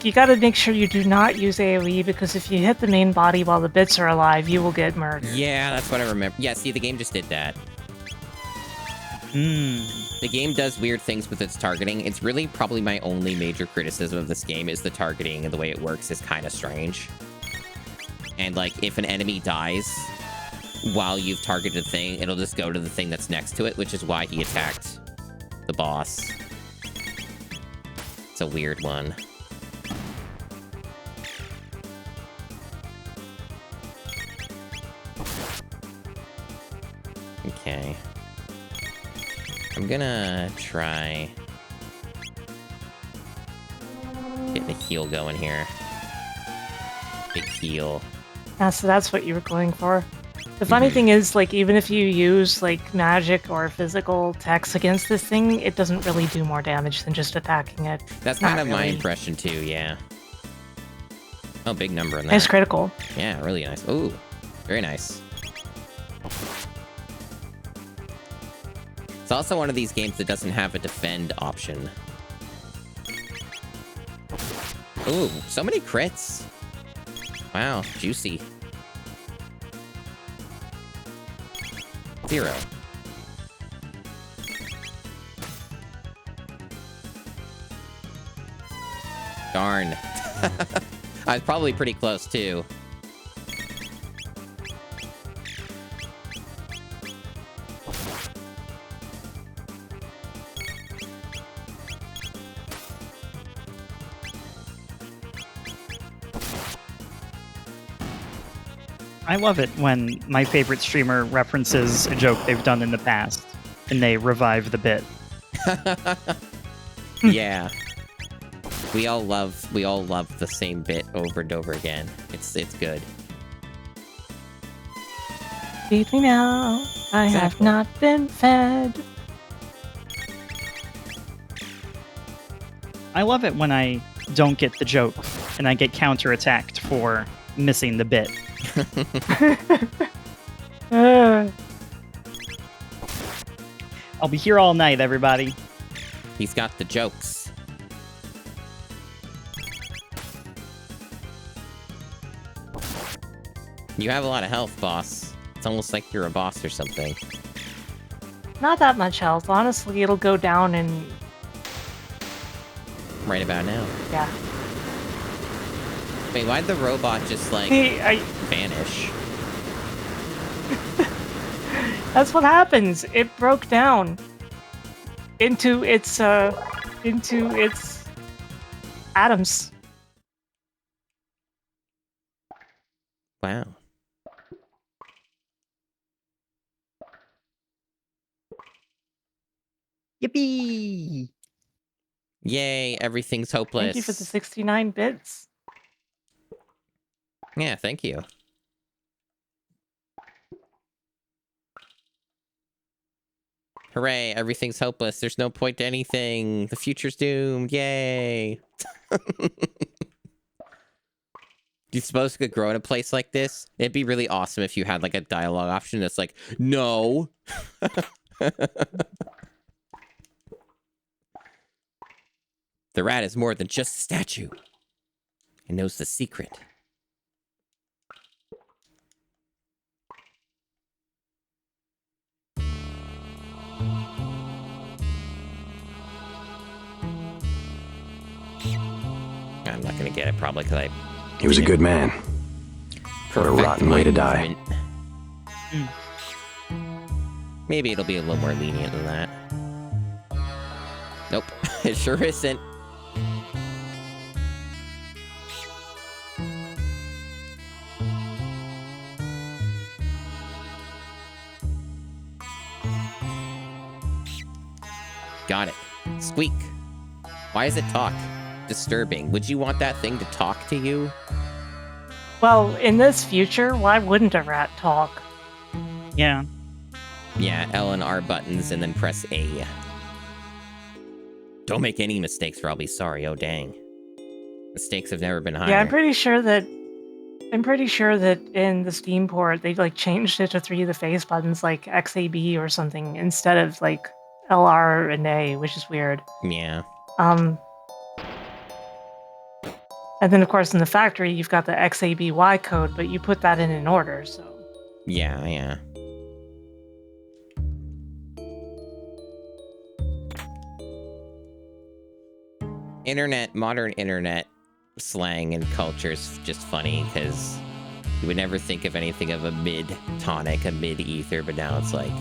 you gotta make sure you do not use AoE, because if you hit the main body while the bits are alive, you will get murdered. Yeah, that's what I remember. Yeah, see, the game just did that. The game does weird things with its targeting. It's really probably my only major criticism of this game is the targeting, and the way it works is kind of strange. And, like, if an enemy dies while you've targeted a thing, it'll just go to the thing that's next to it, which is why he attacked the boss. It's a weird one. Okay. I'm gonna try getting a heal going here. Big heal. Yeah, so that's what you were going for. The funny thing is, like, even if you use, like, magic or physical attacks against this thing, it doesn't really do more damage than just attacking it. That's kind of my impression, too, yeah. Oh, big number in that. Nice critical. Yeah, really nice. Ooh, very nice. It's also one of these games that doesn't have a defend option. Ooh, so many crits. Wow, juicy. 0. Darn. I was probably pretty close, too. I love it when my favorite streamer references a joke they've done in the past, and they revive the bit. Yeah. We all love the same bit over and over again. It's good. Feed me now. I have not been fed. I love it when I don't get the joke, and I get counterattacked for missing the bit. I'll be here all night, everybody. He's got the jokes. You have a lot of health, boss. It's almost like you're a boss or something. Not that much health. Honestly, it'll go down in... Right about now. Yeah. Wait, why'd the robot just, like, vanish? That's what happens. It broke down into its atoms. Wow. Yippee! Yay, everything's hopeless. Thank you for the 69 bits. Yeah, thank you. Hooray, everything's hopeless. There's no point to anything. The future's doomed. Yay. Do you suppose you could grow in a place like this? It'd be really awesome if you had, like, a dialogue option that's like, no. The rat is more than just a statue. It knows the secret. I'm not gonna get it, probably, because He was a good man. What a rotten way to die. movement. Maybe it'll be a little more lenient than that. Nope, it sure isn't. Got it. Squeak. Why does it talk? Disturbing. Would you want that thing to talk to you? Well, in this future, why wouldn't a rat talk? Yeah. Yeah, L and R buttons and then press A. Don't make any mistakes or I'll be sorry. Oh, dang. Mistakes have never been higher. Yeah, I'm pretty sure that in the Steam port they like changed it to 3 of the face buttons like XAB or something instead of like LR and A, which is weird. Yeah. And then of course in the factory you've got the XABY code, but you put that in order, so. Yeah. Modern internet slang and culture is just funny because you would never think of anything of a mid-tonic, a mid-ether, but now it's like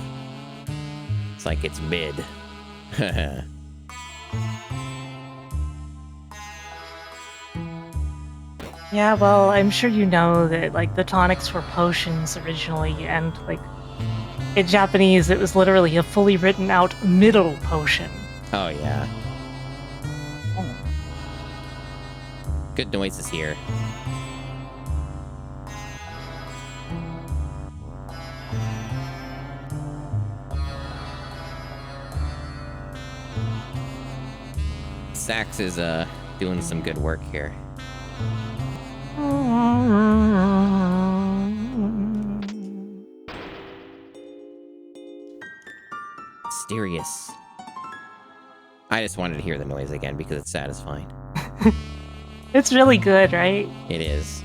it's mid. Yeah, well, I'm sure you know that like the tonics were potions originally, and like in Japanese it was literally a fully written out middle potion. Oh yeah. Good noises here. Sax is doing some good work here. Mysterious. I just wanted to hear the noise again because it's satisfying. It's really good, right? It is.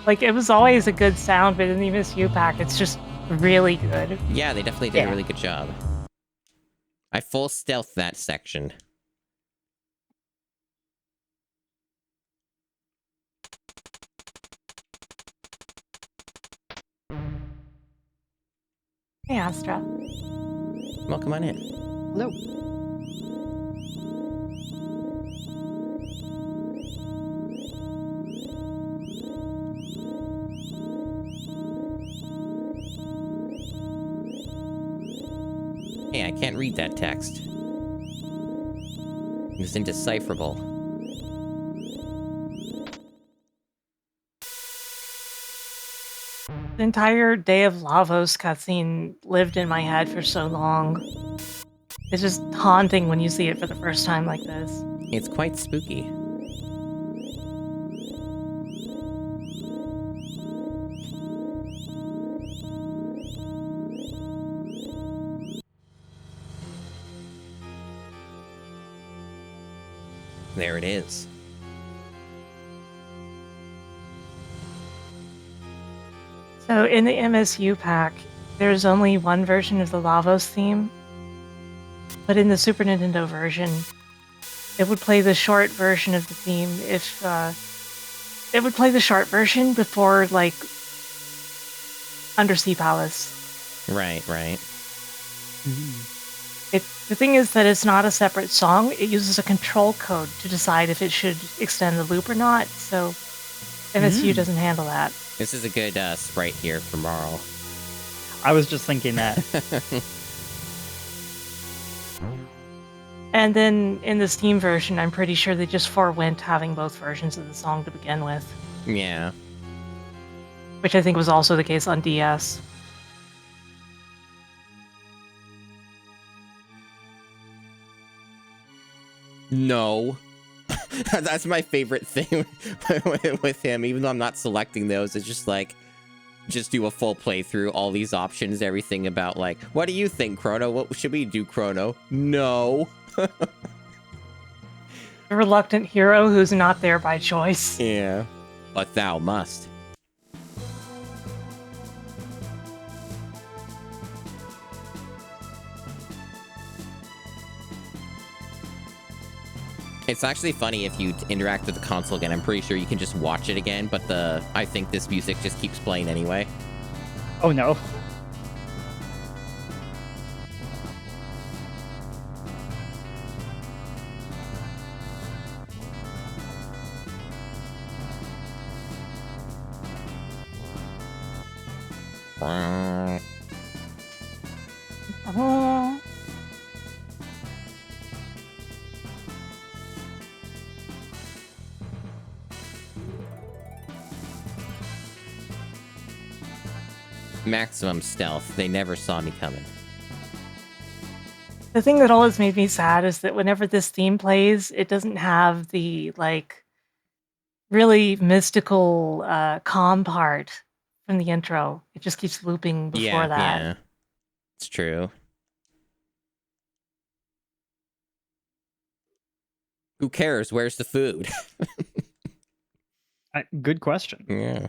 Like, it was always a good sound, but in the MSU pack, it's just really good. Yeah, they definitely did a really good job. I full stealth that section. Hey, Astra. Well, come on in. Hello. Hey, I can't read that text. It's indecipherable. The entire Day of Lavos cutscene lived in my head for so long. It's just haunting when you see it for the first time like this. It's quite spooky. There it is. So in the MSU pack, there's only one version of the Lavos theme, but in the Super Nintendo version, it would play the short version of the theme if it would play the short version before like Undersea Palace. Right. The thing is that it's not a separate song. It uses a control code to decide if it should extend the loop or not. So MSU doesn't handle that. This is a good sprite here for Marl. I was just thinking that. And then in the Steam version, I'm pretty sure they just forewent having both versions of the song to begin with. Yeah. Which I think was also the case on DS. No. That's my favorite thing with him, even though I'm not selecting those. It's just like, just do a full playthrough, all these options, everything about like, what do you think, Chrono? What should we do, Chrono? No. The reluctant hero who's not there by choice. Yeah. But thou must. It's actually funny if you interact with the console again. I'm pretty sure you can just watch it again, but I think this music just keeps playing anyway. Oh no. Oh. Maximum stealth. They never saw me coming. The thing that always made me sad is that whenever this theme plays, it doesn't have the like really mystical calm part from the intro. It just keeps looping before that. Yeah, it's true. Who cares? Where's the food? Good question. Yeah.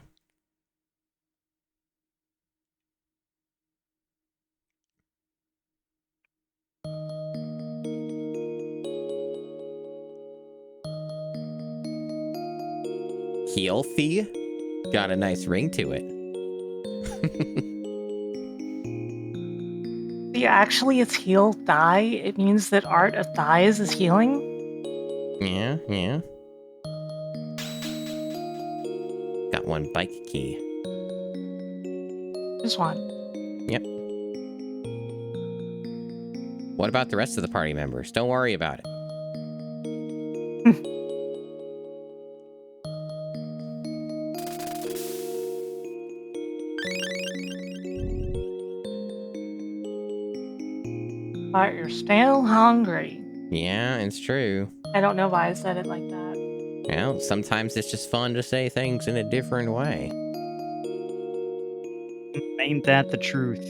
Healthy? Got a nice ring to it. Yeah, actually, it's heal thigh. It means that art of thighs is healing. Yeah. Got one bike key. Just one. Yep. What about the rest of the party members? Don't worry about it. But you're still hungry. Yeah, it's true. I don't know why I said it like that. Well, sometimes it's just fun to say things in a different way. Ain't that the truth?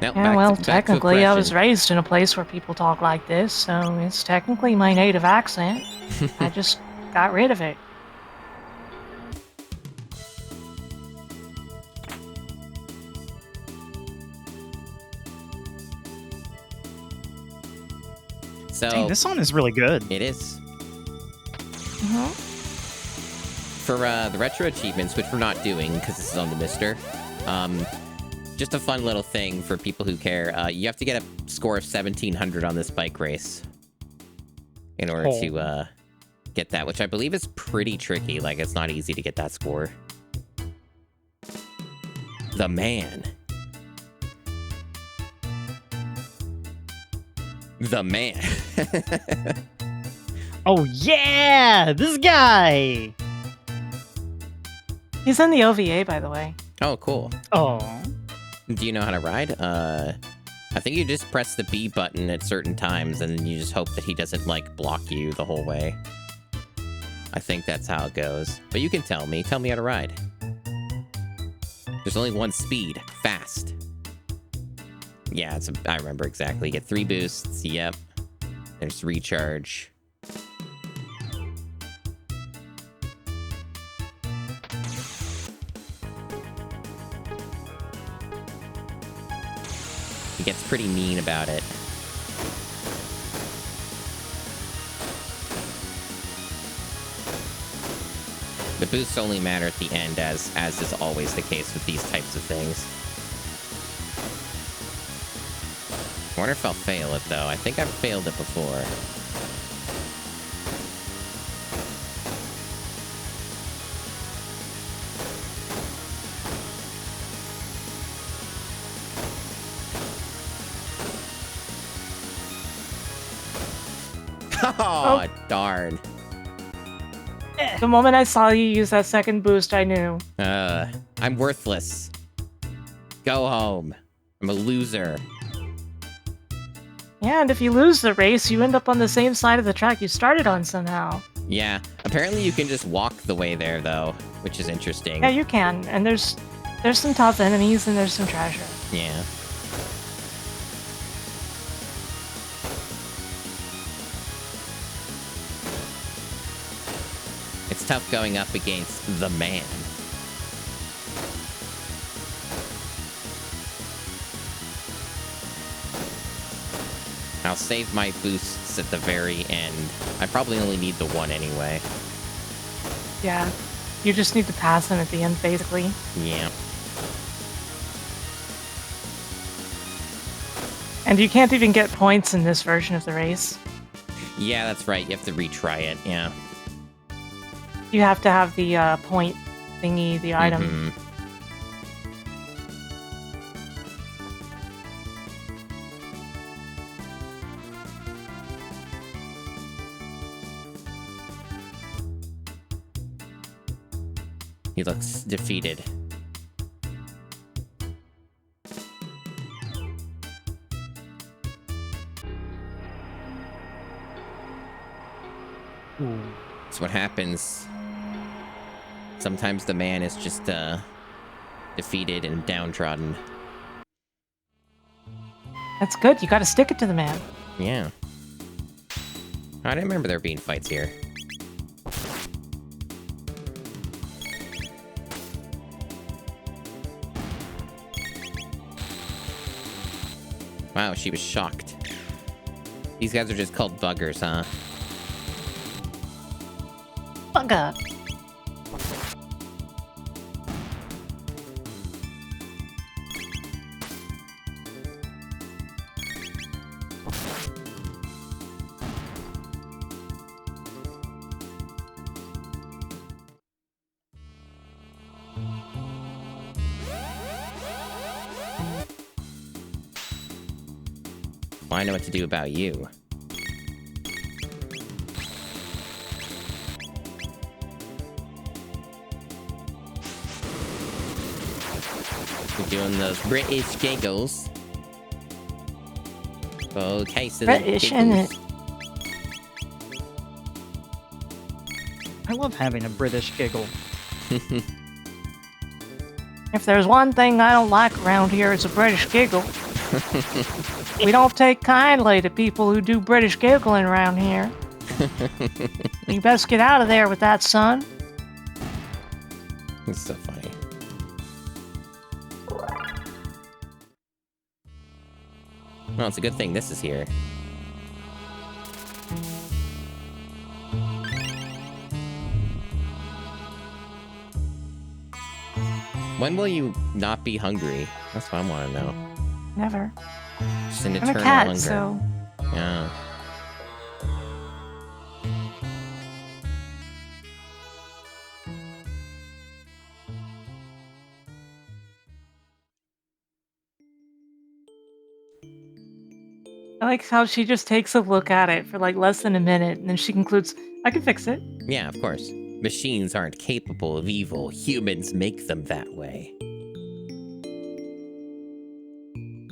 Now, Yeah, well, technically, I was raised in a place where people talk like this, so it's technically my native accent. I just got rid of it. So Dang, this song is really good. it is. Mm-hmm. For the retro achievements, which we're not doing because this is on the Mister, just a fun little thing for people who care. You have to get a score of 1700 on this bike race in order to get that, which I believe is pretty tricky. Like, it's not easy to get that score. The man. The man. Oh yeah, this guy. He's in the OVA, by the way. Oh, cool. Oh. Do you know how to ride? I think you just press the B button at certain times, and then you just hope that he doesn't, like, block you the whole way. I think that's how it goes. But you can tell me. Tell me how to ride. There's only one speed. Fast. Yeah, I remember exactly. Get 3 boosts. Yep. There's recharge. He gets pretty mean about it. The boosts only matter at the end, as is always the case with these types of things. I wonder if I'll fail it, though. I think I've failed it before. Oh, darn. The moment I saw you use that second boost, I knew. I'm worthless. Go home. I'm a loser. Yeah, and if you lose the race, you end up on the same side of the track you started on somehow. Yeah, apparently you can just walk the way there, though, which is interesting. Yeah, you can, and there's some tough enemies and there's some treasure. Yeah. It's tough going up against the man. I'll save my boosts at the very end. I probably only need the one anyway. Yeah. You just need to pass him at the end, basically. Yeah. And you can't even get points in this version of the race. Yeah, that's right. You have to retry it. Yeah. You have to have the point thingy, the item. Mhm. He looks defeated. That's what happens. Sometimes the man is just defeated and downtrodden. That's good. You gotta stick it to the man. Yeah. I didn't remember there being fights here. Wow, she was shocked. These guys are just called buggers, huh? Bugger. Well, I know what to do about you. We're doing those British giggles. Okay, so British, isn't it? I love having a British giggle. If there's one thing I don't like around here, it's a British giggle. We don't take kindly to people who do British giggling around here. You best get out of there with that, son. It's so funny. Well, it's a good thing this is here. When will you not be hungry? That's what I want to know. Never. Just an I'm eternal a cat, hunger. so Yeah. I like how she just takes a look at it for like less than a minute, and then she concludes, I can fix it. Yeah, of course. Machines aren't capable of evil. Humans make them that way.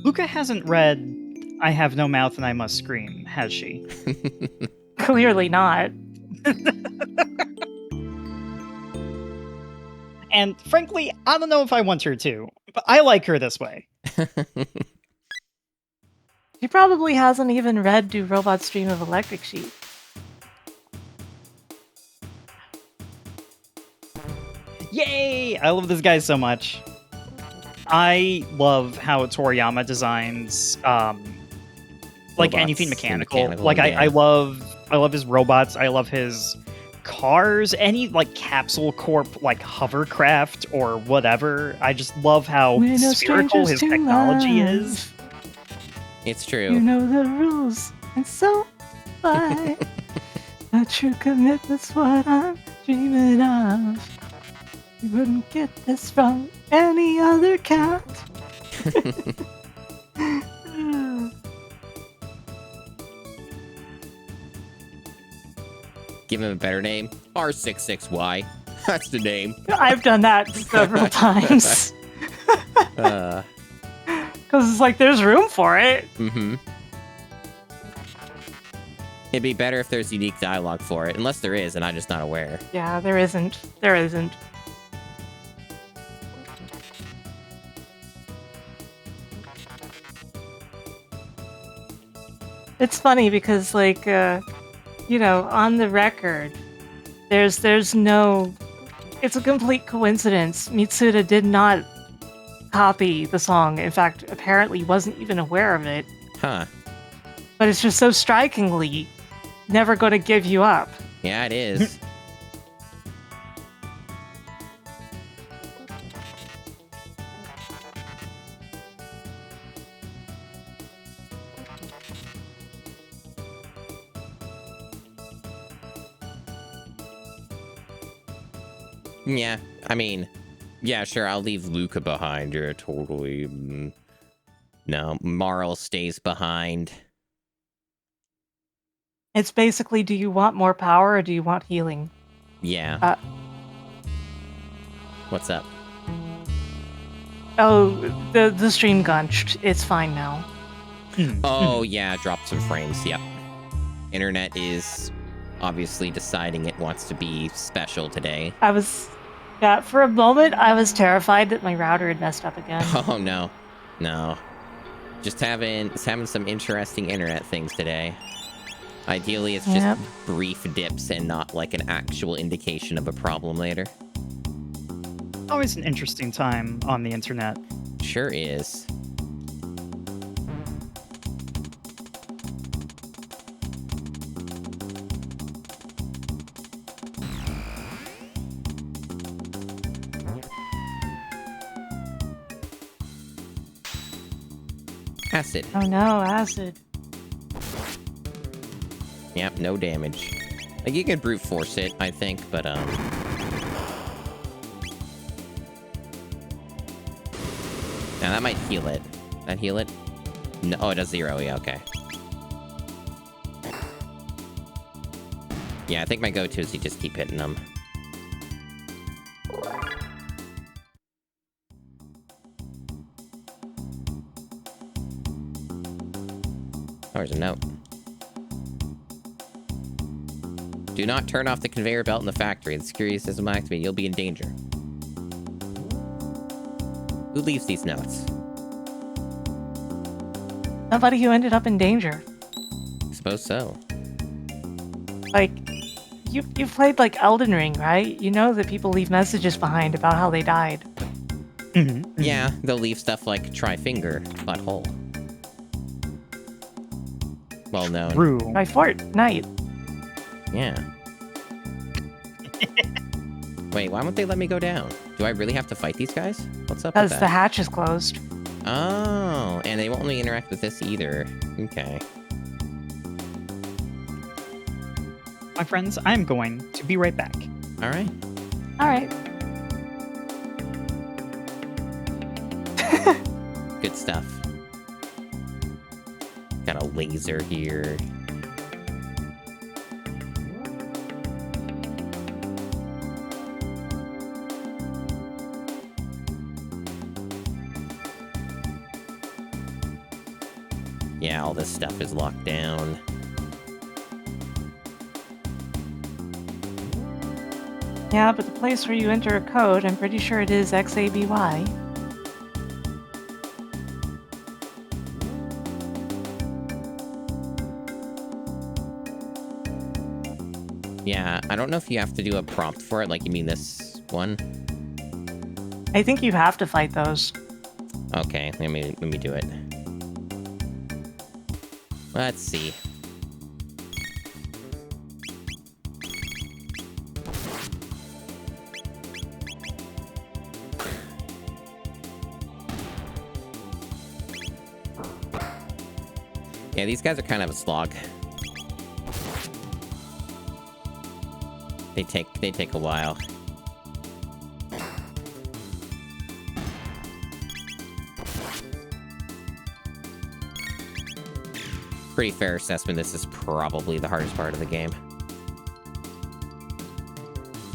Luca hasn't read I Have No Mouth and I Must Scream, has she? Clearly not. And frankly, I don't know if I want her to, but I like her this way. She probably hasn't even read Do Robots Dream of Electric Sheep? Yay! I love this guy so much. I love how Toriyama designs like Robots anything and mechanical. mechanical, Like yeah. I love his robots. I love his cars. Any like Capsule Corp like hovercraft or whatever. I just love how We're no spherical strangers his to technology love. is. It's You true. know the rules, and so I. A true commitment's what I'm dreaming of. You wouldn't get this from any other cat. Give him a better name. R66Y. That's the name. I've done that several times. Uh, Because it's like, there's room for it. mm-hmm. It'd be better if there's unique dialogue for it, unless there is, and I'm just not aware. Yeah, there isn't. There isn't. It's funny because, like, you know, on the record, there's no... It's a complete coincidence. Mitsuda did not copy the song. In fact, apparently wasn't even aware of it. Huh. but it's just so strikingly never going to give you up. Yeah, it is. Yeah, I mean, yeah, sure, I'll leave Luca behind. Yeah, totally. No, Marl stays behind. It's basically, do you want more power or do you want healing? Yeah. What's up? Oh, the stream gunched. It's fine now. Oh, yeah, dropped some frames. Yep. Internet is obviously deciding it wants to be special today. Yeah, for a moment, I was terrified that my router had messed up again. Oh, no. No. Just having some interesting internet things today. Ideally, it's just brief dips and not like an actual indication of a problem later. Always an interesting time on the internet. Sure is. Acid. Oh no, acid. Yep, no damage. Like, you can brute force it, I think, but, Now, that might heal it. That heal it? No, oh, it does 0, yeah, okay. Yeah, I think my go-to is to just keep hitting them. Oh, there's a note. Do not turn off the conveyor belt in the factory. The security system will activate. You'll be in danger. Who leaves these notes? Somebody who ended up in danger. I suppose so. Like, you've played, like, Elden Ring, right? You know that people leave messages behind about how they died. Yeah, they'll leave stuff like try finger, butthole. Well known. True. By Fortnite. Yeah. Wait, why won't they let me go down? Do I really have to fight these guys? What's up with Because that? the hatch is closed. Oh, and they won't let me interact with this either. Okay. My friends, I'm going to be right back. All right. Alright. Good stuff. Got a laser here. Yeah, all this stuff is locked down. Yeah, but the place where you enter a code, I'm pretty sure it is XABY. Yeah, I don't know if you have to do a prompt for it, like you mean this one? I think you have to fight those. Okay, let me do it. Let's see. Yeah, these guys are kind of a slog. They take a while. Pretty fair assessment. This is probably the hardest part of the game.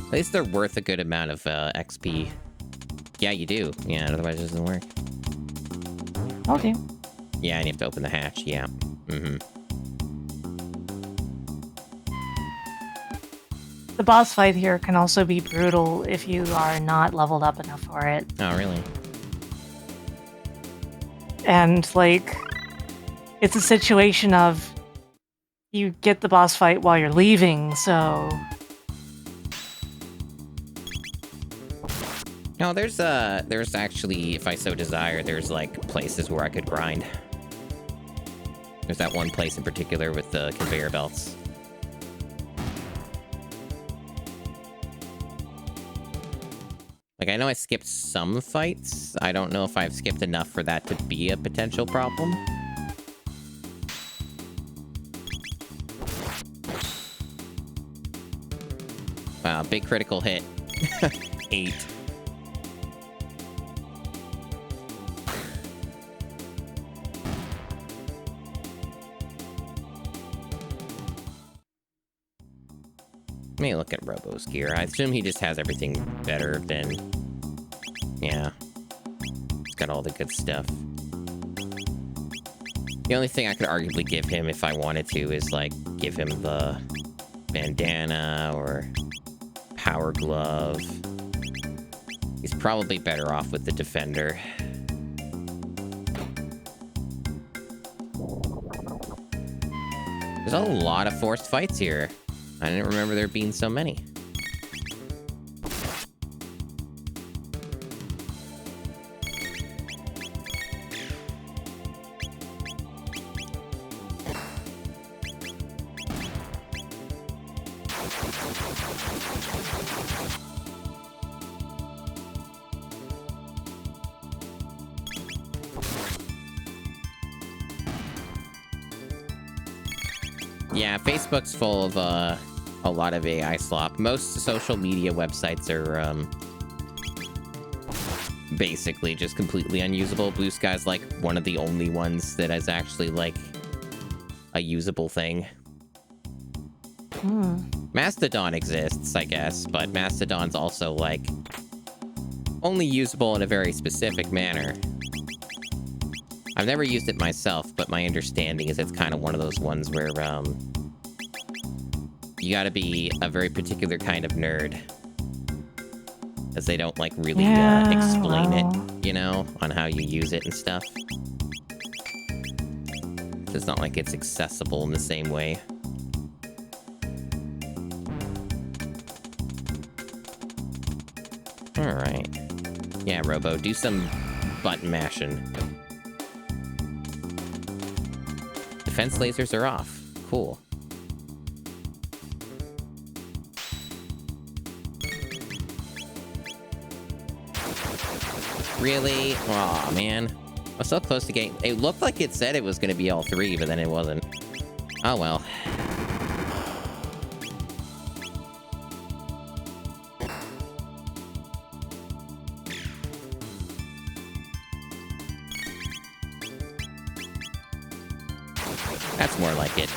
At least they're worth a good amount of XP. Yeah, you do. Yeah, otherwise it doesn't work. Okay. Yeah, and you have to open the hatch. Yeah. Mm-hmm. The boss fight here can also be brutal if you are not leveled up enough for it. Oh, really? And, like, it's a situation of you get the boss fight while you're leaving, so... No, there's actually, if I so desire, there's, like, places where I could grind. There's that one place in particular with the conveyor belts. Like, I know I skipped some fights. I don't know if I've skipped enough for that to be a potential problem. Wow, big critical hit. 8. Let me look at Robo's gear. I assume he just has everything better than... Yeah. He's got all the good stuff. The only thing I could arguably give him if I wanted to is, like, give him the bandana or power glove. He's probably better off with the defender. There's a lot of forced fights here. I didn't remember there being so many. Yeah, Facebook's full of a lot of AI slop. Most social media websites are basically just completely unusable. Blue Sky's like one of the only ones that is actually like a usable thing. Mastodon exists, I guess, but Mastodon's also like only usable in a very specific manner. I've never used it myself, but my understanding is it's kind of one of those ones where you gotta be a very particular kind of nerd, as they don't like really explain it, you know, on how you use it and stuff. It's not like it's accessible in the same way. All right, yeah, Robo, do some button mashing. Defense lasers are off. Cool. Really? Aw, man. I was so close to getting... It looked like it said it was going to be all 3, but then it wasn't. Oh, well. That's more like it.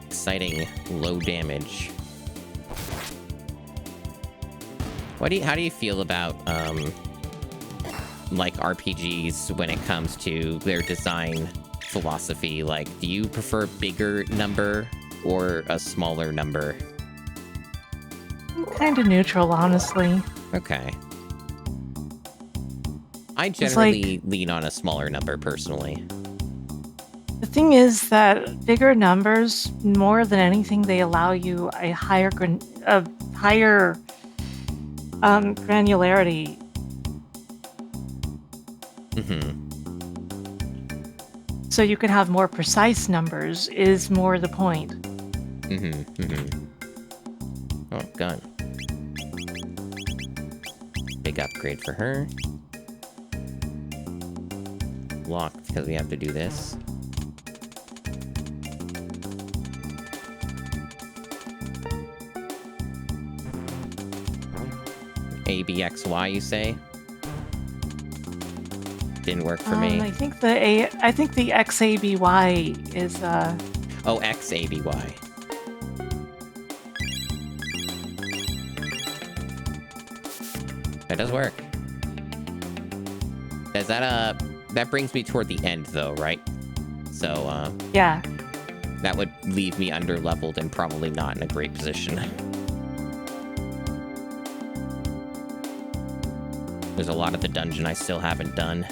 Exciting low damage. How do you feel about like RPGs when it comes to their design philosophy? Like, do you prefer bigger number or a smaller number? I'm kind of neutral, honestly. Okay. I generally lean on a smaller number personally. The thing is that bigger numbers, more than anything, they allow you a higher granularity. So you can have more precise numbers is more the point. Oh, gun. Big upgrade for her. Locked because we have to do this. ABXY, you say? Didn't work for me. I think the XABY is Oh, XABY. That does work. Is that that brings me toward the end though, right? So yeah. That would leave me under-leveled and probably not in a great position. There's a lot of the dungeon I still haven't done.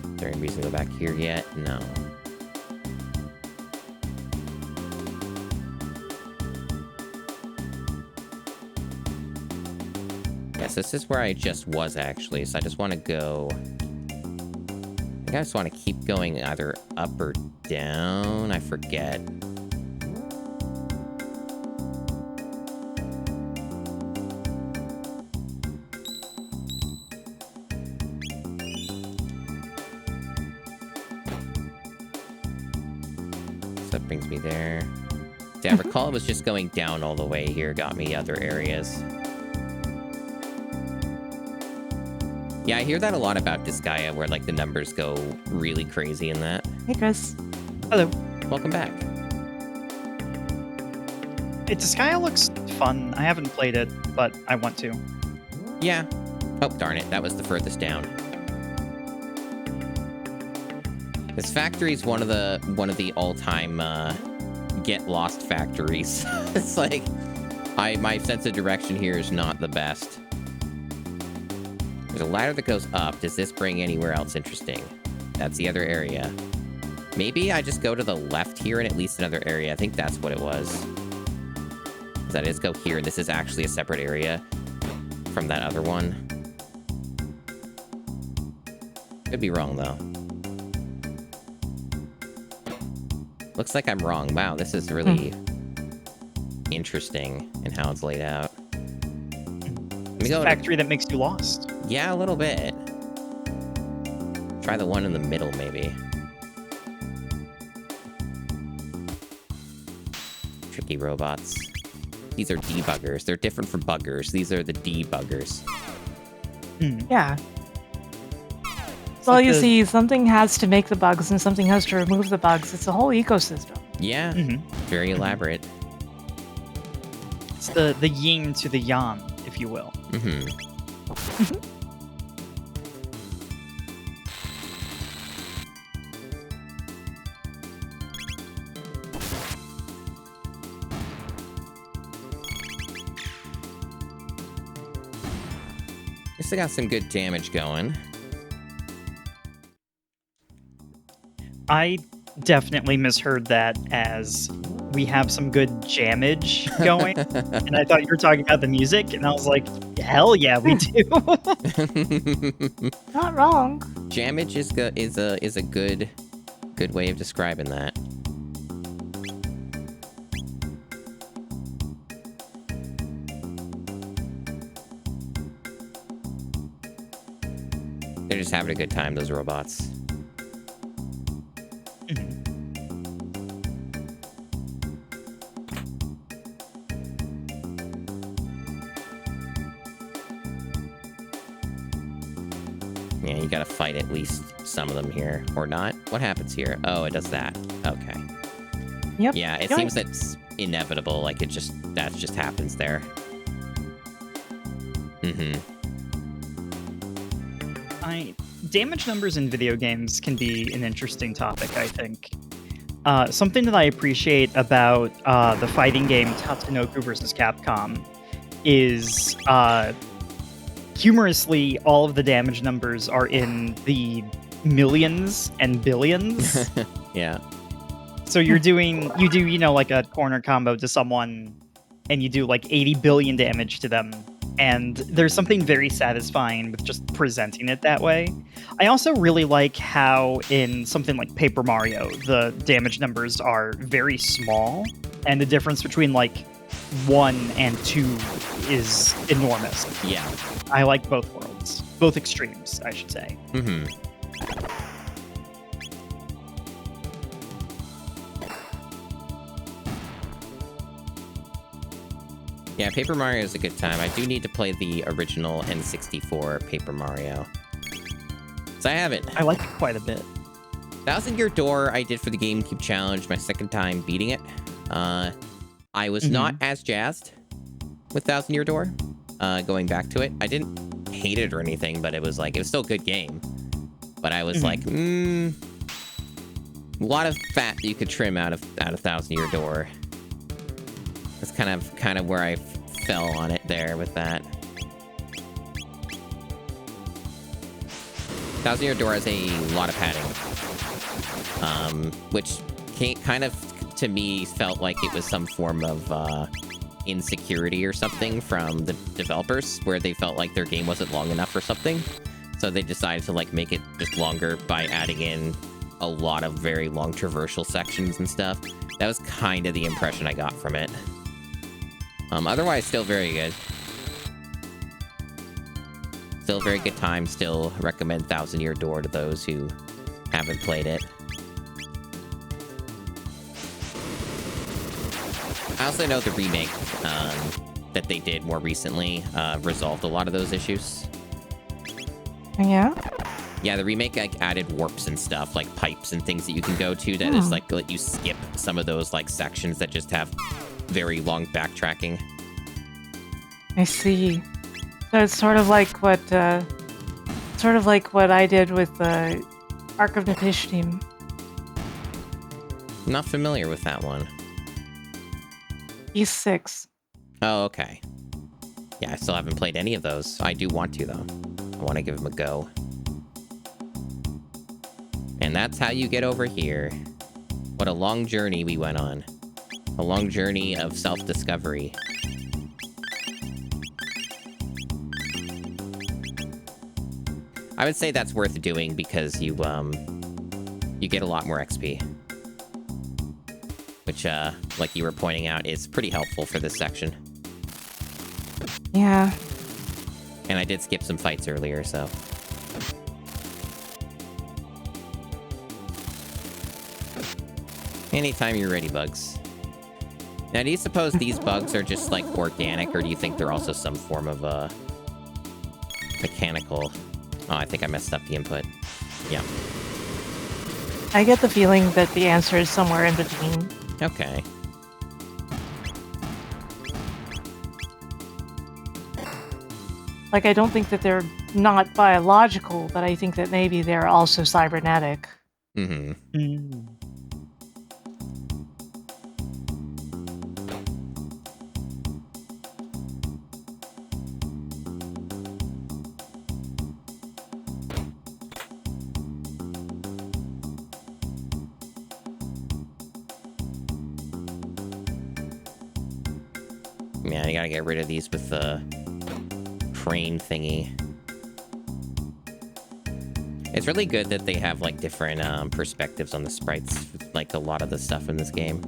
Is there any reason to go back here yet? No. Yes, this is where I just was, actually, so I just want to go... I think I just want to keep going either up or down. I forget. So that brings me there. See, I recall it was just going down all the way here, got me other areas. Yeah, I hear that a lot about Disgaea, where, like, the numbers go really crazy in that. Hey, Chris. Hello. Welcome back. Disgaea looks fun. I haven't played it, but I want to. Yeah. Oh, darn it. That was the furthest down. This factory is one of the all-time get lost factories. It's like my sense of direction here is not the best. There's a ladder that goes up. Does this bring anywhere else interesting? That's the other area. Maybe I just go to the left here and at least another area. I think that's what it was. That is go here. This is actually a separate area from that other one. Could be wrong, though. Looks like I'm wrong. Wow, this is really interesting in how it's laid out. It's a factory that makes you lost. Yeah, a little bit. Try the one in the middle, maybe. Tricky robots. These are debuggers. They're different from buggers. These are the debuggers. Yeah. Well, you see, something has to make the bugs and something has to remove the bugs. It's a whole ecosystem. Yeah. Very elaborate. It's the yin to the yang, if you will. Guess I got some good damage going. I definitely misheard that as we have some good jammage going, and I thought you were talking about the music, and I was like, hell yeah, we do. Not wrong. Jammage is a good way of describing that. They're just having a good time, those robots. Yeah, you gotta fight at least some of them here. Or not? What happens here? Oh, it does that. Okay. Yep. Yeah, it seems that's inevitable. Like, that just happens there. Damage numbers in video games can be an interesting topic, I think. Something that I appreciate about the fighting game Tatsunoko vs. Capcom is, humorously, all of the damage numbers are in the millions and billions. Yeah. So you do, like a corner combo to someone, and you do like 80 billion damage to them. And there's something very satisfying with just presenting it that way. I also really like how in something like Paper Mario, the damage numbers are very small, and the difference between like 1 and 2 is enormous. Yeah. I like both worlds. Both extremes, I should say. Yeah, Paper Mario is a good time. I do need to play the original N64 Paper Mario. So I haven't. I like it quite a bit. 1,000 Year Door I did for the GameCube Challenge, my second time beating it. I was not as jazzed with 1,000 Year Door, going back to it. I didn't hate it or anything, but it was still a good game. But I was like, a lot of fat you could trim out of 1,000 Year Door. That's kind of where I fell on it there with that. 1,000-Year Door has a lot of padding, which kind of to me felt like it was some form of insecurity or something from the developers, where they felt like their game wasn't long enough or something, so they decided to like make it just longer by adding in a lot of very long traversal sections and stuff. That was kind of the impression I got from it. Otherwise, still very good. Still a very good time. Still recommend 1,000-Year Door to those who haven't played it. I also know the remake that they did more recently resolved a lot of those issues. Yeah? Yeah, the remake like added warps and stuff, like pipes and things that you can go to that is like let you skip some of those like sections that just have very long backtracking. I see. So it's sort of like what I did with the Arc of Nipishtim. I'm not familiar with that one. East 6. Oh, okay. Yeah, I still haven't played any of those. I do want to, though. I want to give them a go. And that's how you get over here. What a long journey we went on. A long journey of self-discovery. I would say that's worth doing because you get a lot more XP. Which, like you were pointing out, is pretty helpful for this section. Yeah. And I did skip some fights earlier, so... Anytime you're ready, bugs. Now, do you suppose these bugs are just, like, organic, or do you think they're also some form of, mechanical? Oh, I think I messed up the input. Yeah. I get the feeling that the answer is somewhere in between. Okay. Like, I don't think that they're not biological, but I think that maybe they're also cybernetic. Mm-hmm. Mm. Yeah, you gotta get rid of these with the crane thingy. It's really good that they have, like, different perspectives on the sprites, like a lot of the stuff in this game.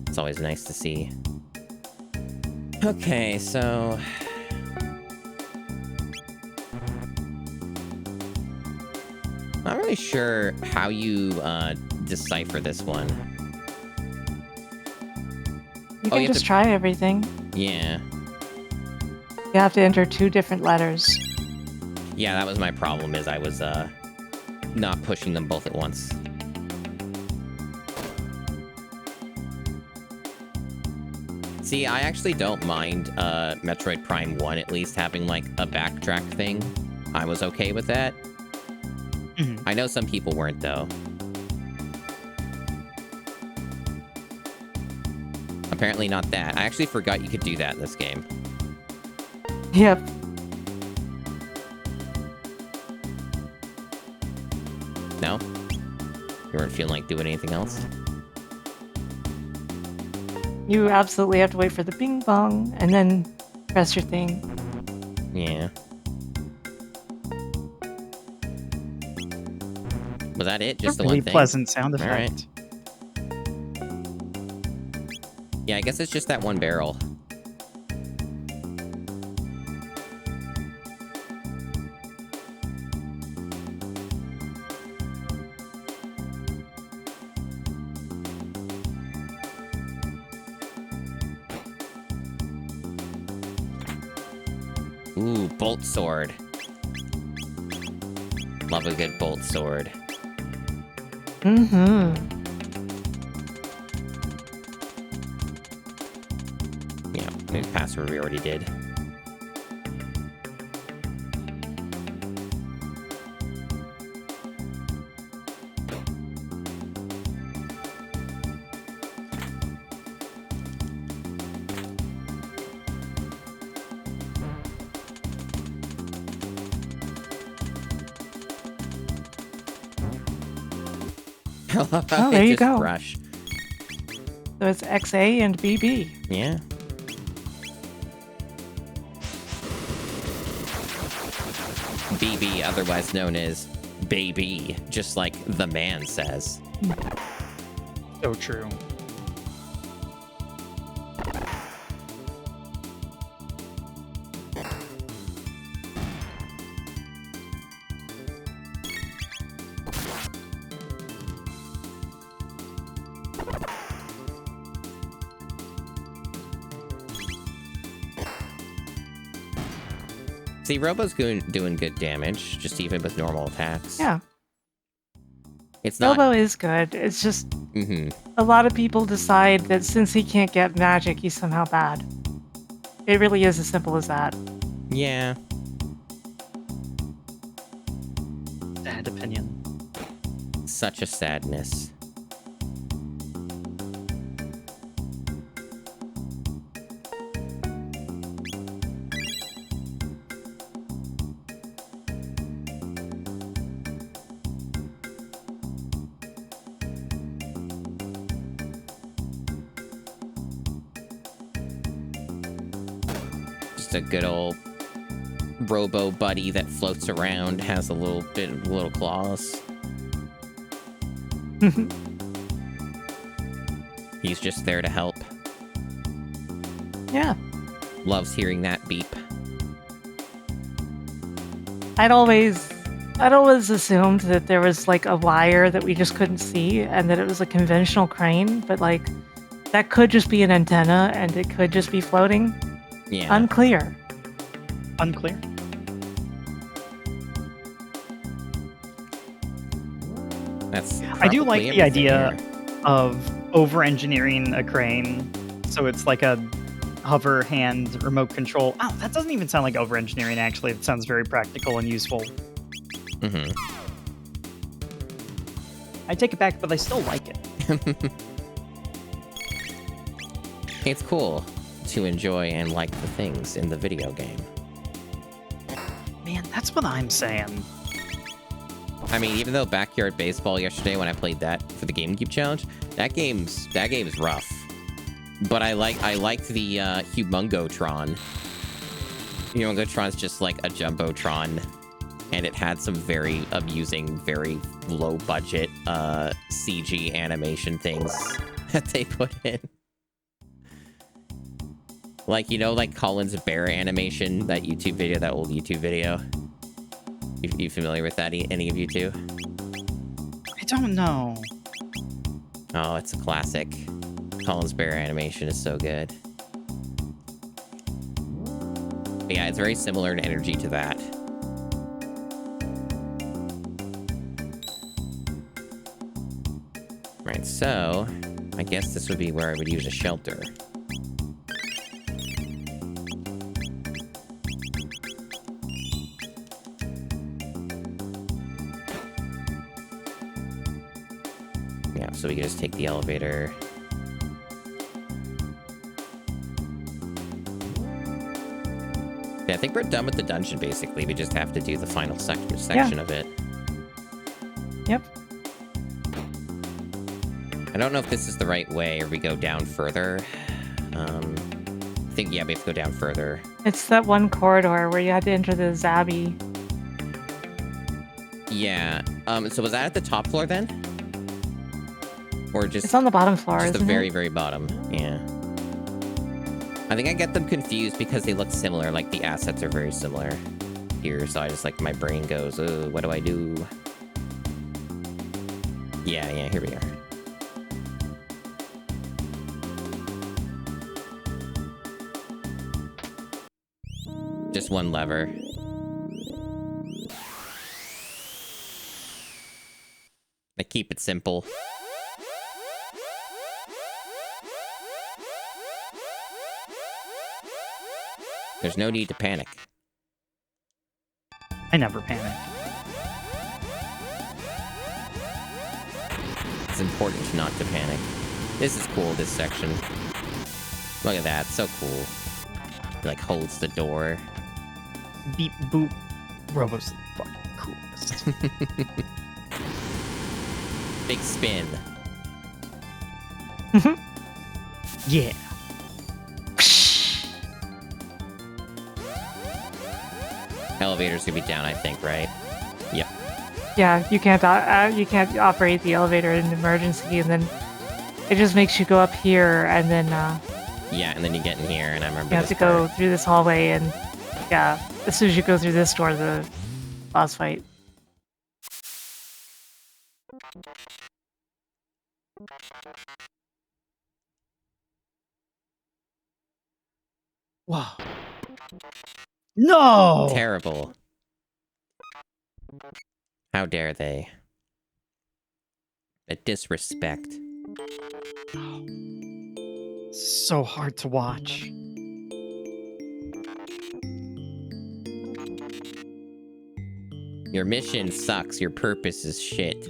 It's always nice to see. Okay, so... Not really sure how you decipher this one. You Oh, can you have just to- try everything. Yeah. You have to enter 2 different letters. Yeah, that was my problem, is I was not pushing them both at once. See, I actually don't mind Metroid Prime 1 at least having, like, a backtrack thing. I was okay with that. Mhm. I know some people weren't, though. Apparently not that. I actually forgot you could do that in this game. Yep. No? You weren't feeling like doing anything else? You absolutely have to wait for the bing bong and then press your thing. Yeah. Was that it? Just the Really one thing? pleasant sound All right. effect. Yeah, I guess it's just that one barrel. Ooh, bolt sword. Love a good bolt sword. Mm-hmm. Yeah, maybe password we already did. Oh, there you go. Crush. So it's XA and BB. Yeah. BB, otherwise known as baby, just like the man says. So true. See, Robo's doing good damage, just even with normal attacks. Yeah. It's not... Robo is good. It's just Mm-hmm. a lot of people decide that since he can't get magic, he's somehow bad. It really is as simple as that. Yeah. Sad opinion. Such a sadness. A good old Robo buddy that floats around, has a little claws. He's just there to help. Yeah. Loves hearing that beep. I'd always assumed that there was like a wire that we just couldn't see and that it was a conventional crane, but like that could just be an antenna and it could just be floating. Yeah. Unclear. Unclear. I do like the idea of over-engineering a crane, so it's like a hover hand remote control. Oh, that doesn't even sound like over-engineering, actually. It sounds very practical and useful. Mm-hmm. I take it back, but I still like it. It's cool to enjoy and like the things in the video game. Man, that's what I'm saying. I mean, even though Backyard Baseball yesterday, when I played that for the GameCube challenge, that game's rough. But I liked the Humongotron. Humongotron's just like a Jumbotron, and it had some very amusing, very low budget CG animation things that they put in. Like, like Colin's bear animation, that YouTube video, that old YouTube video. You familiar with that, any of you two? I don't know. Oh, it's a classic. Colin's bear animation is so good. But yeah, it's very similar in energy to that. Right, so I guess this would be where I would use a shelter. So we can just take the elevator. Yeah, I think we're done with the dungeon, basically. We just have to do the final section of it. Yep. I don't know if this is the right way, or we go down further. I think, yeah, we have to go down further. It's that one corridor where you had to enter the Zabby. Yeah. So was that at the top floor, then? Or just... It's on the bottom floor, just isn't the very, it? very bottom. Yeah. I think I get them confused because they look similar. Like, the assets are very similar here. So I just, like, my brain goes, oh, what do I do? Yeah, here we are. Just one lever. I keep it simple. There's no need to panic. I never panic. It's important not to panic. This is cool, this section. Look at that, so cool. It, like, holds the door. Beep boop. Robo's the fucking coolest. Big spin. Yeah. Elevator's gonna be down, I think, right? Yep. Yeah, you can't operate the elevator in an emergency, and then it just makes you go up here, and then Yeah, and then you get in here, and I remember you have this to go part. through this hallway, and yeah, as soon as you go through this door, the boss fight. Wow. No! Terrible. How dare they? The disrespect. So hard to watch. Your mission sucks, your purpose is shit.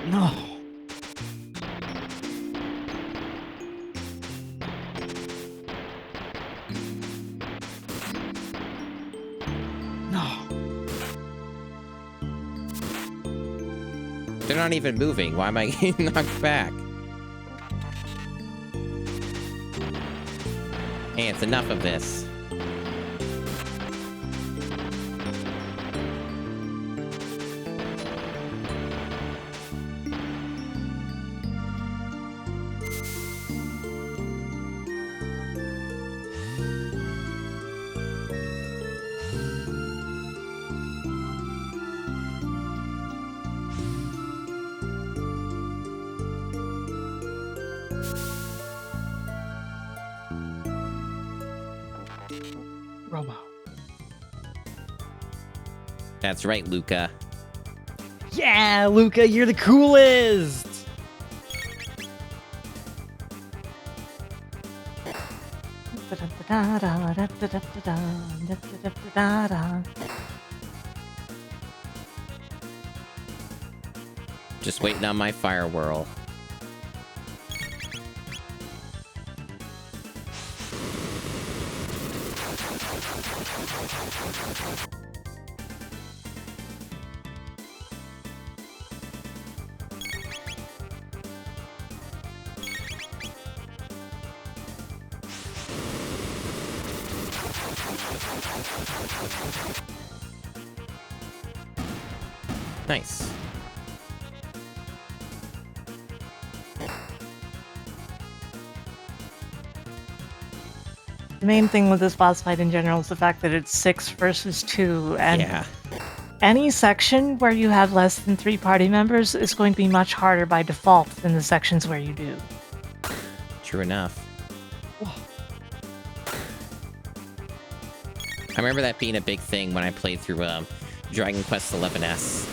No. No. They're not even moving. Why am I getting knocked back? Hey, it's enough of this. Robo. That's right, Luca. Yeah, Luca, you're the coolest! Just waiting on my fire whirl. Nice. The main thing with this boss fight in general is the fact that it's 6 versus 2, and Yeah. any section where you have less than 3 party members is going to be much harder by default than the sections where you do. True enough. I remember that being a big thing when I played through Dragon Quest XI's.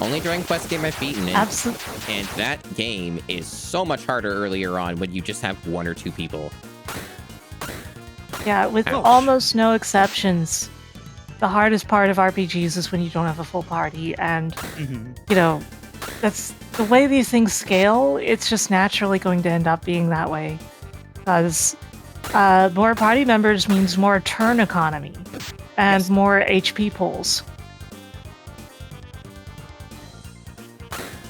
Only Dragon Quest game I've beaten in. Absolutely. And that game is so much harder earlier on when you just have 1 or 2 people. Yeah, with Ouch. almost no exceptions, the hardest part of RPGs is when you don't have a full party, and you know, that's the way these things scale. It's just naturally going to end up being that way, because more party members means more turn economy and more HP pulls.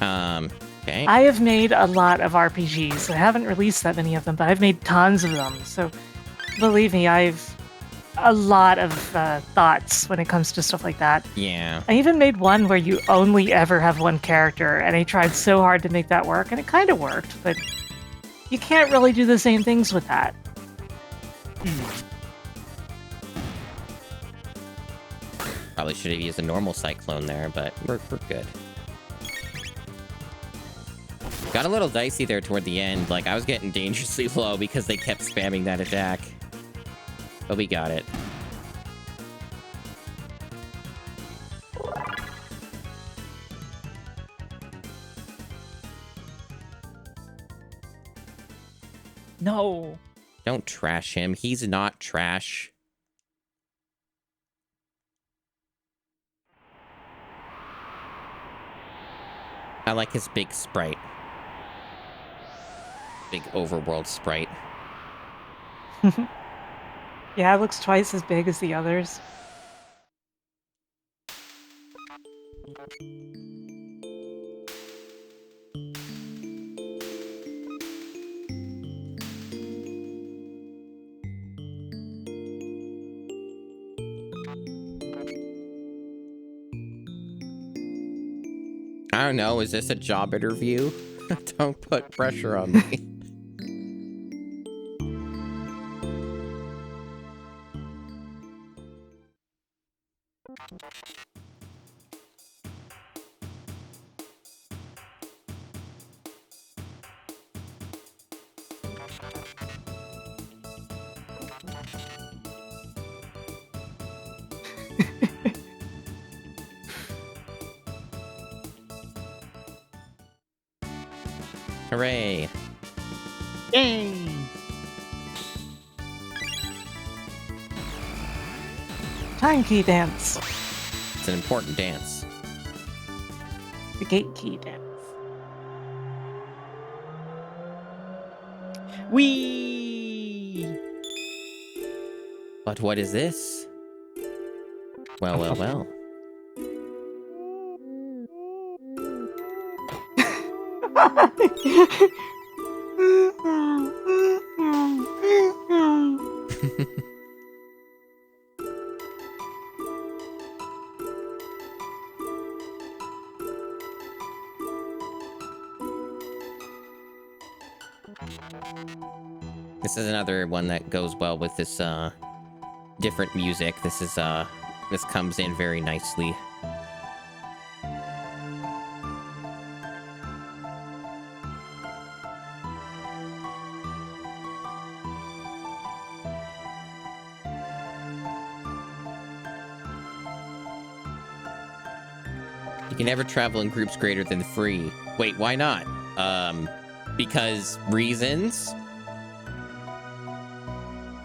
Okay. I have made a lot of RPGs. I haven't released that many of them, but I've made tons of them. So believe me, I've a lot of thoughts when it comes to stuff like that. Yeah. I even made one where you only ever have one character, and I tried so hard to make that work, and it kind of worked, but you can't really do the same things with that. Probably should have used a normal cyclone there, but we're good. Got a little dicey there toward the end. Like, I was getting dangerously low because they kept spamming that attack. But we got it. No. Don't trash him. He's not trash. I like his big sprite. Big overworld sprite. Yeah, it looks twice as big as the others. I don't know, is this a job interview? Don't put pressure on me. Hooray. Yay! Time key dance. It's an important dance. The gate key dance. Whee! But what is this? Well, well, well. This is another one that goes well with this different music. This comes in very nicely. You can never travel in groups greater than 3. Wait, why not? Because reasons?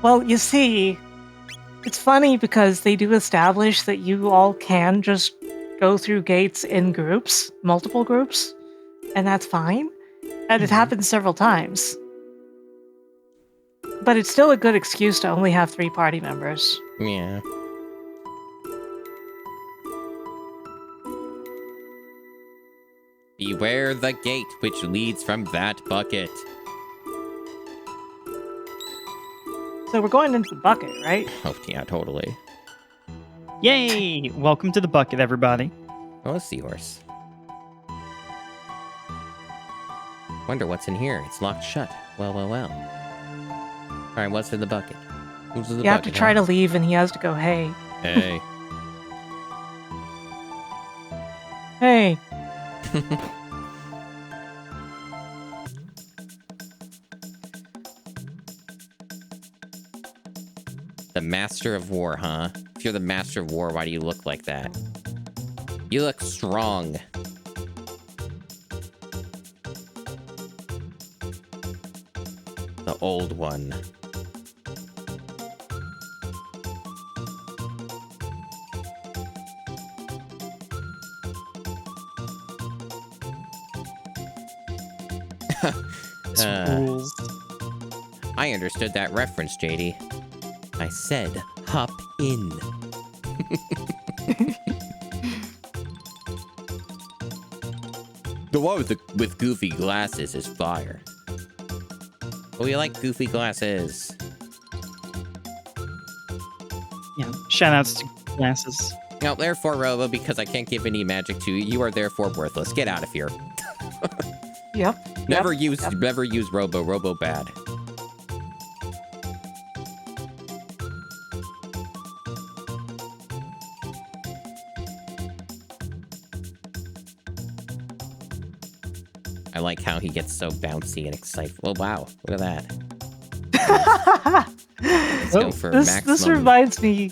Well, you see, it's funny because they do establish that you all can just go through gates in groups, multiple groups, and that's fine. And it happens several times. But it's still a good excuse to only have 3 party members. Yeah. Beware the gate which leads from that bucket. So we're going into the bucket, right? Oh, yeah, totally. Yay! Welcome to the bucket, everybody. Oh, a seahorse. Wonder what's in here. It's locked shut. Well, well, well. Alright, what's in the bucket? Who's in the You have bucket, to try huh? to leave and he has to go, hey. Hey. Hey. The Master of War, huh? If you're the Master of War, why do you look like that? You look strong. The old one. This rules. I understood that reference, JD. I said, hop in. The one with goofy glasses is fire. Oh, we like goofy glasses. Yeah, shoutouts to glasses. No, therefore, Robo, because I can't give any magic to you, you are therefore worthless. Get out of here. Yep. Never yep, use yep. never use Robo. Robo bad. I like how he gets so bouncy and excited. Oh wow, look at that. Let's go for This maximum. reminds me.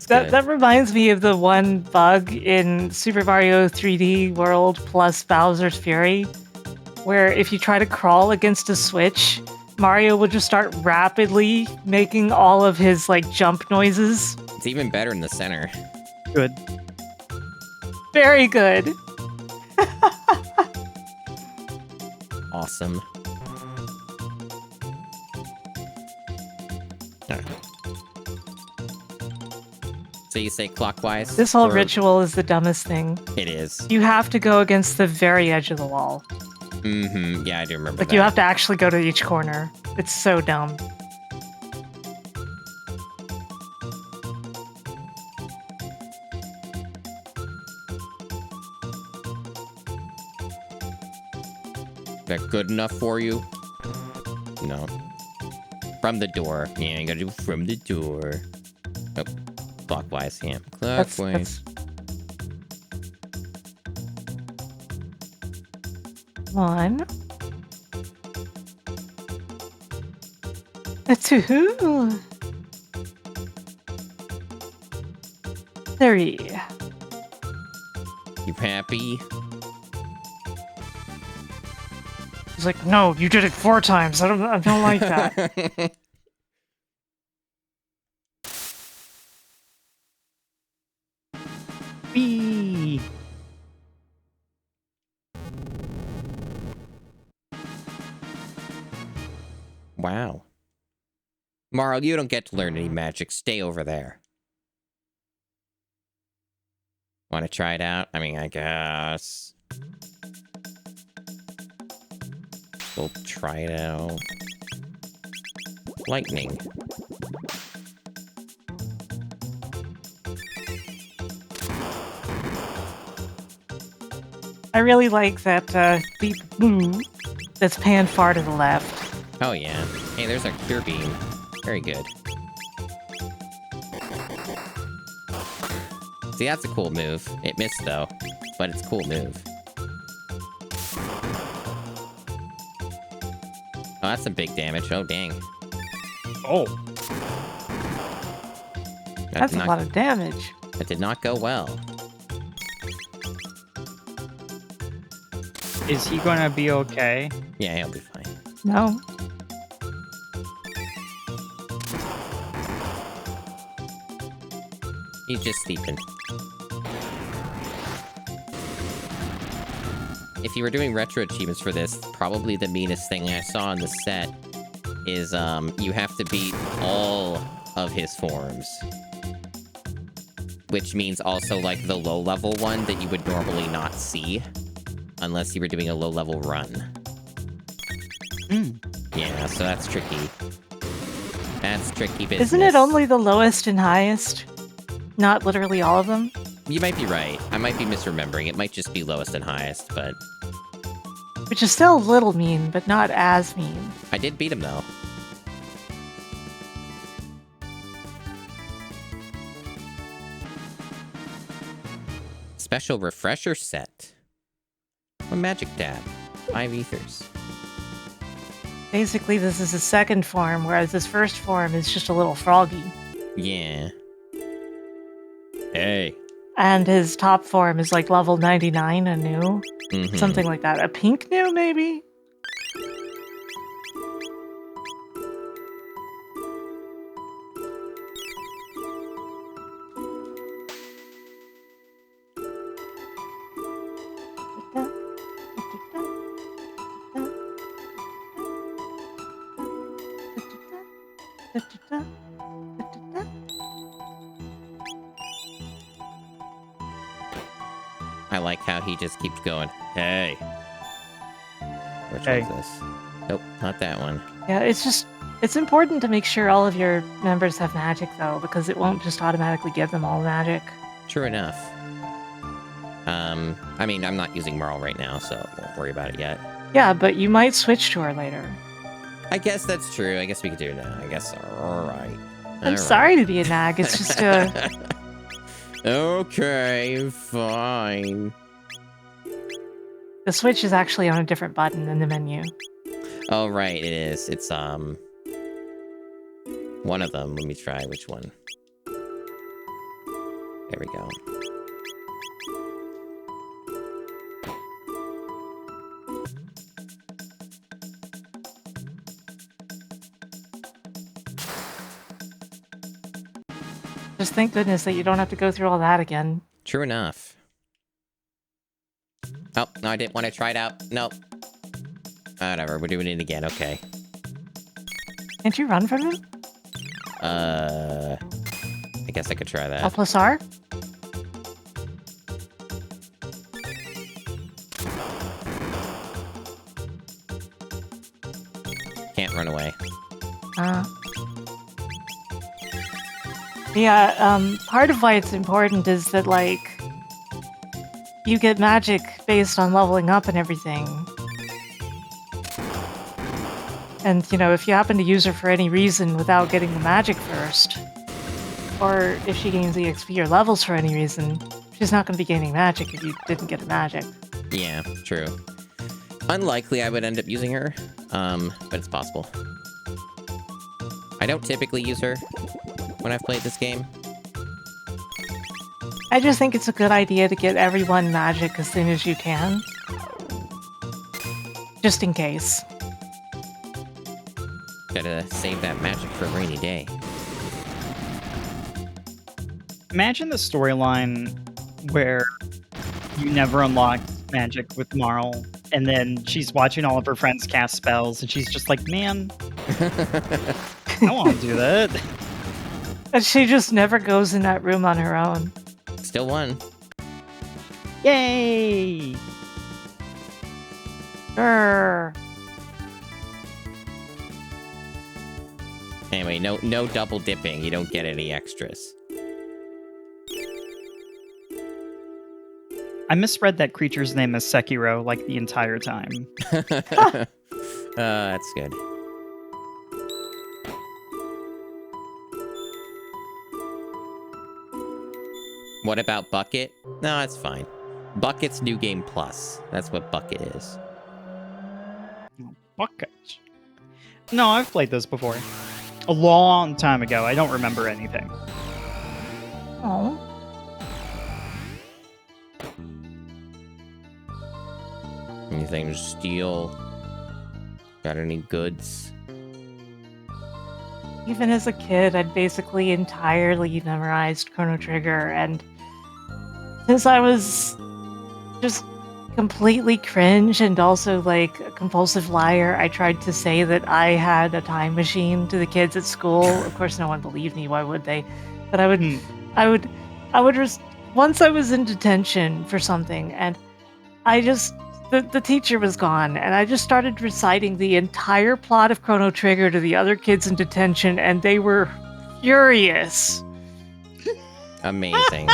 good. That reminds me of the one bug in Super Mario 3D World plus Bowser's Fury, where if you try to crawl against a switch, Mario will just start rapidly making all of his like jump noises. It's even better in the center. Good. Very good. Awesome. Alright. So you say clockwise? This whole or- ritual is the dumbest thing. It is. You have to go against the very edge of the wall. Mm-hmm. Yeah, I do remember Like that. you have to actually go to each corner. It's so dumb. that good enough for you? No. From the door. Yeah, you gotta do from the door. Oh, clockwise, yeah. Clockwise. One. A 2. 3. You happy? He's like, no, you did it 4 times. I don't like that. Whee! Wow. Marl, you don't get to learn any magic. Stay over there. Want to try it out? I mean, I guess. We'll try it out. Lightning. I really like that beep boo that's panned far to the left. Oh, yeah. Hey, there's our cure beam. Very good. See, that's a cool move. It missed, though. But it's a cool move. Oh, that's some big damage. Oh, dang. Oh. That's a lot of damage. That did not go well. Is he gonna be okay? Yeah, he'll be fine. No. He's just sleeping. If you were doing retro achievements for this, probably the meanest thing I saw on the set is, you have to beat all of his forms. Which means also, like, the low-level one that you would normally not see. Unless you were doing a low-level run. Yeah, so that's tricky. That's tricky business. Isn't it only the lowest and highest? Not literally all of them? You might be right. I might be misremembering. It might just be lowest and highest, but... Which is still a little mean, but not as mean. I did beat him, though. Special refresher set. A magic dab. 5 ethers. Basically, this is his second form, whereas his first form is just a little froggy. Yeah. Hey. And his top form is like level 99, a new. Mhm. Something like that. A pink new, maybe? I like how he just keeps going. Hey. Which Hey. one's this? Nope, not that one. Yeah, it's important to make sure all of your members have magic, though, because it won't just automatically give them all magic. True enough. I mean, I'm not using Marl right now, so won't worry about it yet. Yeah, but you might switch to her later. I guess that's true. I guess we could do it now. I guess, alright. I'm sorry to be a nag, it's just Okay, fine. the switch is actually on a different button in the menu. Oh, right, it is. It's, one of them. Let me try which one. There we go. Just thank goodness that you don't have to go through all that again. True enough. Oh, no, I didn't want to try it out. Nope. Whatever, we're doing it again, okay. Can't you run from him? I guess I could try that. L plus R? Can't run away. Yeah, part of why it's important is that, like, you get magic based on leveling up and everything. And, you know, if you happen to use her for any reason without getting the magic first, or if she gains EXP or levels for any reason, she's not going to be gaining magic if you didn't get the magic. Yeah, true. Unlikely I would end up using her, but it's possible. I don't typically use her when I've played this game. I just think it's a good idea to get everyone magic as soon as you can. Just in case. Gotta save that magic for a rainy day. Imagine the storyline where you never unlock magic with Marl, and then she's watching all of her friends cast spells, and she's just like, man, I want to do that. And she just never goes in that room on her own. Still won. Yay! Grr. Anyway, no double dipping. You don't get any extras. I misread that creature's name as Sekiro like the entire time. That's good. What about Bucket? No, that's fine. Bucket's New Game Plus. That's what Bucket is. Bucket. No, I've played this before. A long time ago. I don't remember anything. Oh. Anything to steal? Got any goods? Even as a kid, I'd basically entirely memorized Chrono Trigger, and since I was just completely cringe and also like a compulsive liar, I tried to say that I had a time machine to the kids at school. Of course, no one believed me. Why would they? But I would once I was in detention for something, and the teacher was gone, and I just started reciting the entire plot of Chrono Trigger to the other kids in detention, and they were furious. Amazing.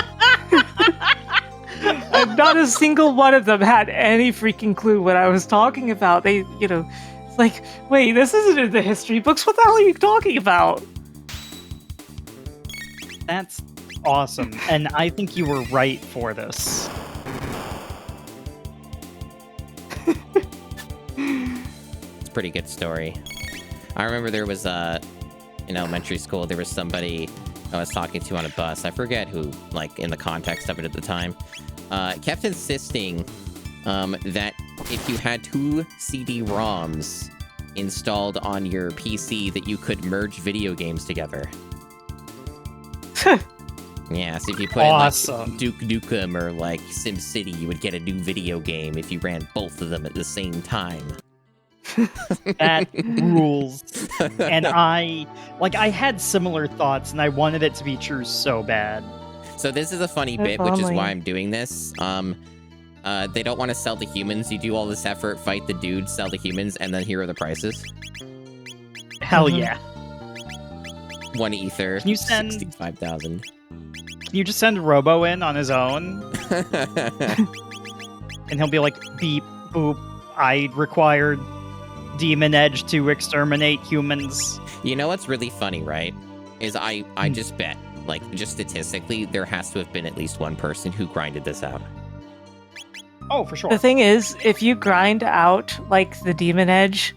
And not a single one of them had any freaking clue what I was talking about. They, it's like, wait, this isn't in the history books. What the hell are you talking about? That's awesome. And I think you were right for this. It's a pretty good story. I remember there was in elementary school, there was somebody I was talking to on a bus. I forget who, like, in the context of it at the time. Kept insisting that if you had 2 CD-ROMs installed on your PC, that you could merge video games together. Yeah, so if you put awesome. in like Duke Nukem or like SimCity, you would get a new video game if you ran both of them at the same time. That rules. And I had similar thoughts, and I wanted it to be true so bad. So this is a funny bit, which is why I'm doing this. They don't want to sell the humans. You do all this effort, fight the dudes, sell the humans, and then here are the prices. Hell yeah. 1 ether, Can you send 65,000. Can you just send Robo in on his own? And he'll be like, beep, boop, I required Demon Edge to exterminate humans. You know what's really funny, right? Is I just bet, like, just statistically, there has to have been at least one person who grinded this out. Oh, for sure. The thing is, if you grind out, like, the Demon Edge,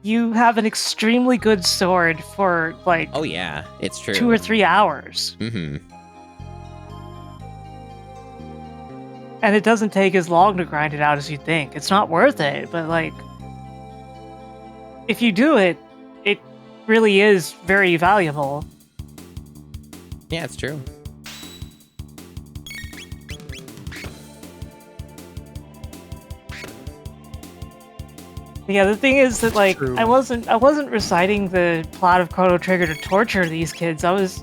you have an extremely good sword for, like... Oh, yeah, it's true. 2 or 3 hours. Mm-hmm. And it doesn't take as long to grind it out as you think. It's not worth it, but, like... if you do it, it really is very valuable. Yeah, it's true. Yeah, the thing is that, like, True. I wasn't reciting the plot of Chrono Trigger to torture these kids. I was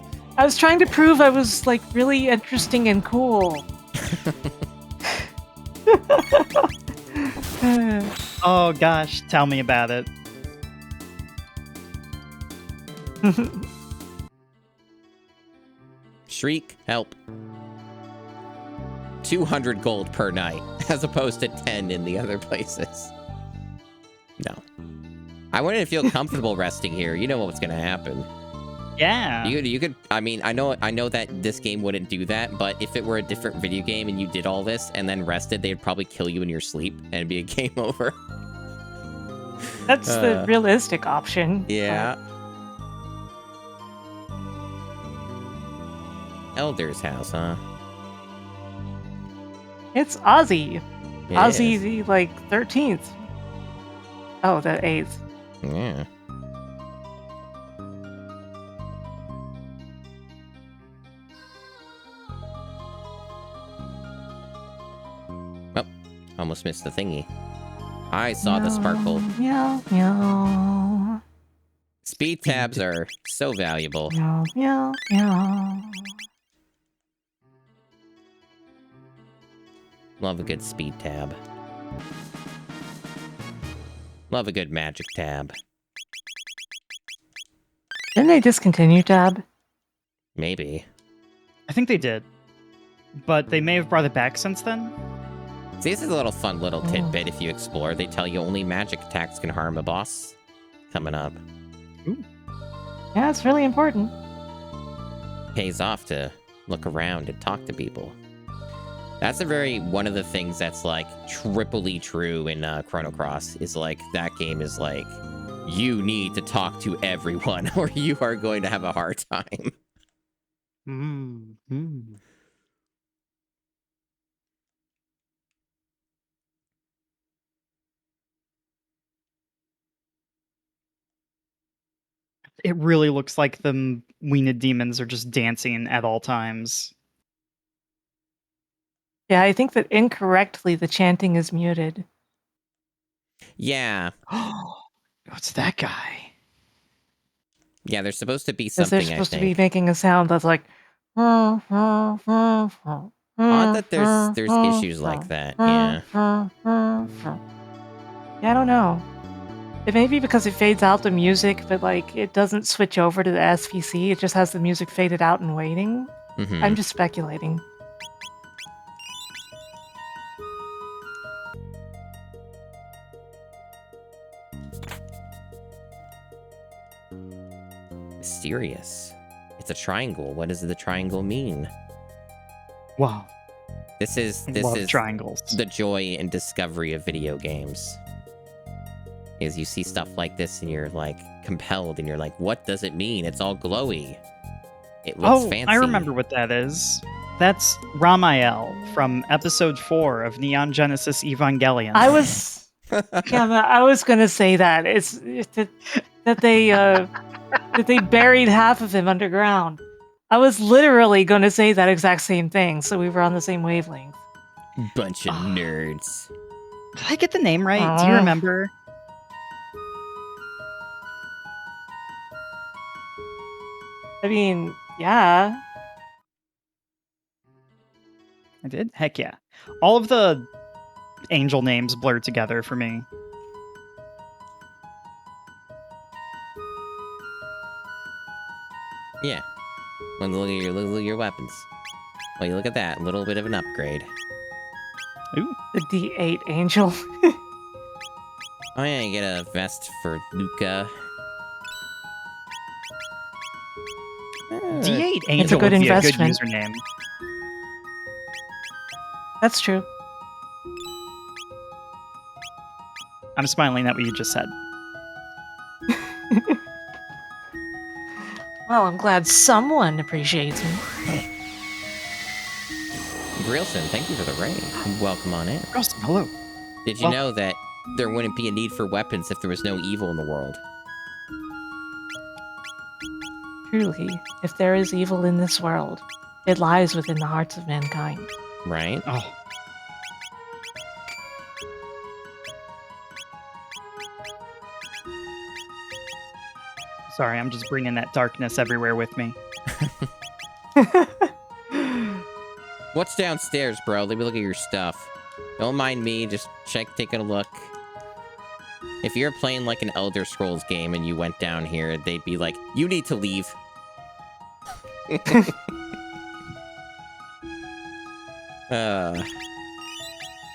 trying to prove I was, like, really interesting and cool. Oh gosh, tell me about it. Shriek, help. 200 gold per night, as opposed to 10 in the other places. No. I wouldn't feel comfortable resting here. You know what's gonna happen. Yeah. You could. I mean, I know that this game wouldn't do that, but if it were a different video game and you did all this and then rested, they'd probably kill you in your sleep and it'd be a game over. That's the realistic option. Yeah. Elder's house, huh? It's Ozzy. It Ozzy, is. the, like, 13th. Oh, the 8th. Yeah. Oh, almost missed the thingy. I saw the sparkle. Meow, meow. Speed tabs are so valuable. Meow, meow, meow. Love a good speed tab. Love a good magic tab. Didn't they discontinue Tab? Maybe. I think they did. But they may have brought it back since then. See, this is a little fun little tidbit if you explore. They tell you only magic attacks can harm a boss. Coming up. Yeah, it's really important. Pays off to look around and talk to people. That's one of the things that's like triply true in Chrono Cross is like that game is like you need to talk to everyone or you are going to have a hard time. It really looks like the winged demons are just dancing at all times. Yeah, I think that incorrectly the chanting is muted. Yeah. What's that guy? Yeah, there's supposed to be Because something, they're supposed to be think. making a sound that's like... Odd that there's issues like that, yeah. Yeah, I don't know. It may be because it fades out the music, but like it doesn't switch over to the SVC. It just has the music faded out and waiting. Mhm. I'm just speculating. Mysterious. It's a triangle. What does the triangle mean? Wow. This is Love triangles. the joy and discovery of video games. Is you see stuff like this and you're like compelled and you're like, what does it mean? It's all glowy. It looks fancy. I remember what that is. That's Ramael from episode 4 of Neon Genesis Evangelion. I was, yeah, I was gonna say that it's that they buried half of him underground. I was literally gonna say that exact same thing, so we were on the same wavelength. Bunch of nerds. Did I get the name right? Do you remember? I mean, yeah. I did? Heck yeah. All of the angel names blurred together for me. Yeah. Look at your weapons. Well, you look at that. A little bit of an upgrade. Ooh. The D8 angel. Oh yeah, you get a vest for Luca. D8 Angel good would be investment. a good username. That's true. I'm smiling at what you just said. Well, I'm glad someone appreciates me. Grilson, thank you for the raid. Welcome on in. Awesome, hello. Did you know that there wouldn't be a need for weapons if there was no evil in the world? Truly, if there is evil in this world, it lies within the hearts of mankind. Right? Oh. Sorry, I'm just bringing that darkness everywhere with me. What's downstairs, bro? Let me look at your stuff. Don't mind me, just taking a look. If you're playing like an Elder Scrolls game and you went down here, they'd be like, you need to leave.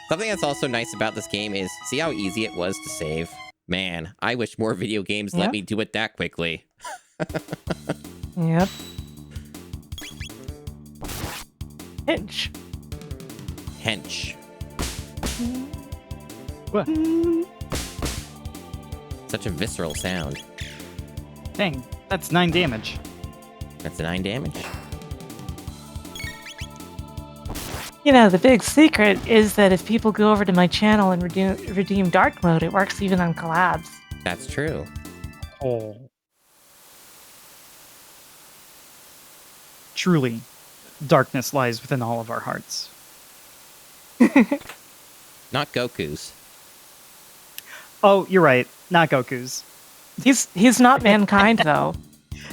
Something that's also nice about this game is, see how easy it was to save? Man, I wish more video games Yeah. let me do it that quickly. Yep. Hinge. Hench. What? Such a visceral sound. Dang, that's 9 damage. That's 9 damage. You know, the big secret is that if people go over to my channel and redeem dark mode, it works even on collabs. That's true. Oh. Truly, darkness lies within all of our hearts. Not Goku's. Oh, you're right. Not Goku's. He's not mankind though.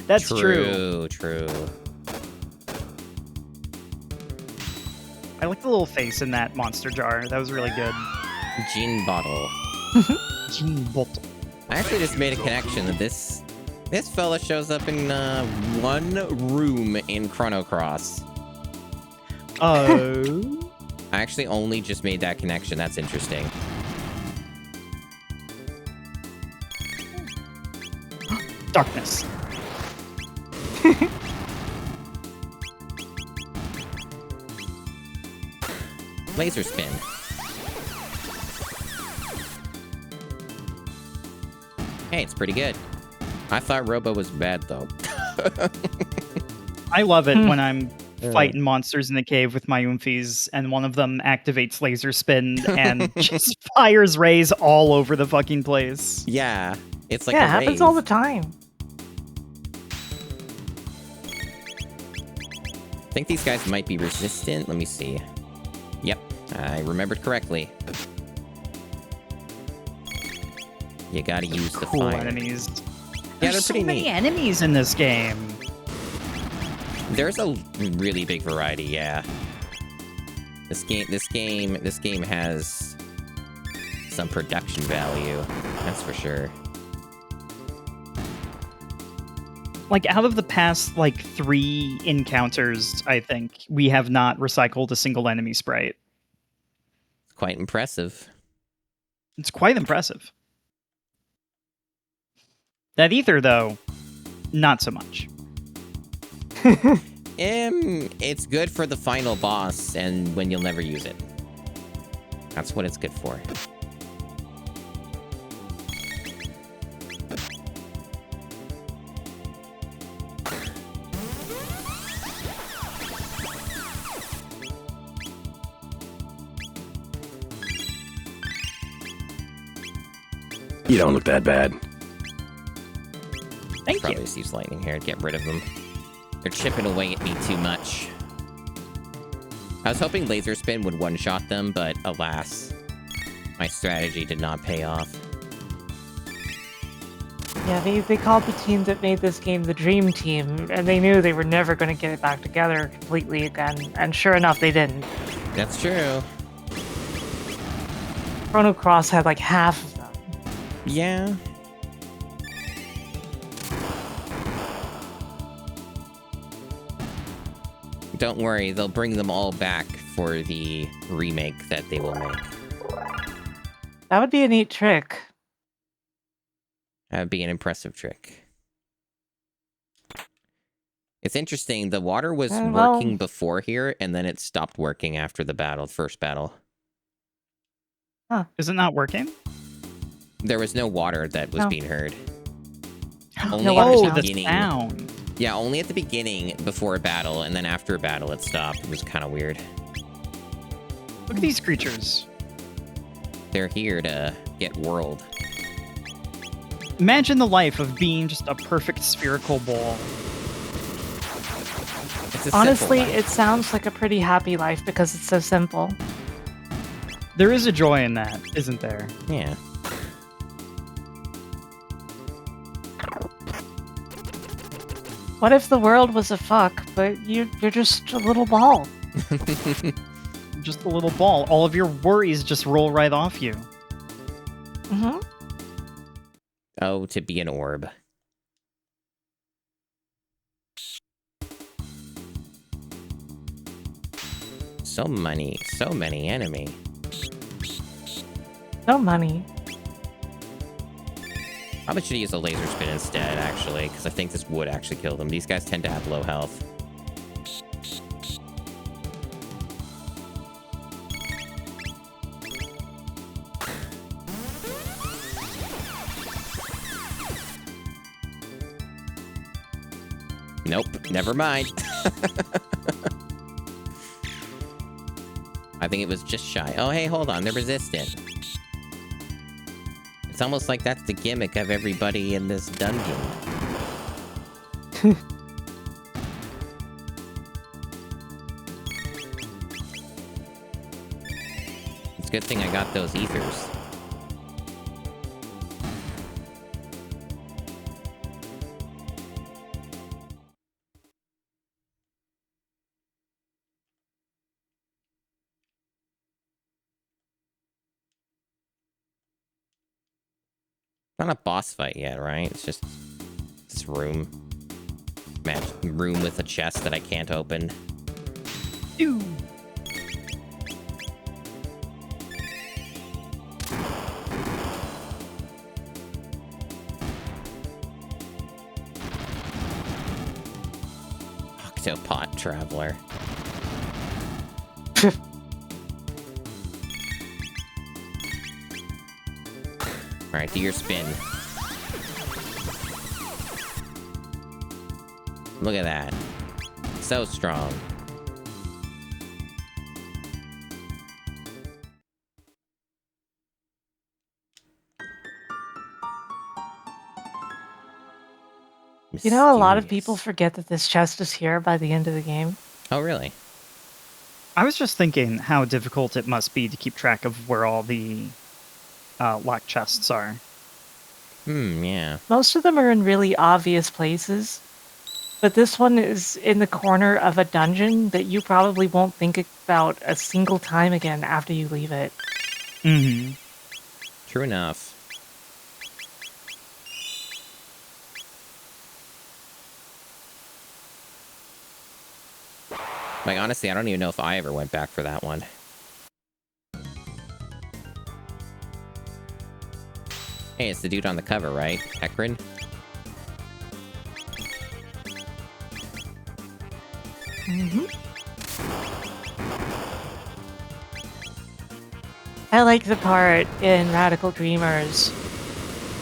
That's true. True. I like the little face in that monster jar. That was really good. Gin bottle. Gin bottle. I actually just made a connection that this fella shows up in one room in Chrono Cross. Oh. I actually only just made that connection. That's interesting. Darkness. Laser spin. Hey, it's pretty good. I thought Robo was bad though. I love it when I'm fighting monsters in the cave with my Oomfies, and one of them activates laser spin and just fires rays all over the fucking place. Yeah, it's like yeah, a it happens rave. all the time. I think these guys might be resistant. Let me see. Yep, I remembered correctly. You gotta use the Cool fire. enemies. Yeah, they're There's so pretty many neat. enemies in this game. There's a really big variety, yeah. This game has some production value. That's for sure. Like, out of the past, 3 encounters, I think, we have not recycled a single enemy sprite. It's quite impressive. It's quite impressive. That ether, though, not so much. It's good for the final boss and when you'll never use it. That's what it's good for. You don't look that bad. Thank Probably you. just use lightning here to get rid of them. They're chipping away at me too much. I was hoping laser spin would one-shot them, but alas, my strategy did not pay off. Yeah, they called the team that made this game the Dream Team, and they knew they were never going to get it back together completely again. And sure enough, they didn't. That's true. Chrono Cross had like half of them. Yeah. Don't worry, they'll bring them all back for the remake that they will make. That would be a neat trick. That would be an impressive trick. It's interesting, the water was well- working before here, and then it stopped working after the first battle. Is it not working? There was no water that was No. being heard. No Only water at the sound. the beginning. sound. Yeah, only at the beginning before a battle, and then after a battle it stopped. It was kind of weird. Look at these creatures. They're here to get whirled. Imagine the life of being just a perfect spherical ball. It's a Honestly, simple life. it sounds like a pretty happy life because it's so simple. There is a joy in that, isn't there? Yeah. What if the world was a fuck, but you're just a little ball? Just a little ball. All of your worries just roll right off you. Mm-hmm. Oh, to be an orb. So many enemy. No money. Probably should use a laser spin instead, actually, because I think this would actually kill them. These guys tend to have low health. Nope, never mind. I think it was just shy. Oh, hey, hold on, they're resistant. It's almost like that's the gimmick of everybody in this dungeon. It's a good thing I got those ethers. Not a boss fight yet, right? It's just this room. Room with a chest that I can't open. Ew. Octopot Traveler. Alright, do your spin. Look at that. So strong. You know, a lot of Mysterious. people forget that this chest is here by the end of the game. Oh, really? I was just thinking how difficult it must be to keep track of where all the locked chests are. Yeah. Most of them are in really obvious places, but this one is in the corner of a dungeon that you probably won't think about a single time again after you leave it. Mm-hmm. True enough. Like, honestly, I don't even know if I ever went back for that one. Hey, it's the dude on the cover, right? Ekron? I like the part in Radical Dreamers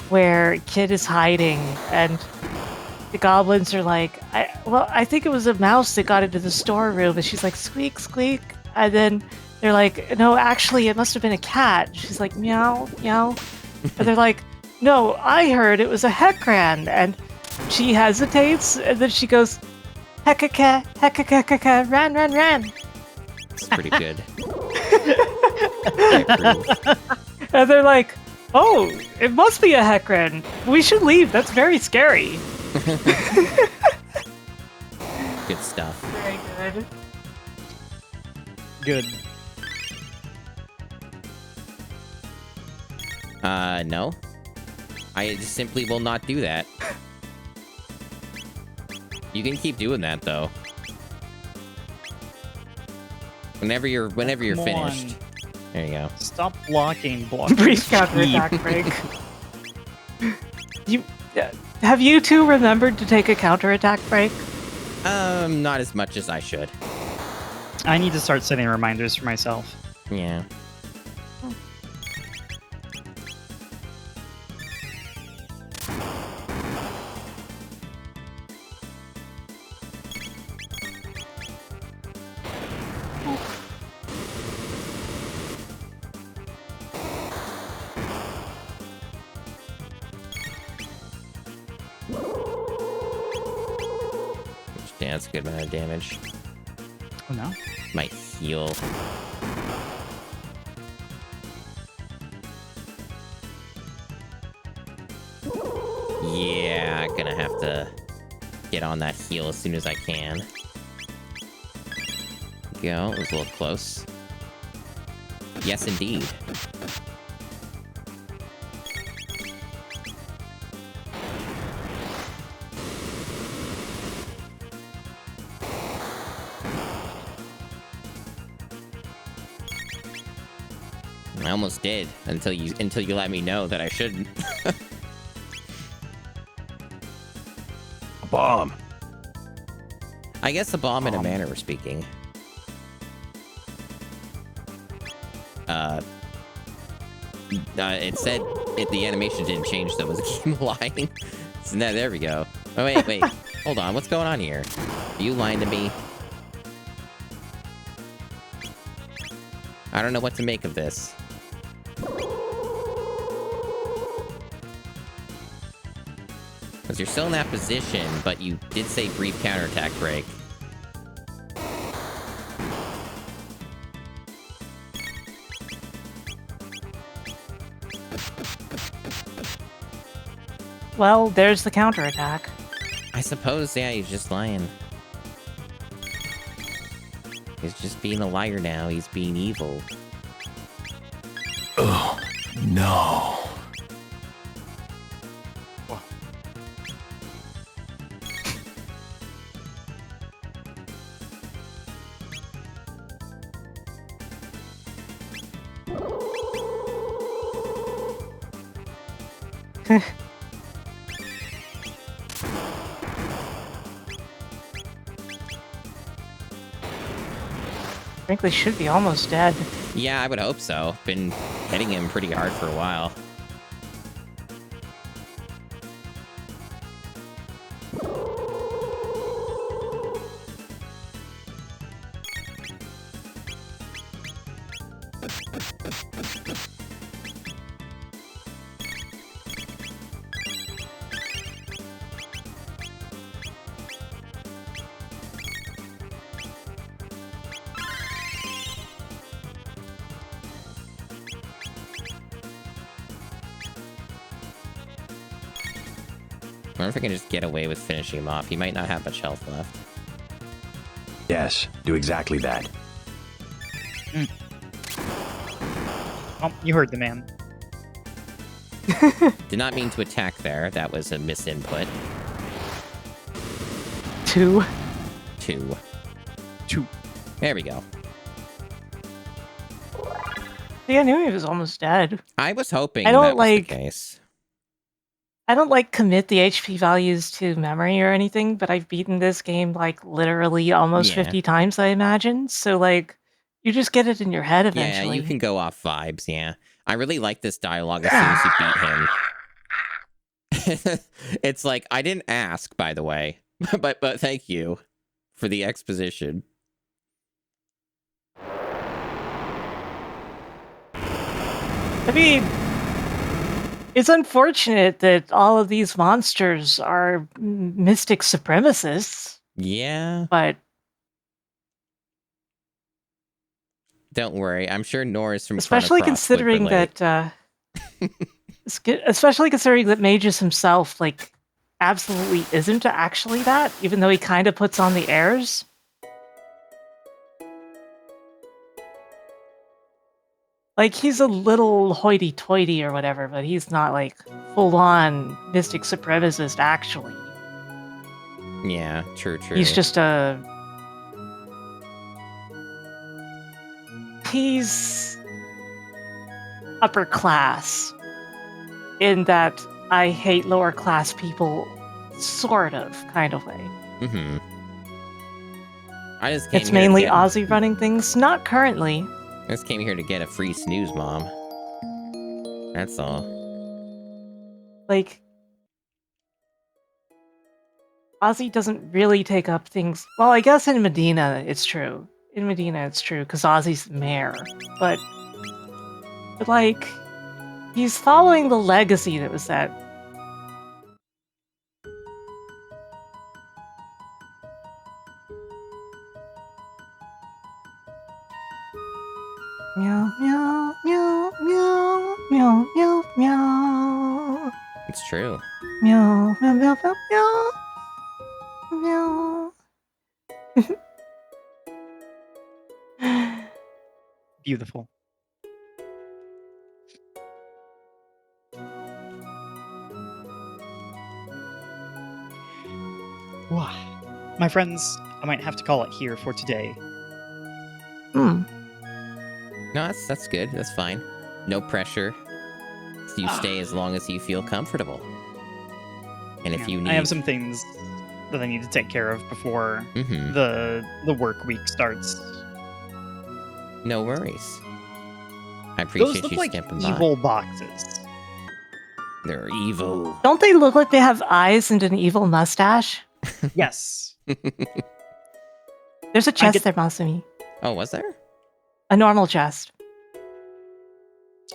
where Kid is hiding and the goblins are like, I think it was a mouse that got into the storeroom, and she's like, squeak, squeak. And then they're like, no, actually, it must have been a cat. She's like, meow, meow. And they're like, no, I heard it was a heckran. And she hesitates, and then she goes, heckaka, heckaka, ran, ran, ran. It's pretty good. I approve. And they're like, oh, it must be a heckran. We should leave. That's very scary. Good stuff. Very good. Good. No. I just simply will not do that. You can keep doing that, though. Whenever you're Come finished. on. There you go. Stop blocking. Brief counterattack break. Have you two remembered to take a counterattack break? Not as much as I should. I need to start setting reminders for myself. Yeah. Yeah, that's a good amount of damage. Oh no. My heal. Yeah, gonna have to get on that heal as soon as I can. Go, it was a little close. Yes, indeed. I almost did until you let me know that I shouldn't. bomb. I guess a bomb in a manner of speaking. It said the animation didn't change though. Was the game lying? So now, there we go. Oh, wait. Hold on. What's going on here? Are you lying to me? I don't know what to make of this. Because you're still in that position, but you did say brief counterattack break. Well, there's the counterattack. I suppose, yeah, he's just lying. He's just being a liar now. He's being evil. Oh, no. Frankly, should be almost dead. Yeah, I would hope so. Been hitting him pretty hard for a while. I wonder if I can just get away with finishing him off. He might not have much health left. Yes, do exactly that. Oh, you heard the man. Did not mean to attack there. That was a misinput. 2. 2. 2. There we go. Yeah, I knew he was almost dead. I was hoping I don't that was like- the case. I don't like commit the HP values to memory or anything, but I've beaten this game like literally almost Yeah. 50 times, I imagine. So like, you just get it in your head eventually. Yeah, you can go off vibes, yeah. I really like this dialogue as soon as you beat him. It's like, I didn't ask, by the way, but thank you for the exposition. I mean, it's unfortunate that all of these monsters are mystic supremacists, Yeah, but don't worry. I'm sure Nora's from especially Chrono Cross would considering relate. that, especially considering that Magus himself, like, absolutely isn't actually that, even though he kind of puts on the airs. Like, he's a little hoity-toity or whatever, but he's not, like, full-on mystic supremacist, actually. Yeah, true. He's just a... He's... upper class. In that I hate lower-class people, sort of, kind of way. Mm-hmm. I just came It's here to mainly get- Ozzy running things, not currently. I just came here to get a free snooze, Mom. That's all. Like, Ozzy doesn't really take up things. Well, I guess in Medina it's true. In Medina it's true because Ozzy's the mayor. But like, he's following the legacy that was set. Meow meow meow meow meow meow meow. It's true. Meow meow meow meow meow meow. Beautiful. Wah. My friends, I might have to call it here for today. Hmm. No, that's good. That's fine. No pressure. You stay as long as you feel comfortable. And if Yeah, you need... I have some things that I need to take care of before Mm-hmm. the work week starts. No worries. I Those appreciate look you like stepping by. evil boxes. They're evil. Don't they look like they have eyes and an evil mustache? Yes. There's a chest get- there, Masumi. Oh, was there? A normal chest.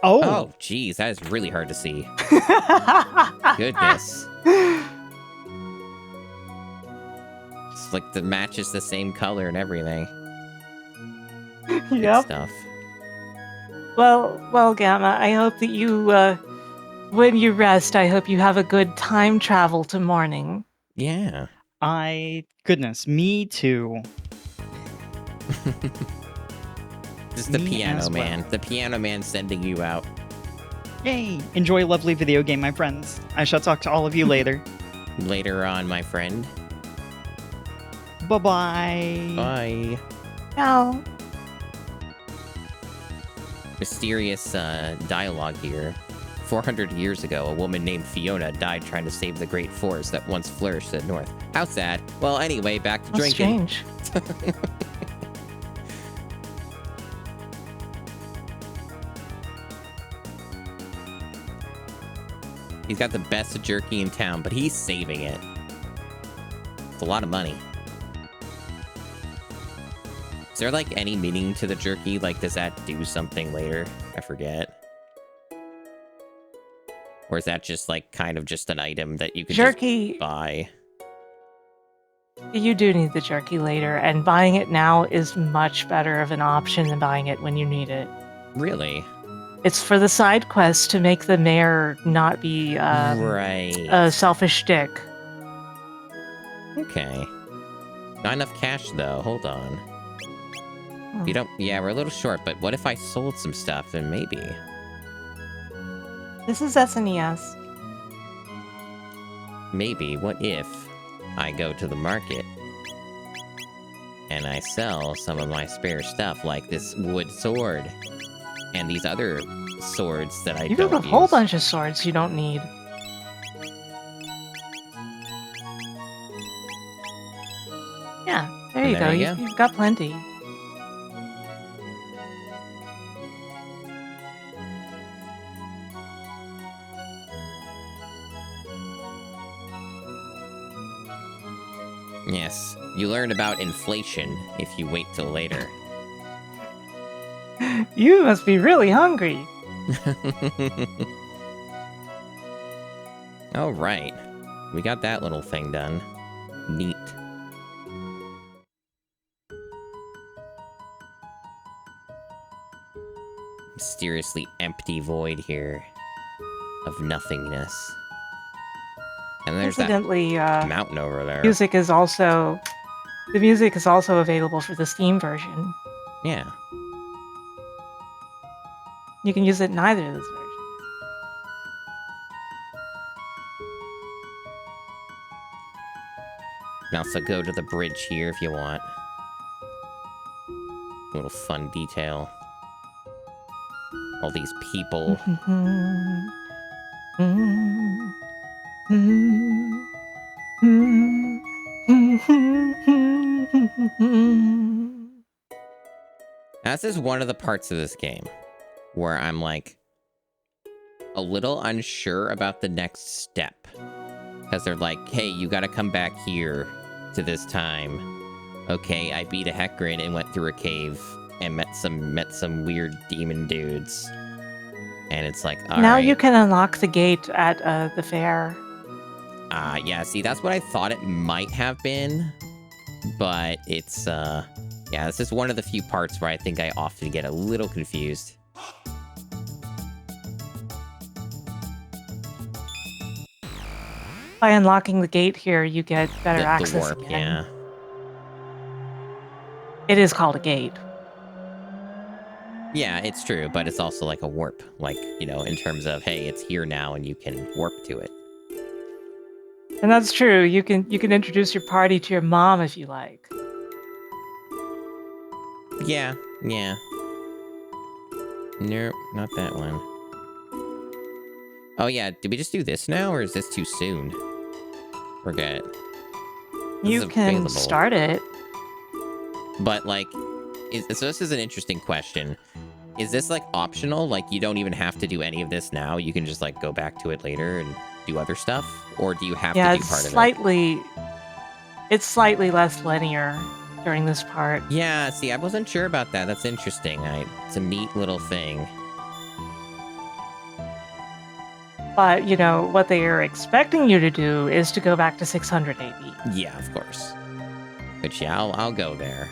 Oh. Oh, geez, that is really hard to see. Goodness. It's like the match is the same color and everything. Good Yep. stuff. Well, Gamma, I hope that you, when you rest, I hope you have a good time travel to morning. Yeah. Goodness, me too. This is the Me piano as well. man. The piano man sending you out. Yay! Enjoy a lovely video game, my friends. I shall talk to all of you later. Later on, my friend. Bye-bye. Bye. Ciao. Mysterious dialogue here. 400 years ago, a woman named Fiona died trying to save the great forest that once flourished at north. How sad. Well, anyway, back to That's drinking. strange. He's got the best jerky in town, but he's saving it. It's a lot of money. Is there, like, any meaning to the jerky? Like, does that do something later? I forget. Or is that just, like, kind of just an item that you can Jerky. just buy? You do need the jerky later, and buying it now is much better of an option than buying it when you need it. Really? It's for the side quest to make the mayor not be Right. a selfish dick. Okay. Not enough cash, though. Hold on. You don't... Yeah, we're a little short, but what if I sold some stuff? Then maybe. This is SNES. Maybe. What if I go to the market and I sell some of my spare stuff, like this wood sword and these other swords that I You don't have a use. whole bunch of swords you don't need. Yeah, there And you there go. you You've, go. you've got plenty. Yes. You learn about inflation if you wait till later. You must be really hungry. All right. We got that little thing done. Neat. Mysteriously empty void here of nothingness. And there's Incidentally, that mountain over there. the music is also available for the Steam version. Yeah. You can use it in either of those versions. You can also go to the bridge here if you want. A little fun detail. All these people. This is one of the parts of this game where I'm like a little unsure about the next step. Because they're like, hey, you gotta come back here to this time. Okay, I beat a Hecarim and went through a cave and met some weird demon dudes. And it's like, all now right. you can unlock the gate at the fair. Yeah, see, that's what I thought it might have been. But it's, yeah, this is one of the few parts where I think I often get a little confused. By unlocking the gate here, you get better The access warp, again. yeah. It is called a gate. Yeah, it's true, but it's also like a warp. Like, you know, in terms of, hey, it's here now and you can warp to it. And that's true. You can introduce your party to your mom if you like. Yeah, yeah. Nope, not that one. Oh yeah, did we just do this now, or is this too soon? Forget. You can available. start it. But like, so this is an interesting question. Is this like optional? Like you don't even have to do any of this now. You can just like go back to it later and do other stuff, or do you have Yeah, to do it's part of it? slightly less linear during this part. Yeah. See, I wasn't sure about that. That's interesting. It's a neat little thing. But, you know, what they are expecting you to do is to go back to 600 AD. Yeah, of course. But yeah, I'll go there.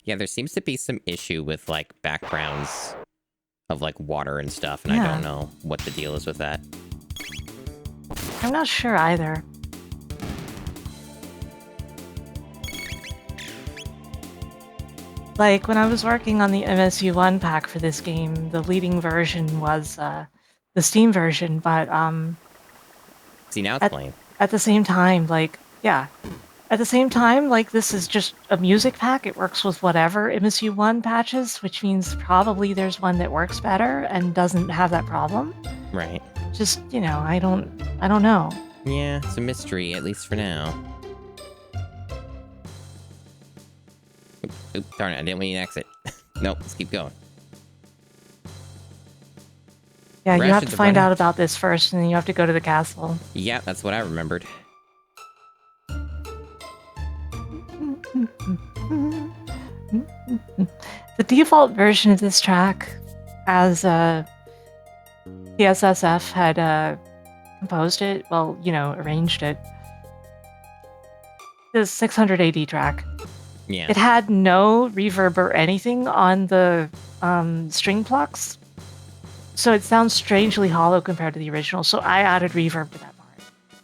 Yeah, there seems to be some issue with like backgrounds of like water and stuff, and I Yeah. don't know what the deal is with that. I'm not sure either. Like, when I was working on the MSU1 pack for this game, the leading version was the Steam version, but See, now it's playing. at the same time, like, yeah. At the same time, like, this is just a music pack. It works with whatever MSU1 patches, which means probably there's one that works better and doesn't have that problem. Right. Just, you know, I don't know. Yeah, it's a mystery, at least for now. Oop, darn it, I didn't want you to exit. Nope, let's keep going. Yeah, you have Rations to are find running. out about this first, and then you have to go to the castle. Yeah, that's what I remembered. The default version of this track, as PSSF had composed it, well, you know, arranged it, the 600 AD track. Yeah. It had no reverb or anything on the string plucks, so it sounds strangely hollow compared to the original, so I added reverb to that part.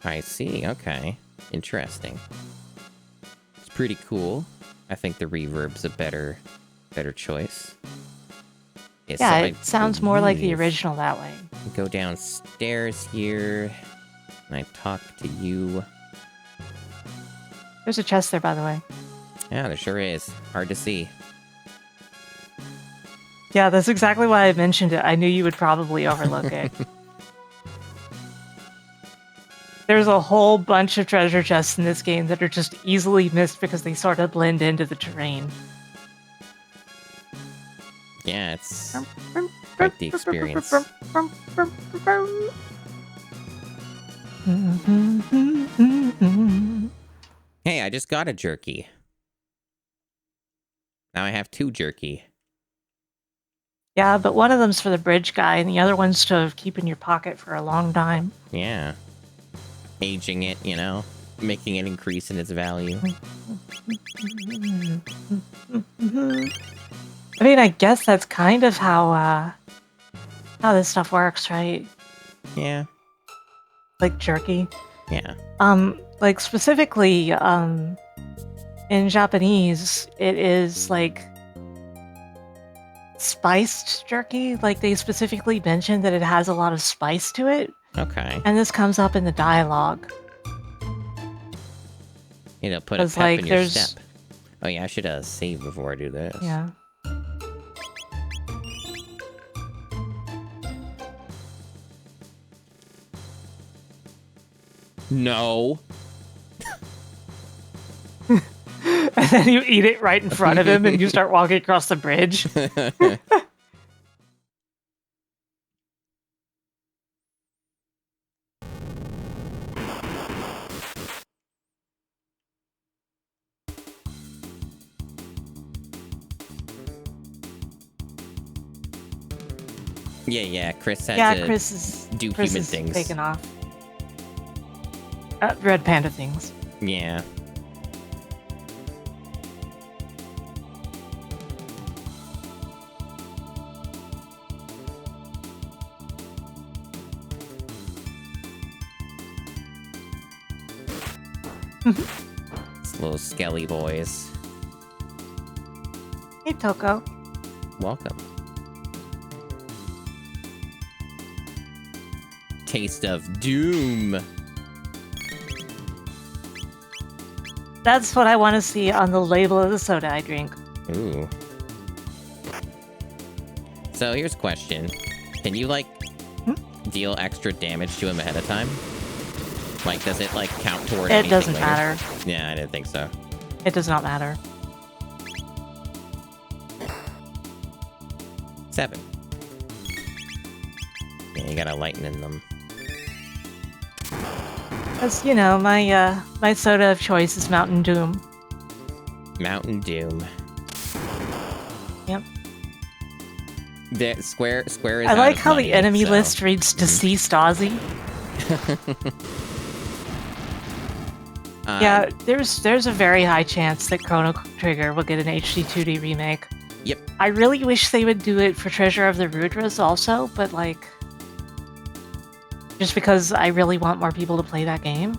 I see, okay. Interesting. It's pretty cool. I think the reverb's a better choice. Yeah, so it sounds more like the believe- original that way. Go downstairs here, and I talk to you. There's a chest there, by the way. Yeah, there sure is. Hard to see. Yeah, that's exactly why I mentioned it. I knew you would probably overlook it. There's a whole bunch of treasure chests in this game that are just easily missed because they sort of blend into the terrain. Yeah, it's quite the experience. Hey, I just got a jerky. Now I have 2 jerky. Yeah, but one of them's for the bridge guy, and the other one's to keep in your pocket for a long time. Yeah. Aging it, you know? Making it increase in its value. I mean, I guess that's kind of how this stuff works, right? Yeah. Like jerky. Yeah. Like specifically, in Japanese, it is like spiced jerky. Like they specifically mention that it has a lot of spice to it, Okay. and this comes up in the dialogue. You know, put a 'Cause, pep like, in your there's- step. Oh yeah, I should save before I do this. Yeah. No. And then you eat it right in front of him, and you start walking across the bridge. Yeah, Chris had Yeah, to Chris is do Chris human is things. taken off. Red panda things. Yeah. It's little skelly boys. Hey, Toko. Welcome. Taste of Doom. That's what I want to see on the label of the soda I drink. Ooh. So here's a question. Can you, like, deal extra damage to him ahead of time? Like, does it, like, count toward anything It doesn't later? matter. Yeah, I didn't think so. It does not matter. 7. Yeah, you gotta lighten in them. Because, you know, my soda of choice is Mountain Doom. Mountain Doom. Yep. The Square is I out like of how money, the enemy so- list reads Deceased Ozzy. Yeah, there's a very high chance that Chrono Trigger will get an HD 2D remake. Yep. I really wish they would do it for Treasure of the Rudras also, but like, just because I really want more people to play that game.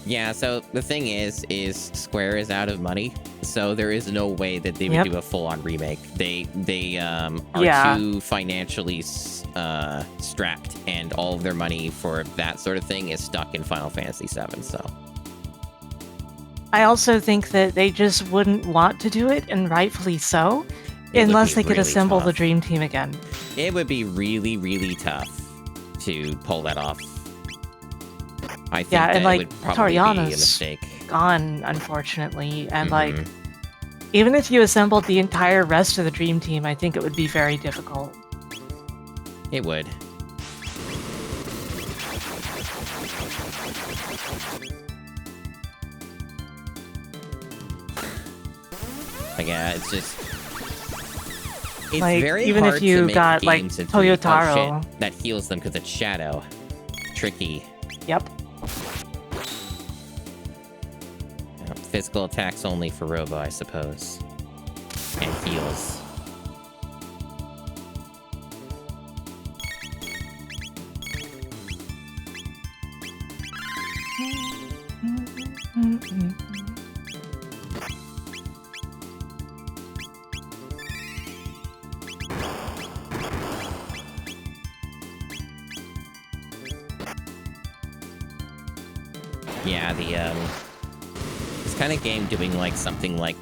Yeah, so the thing is Square is out of money, so there is no way that they would do a full-on remake. They are too financially strapped, and all of their money for that sort of thing is stuck in Final Fantasy VII. So I also think that they just wouldn't want to do it, and rightfully so, It would unless be they could really assemble the tough. dream team again. it would be really, really tough to pull that off. I think Yeah, that and, like, it would probably be a Toriano's mistake. Gone, unfortunately, and like, Mhm. even if you assembled the entire rest of the dream team, I think it would be very difficult. It would. Like, yeah, it's just... It's Like, very even hard if you to make got, like, games into Toyotaro. oh, shit, that heals them because it's Shadow. Tricky. Yep. Physical attacks only for Robo, I suppose. And heals. Yeah, this kind of game doing like something like,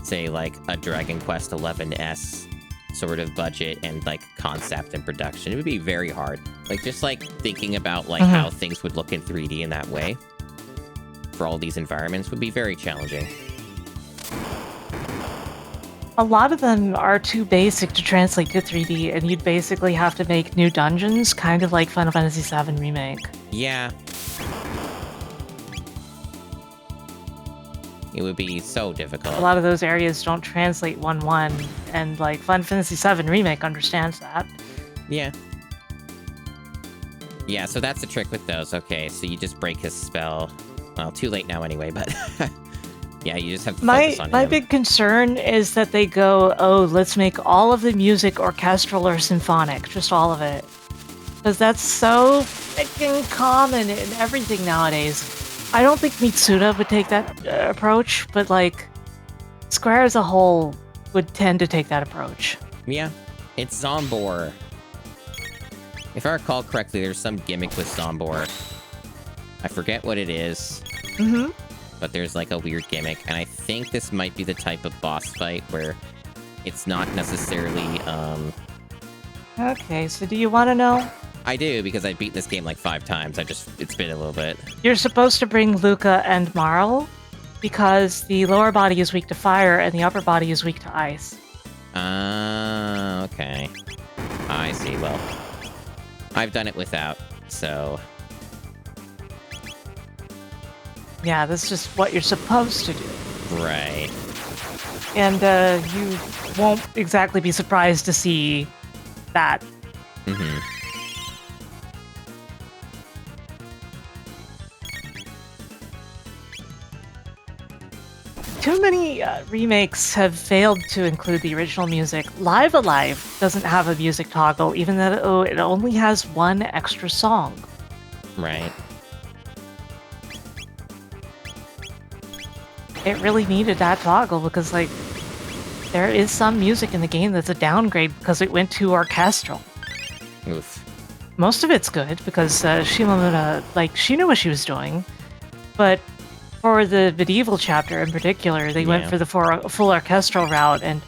say, like a Dragon Quest 11S sort of budget and like concept and production, it would be very hard. Like just like thinking about like how things would look in 3D in that way for all these environments would be very challenging. A lot of them are too basic to translate to 3D, and you'd basically have to make new dungeons, kind of like Final Fantasy VII Remake. Yeah. It would be so difficult. A lot of those areas don't translate 1-1, and like Final Fantasy VII Remake understands that. Yeah. Yeah, so that's the trick with those. Okay, so you just break his spell. Well, too late now anyway, but... yeah, you just have to focus on My him. big concern is that they go, oh, let's make all of the music orchestral or symphonic, just all of it. Because that's so freaking common in everything nowadays. I don't think Mitsuda would take that approach, but like, Square as a whole would tend to take that approach. Yeah, it's Zombor. If I recall correctly, there's some gimmick with Zombor. I forget what it is. Mm-hmm. But there's like a weird gimmick, and I think this might be the type of boss fight where it's not necessarily, Okay, so do you want to know? I do, because I beat this game like 5 times. It's been a little bit. You're supposed to bring Luca and Marl, because the lower body is weak to fire and the upper body is weak to ice. Okay. I see. Well, I've done it without, so... Yeah, that's just what you're supposed to do. Right. And you won't exactly be surprised to see that. Mm-hmm. Too many remakes have failed to include the original music. Live Alive doesn't have a music toggle, even though it only has one extra song. Right. It really needed that toggle because, like, there is some music in the game that's a downgrade because it went too orchestral. Oof. Most of it's good because Shimamura, like, she knew what she was doing, but For the medieval chapter in particular, they went Yeah. for the full orchestral route, and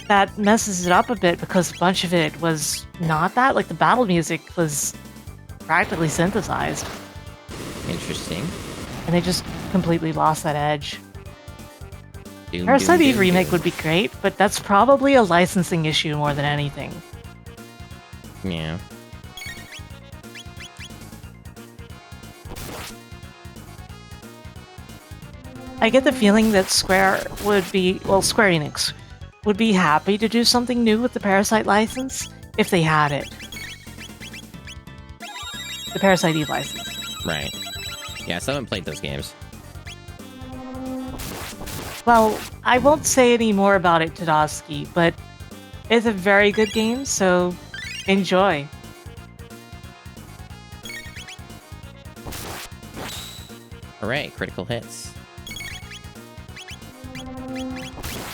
that messes it up a bit because a bunch of it was not that. Like, the battle music was practically synthesized, Interesting. and they just completely lost that edge. Doom, Parasite doom, Eve doom, remake doom. would be great, but that's probably a licensing issue more than anything. Yeah. I get the feeling that Square Enix would be happy to do something new with the Parasite license if they had it. The Parasite Eve license. Right. Yeah, I still haven't played those games. Well, I won't say any more about it, Tadosky, but it's a very good game, so enjoy. Hooray, critical hits.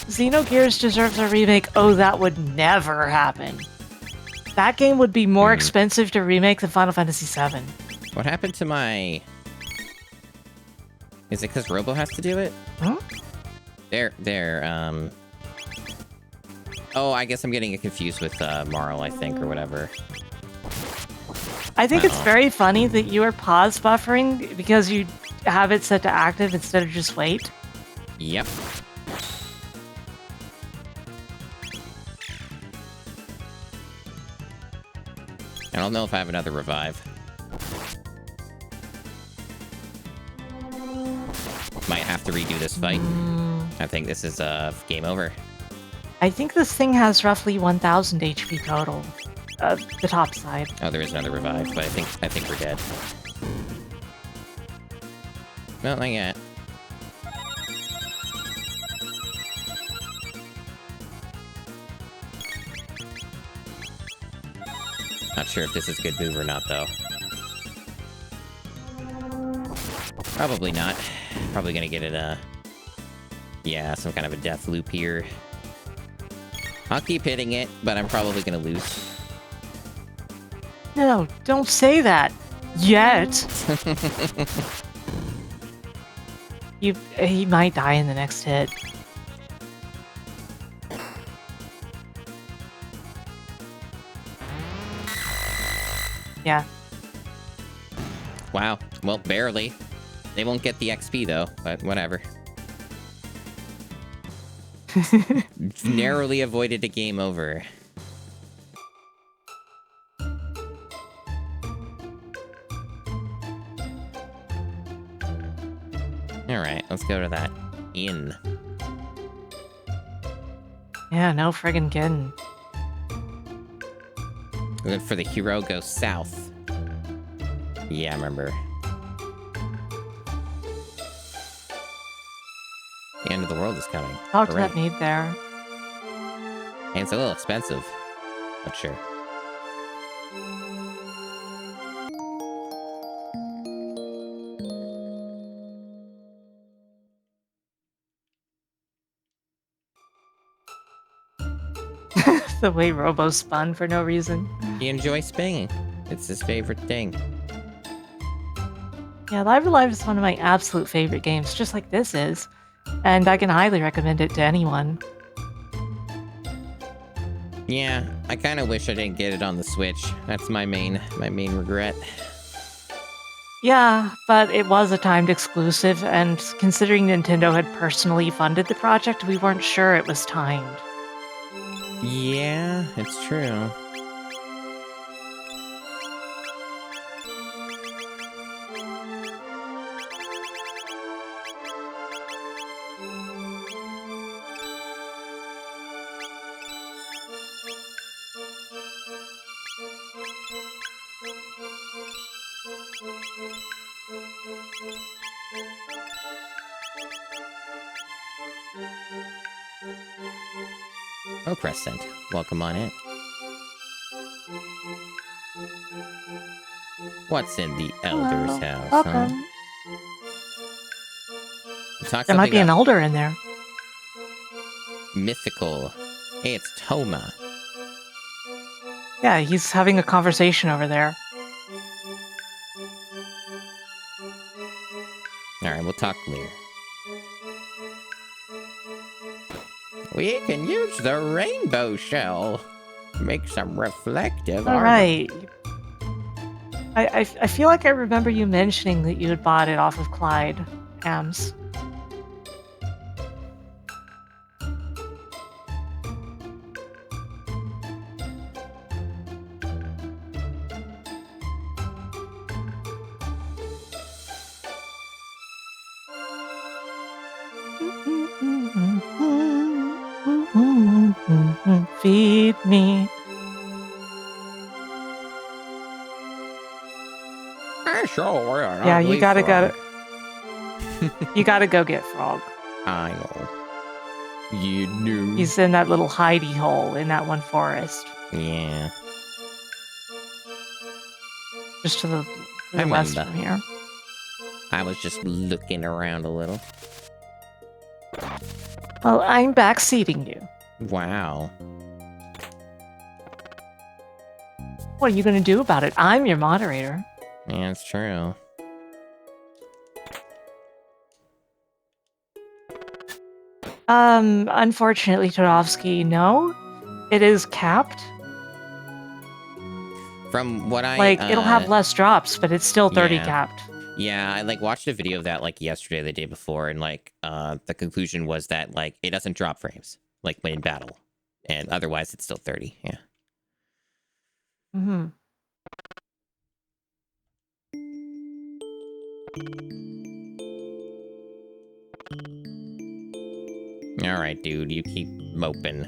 Xenogears deserves a remake. Oh, that would never happen. That game would be more expensive to remake than Final Fantasy VII. What happened to my... Is it because Robo has to do it? Huh? Oh, I guess I'm getting it confused with Marl, I think, or whatever. I think it's Oh. very funny that you are pause buffering because you have it set to active instead of just wait. Yep. I don't know if I have another revive. Might have to redo this fight. I think this is game over. I think this thing has roughly 1000 HP total. The top side. Oh, there is another revive, but I think we're dead. No, not yet. Not sure if this is a good move or not, though. Probably not. Probably gonna get it, yeah, some kind of a death loop here. I'll keep hitting it, but I'm probably gonna lose. No, don't say that. Yet. He might die in the next hit. Yeah. Wow. Well, barely. They won't get the XP, though, but whatever. Narrowly avoided a game over. Alright, let's go to that inn. Yeah, no friggin' kidding. Look for the hero, go south. Yeah, I remember. The end of the world is coming. Talk to Hooray. that maid there. And it's a little expensive, but sure. The way Robo spun for no reason. He enjoys spinning. It's his favorite thing. Yeah, Live Alive is one of my absolute favorite games, just like this is. And I can highly recommend it to anyone. Yeah, I kind of wish I didn't get it on the Switch. That's my main regret. Yeah, but it was a timed exclusive, and considering Nintendo had personally funded the project, we weren't sure it was timed. Yeah, it's true. Oh, Crescent. Welcome on in. What's in the Elder's Hello. house, Welcome. huh? Talk There might be an about elder in there. mythical. Hey, it's Toma. Yeah, he's having a conversation over there. Alright, we'll talk later. We can use the rainbow shell. Make some reflective All armor. right. I feel like I remember you mentioning that you had bought it off of Clyde Hams. Feed me. Sure, Yeah, you gotta you gotta go get Frog. I know. You knew. He's in that little hidey hole in that one forest, Yeah. just to the I west remember. from here. I was just looking around a little. Well, I'm backseating you. Wow. What are you gonna do about it? I'm your moderator. Yeah, it's true. Unfortunately, Todovsky, no. It is capped. From what I Like, it'll have less drops, but it's still 30 yeah. capped. Yeah, I like watched a video of that like yesterday, or the day before, and like the conclusion was that like it doesn't drop frames like when in battle, and otherwise it's still 30. Yeah. Mm-hmm. All right, dude, you keep moping.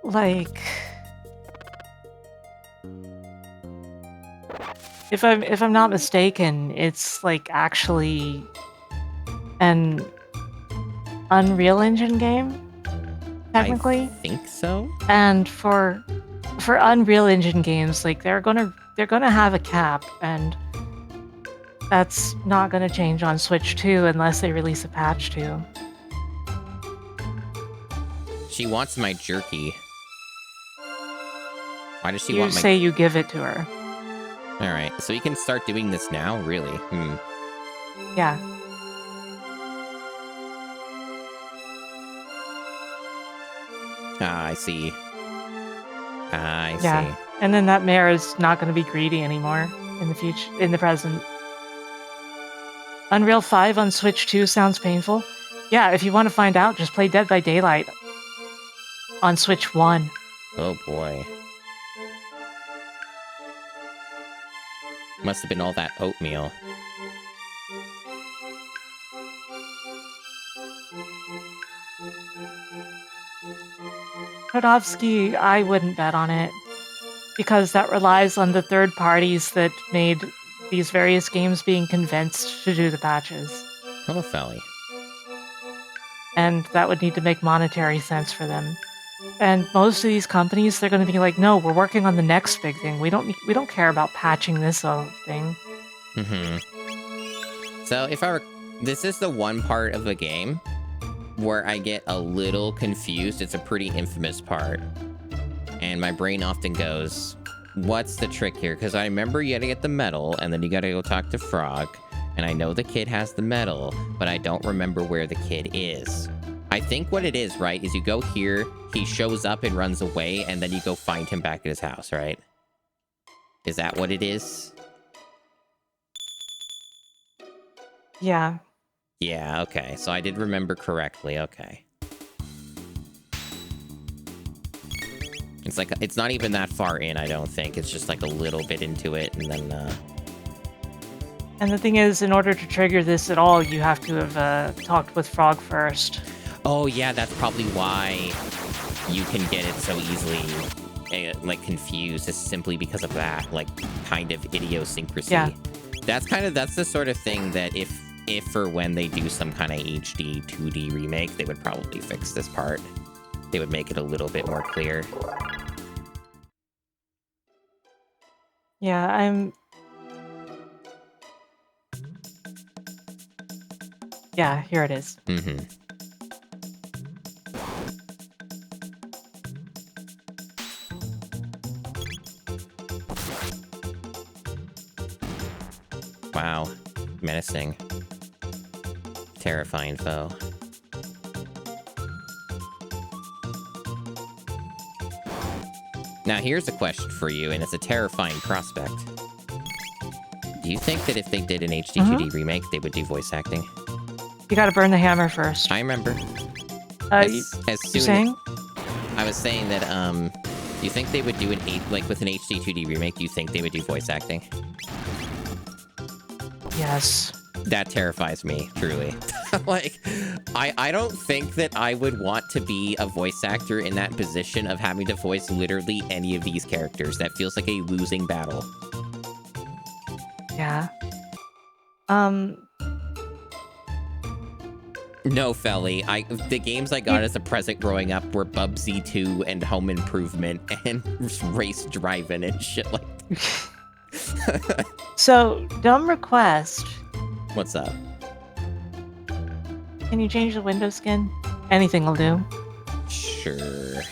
Like, if I'm not mistaken, it's like actually an Unreal Engine game, technically. I think so. And for Unreal Engine games, like they're gonna have a cap, and that's not gonna change on Switch 2 unless they release a patch too. She wants my jerky. Why does she You want my... say you give it to her. All right, so you can start doing this now? Really? Yeah. Ah, I see. I Yeah. see. And then that mare is not going to be greedy anymore in the future, in the present. Unreal 5 on Switch 2 sounds painful. Yeah, if you want to find out, just play Dead by Daylight on Switch 1. Oh boy. Must have been all that oatmeal. Todovsky, I wouldn't bet on it, because that relies on the third parties that made these various games being convinced to do the patches. Oh, Sally. And that would need to make monetary sense for them. And most of these companies, they're going to be like, no, we're working on the next big thing. We don't care about patching this old thing. So if I were... This is the one part of the game where I get a little confused. It's a pretty infamous part. And my brain often goes, what's the trick here? Because I remember you gotta get the medal, and then you gotta go talk to Frog. And I know the kid has the medal, but I don't remember where the kid is. I think what it is, right, is you go here, he shows up and runs away, and then you go find him back at his house, right? Is that what it is? Yeah. Yeah, okay. So I did remember correctly. Okay. It's like, it's not even that far in, I don't think. It's just like a little bit into it, and then, And the thing is, in order to trigger this at all, you have to have talked with Frog first. Oh, yeah, that's probably why you can get it so easily, like, confused, is simply because of that, like, kind of idiosyncrasy. Yeah. That's the sort of thing that if or when they do some kind of HD 2D remake, they would probably fix this part. They would make it a little bit more clear. Yeah, Yeah, here it is. Mm-hmm. Wow. Menacing. Terrifying foe. Now here's a question for you, and it's a terrifying prospect. Do you think that if they did an HD2D remake, they would do voice acting? You gotta burn the hammer first. I remember. You soon saying? I was saying that, do you think they would do with an HD2D remake, do you think they would do voice acting? Yes. That terrifies me, truly. Like, I don't think that I would want to be a voice actor in that position of having to voice literally any of these characters. That feels like a losing battle. Yeah. No, Felly. The games I got as a present growing up were Bubsy 2 and Home Improvement and Race Driving and shit like that. So, dumb request. What's up? Can you change the window skin? Anything will do. Sure.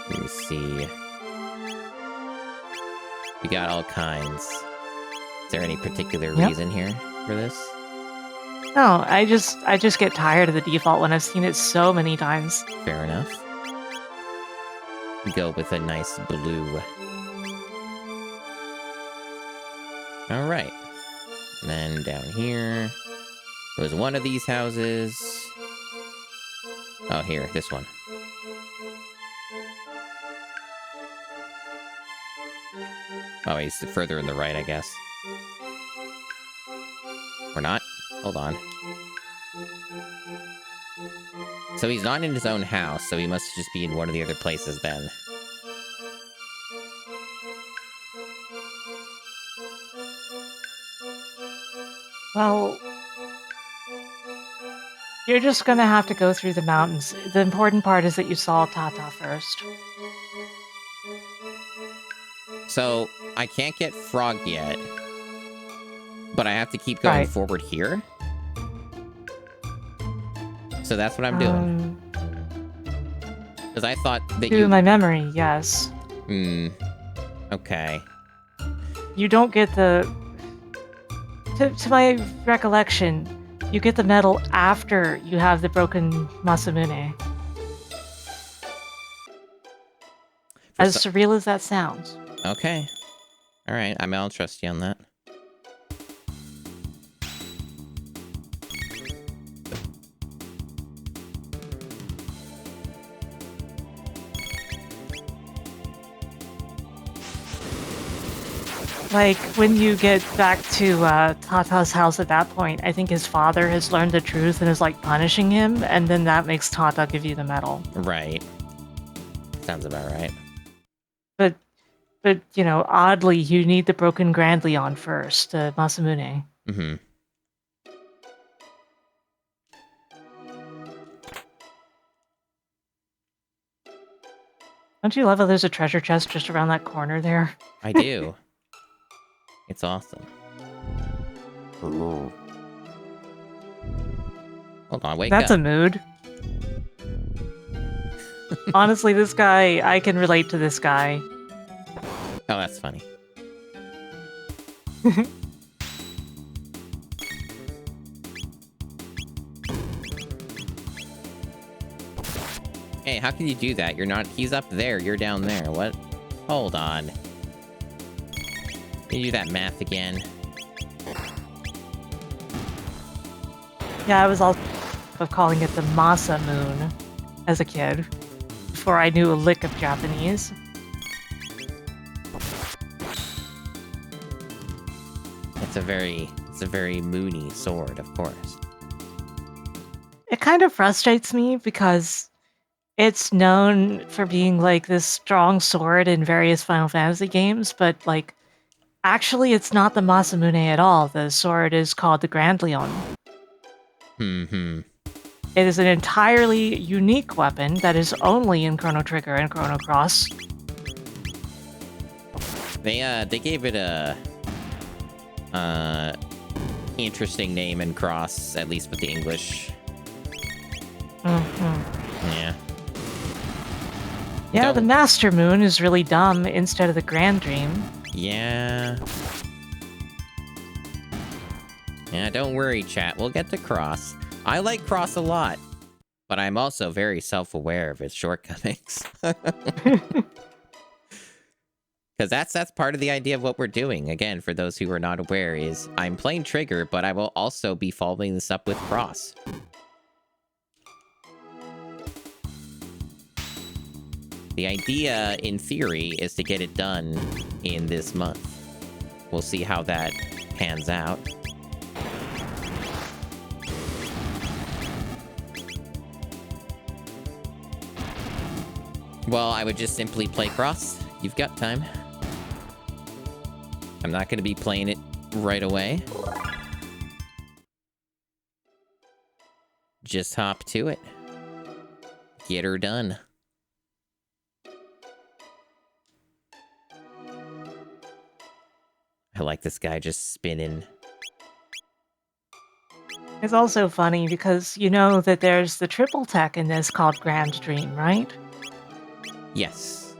Let me see. We got all kinds. Is there any particular reason here for this? No, I just get tired of the default when I've seen it so many times. Fair enough. Go with a nice blue. Alright. And then down here was one of these houses. Oh, here, this one. Oh, he's further in the right, I guess. Or not? Hold on. So he's not in his own house, so he must just be in one of the other places then. Well, you're just gonna have to go through the mountains. The important part is that you saw Tata first. So, I can't get Frog yet, but I have to keep going forward here? So that's what I'm doing. Because I thought that To my memory, yes. Okay. You don't get the... To my recollection, you get the medal after you have the broken Masamune. As surreal as that sounds. Okay. Alright, I'll trust you on that. Like, when you get back to Tata's house at that point, I think his father has learned the truth and is, like, punishing him, and then that makes Tata give you the medal. Right. Sounds about right. But, you know, oddly, you need the broken Grand Leon first, Masamune. Mm-hmm. Don't you love how there's a treasure chest just around that corner there? I do. It's awesome. Hello. Hold on, wake up. That's a mood. Honestly, this guy, I can relate to this guy. Oh, that's funny. Hey, how can you do that? You're not... He's up there, you're down there. What? Hold on. Can you do that math again? Yeah, I was all of calling it the Masa Moon as a kid, before I knew a lick of Japanese. It's a very moony sword, of course. It kind of frustrates me because it's known for being like this strong sword in various Final Fantasy games, but like actually it's not the Masamune at all. The sword is called the Grand Leon. Mm-hmm. It is an entirely unique weapon that is only in Chrono Trigger and Chrono Cross. They gave it a interesting name in Cross, at least with the English. Mm-hmm. Yeah. Yeah, the Master Moon is really dumb instead of the Grand Dream. Yeah. Yeah, don't worry, chat. We'll get to Cross. I like Cross a lot, but I'm also very self-aware of its shortcomings. Because that's part of the idea of what we're doing. Again, for those who are not aware, is I'm playing Trigger, but I will also be following this up with Cross. The idea, in theory, is to get it done in this month. We'll see how that pans out. Well, I would just simply play Cross. You've got time. I'm not going to be playing it right away. Just hop to it. Get her done. I like this guy just spinning. It's also funny because you know that there's the triple tech in this called Grand Dream, right? Yes.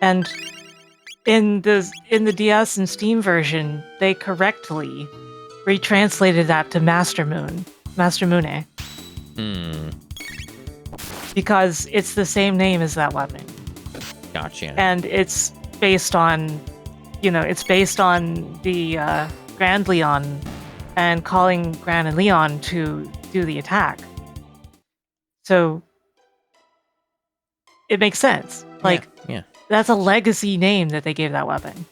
And in the DS and Steam version, they correctly retranslated that to Master Moon. Master Mune. Because it's the same name as that weapon. Gotcha. And it's based on, it's based on the Grand Leon and calling Gran and Leon to do the attack. So it makes sense. Like, yeah. That's a legacy name that they gave that weapon.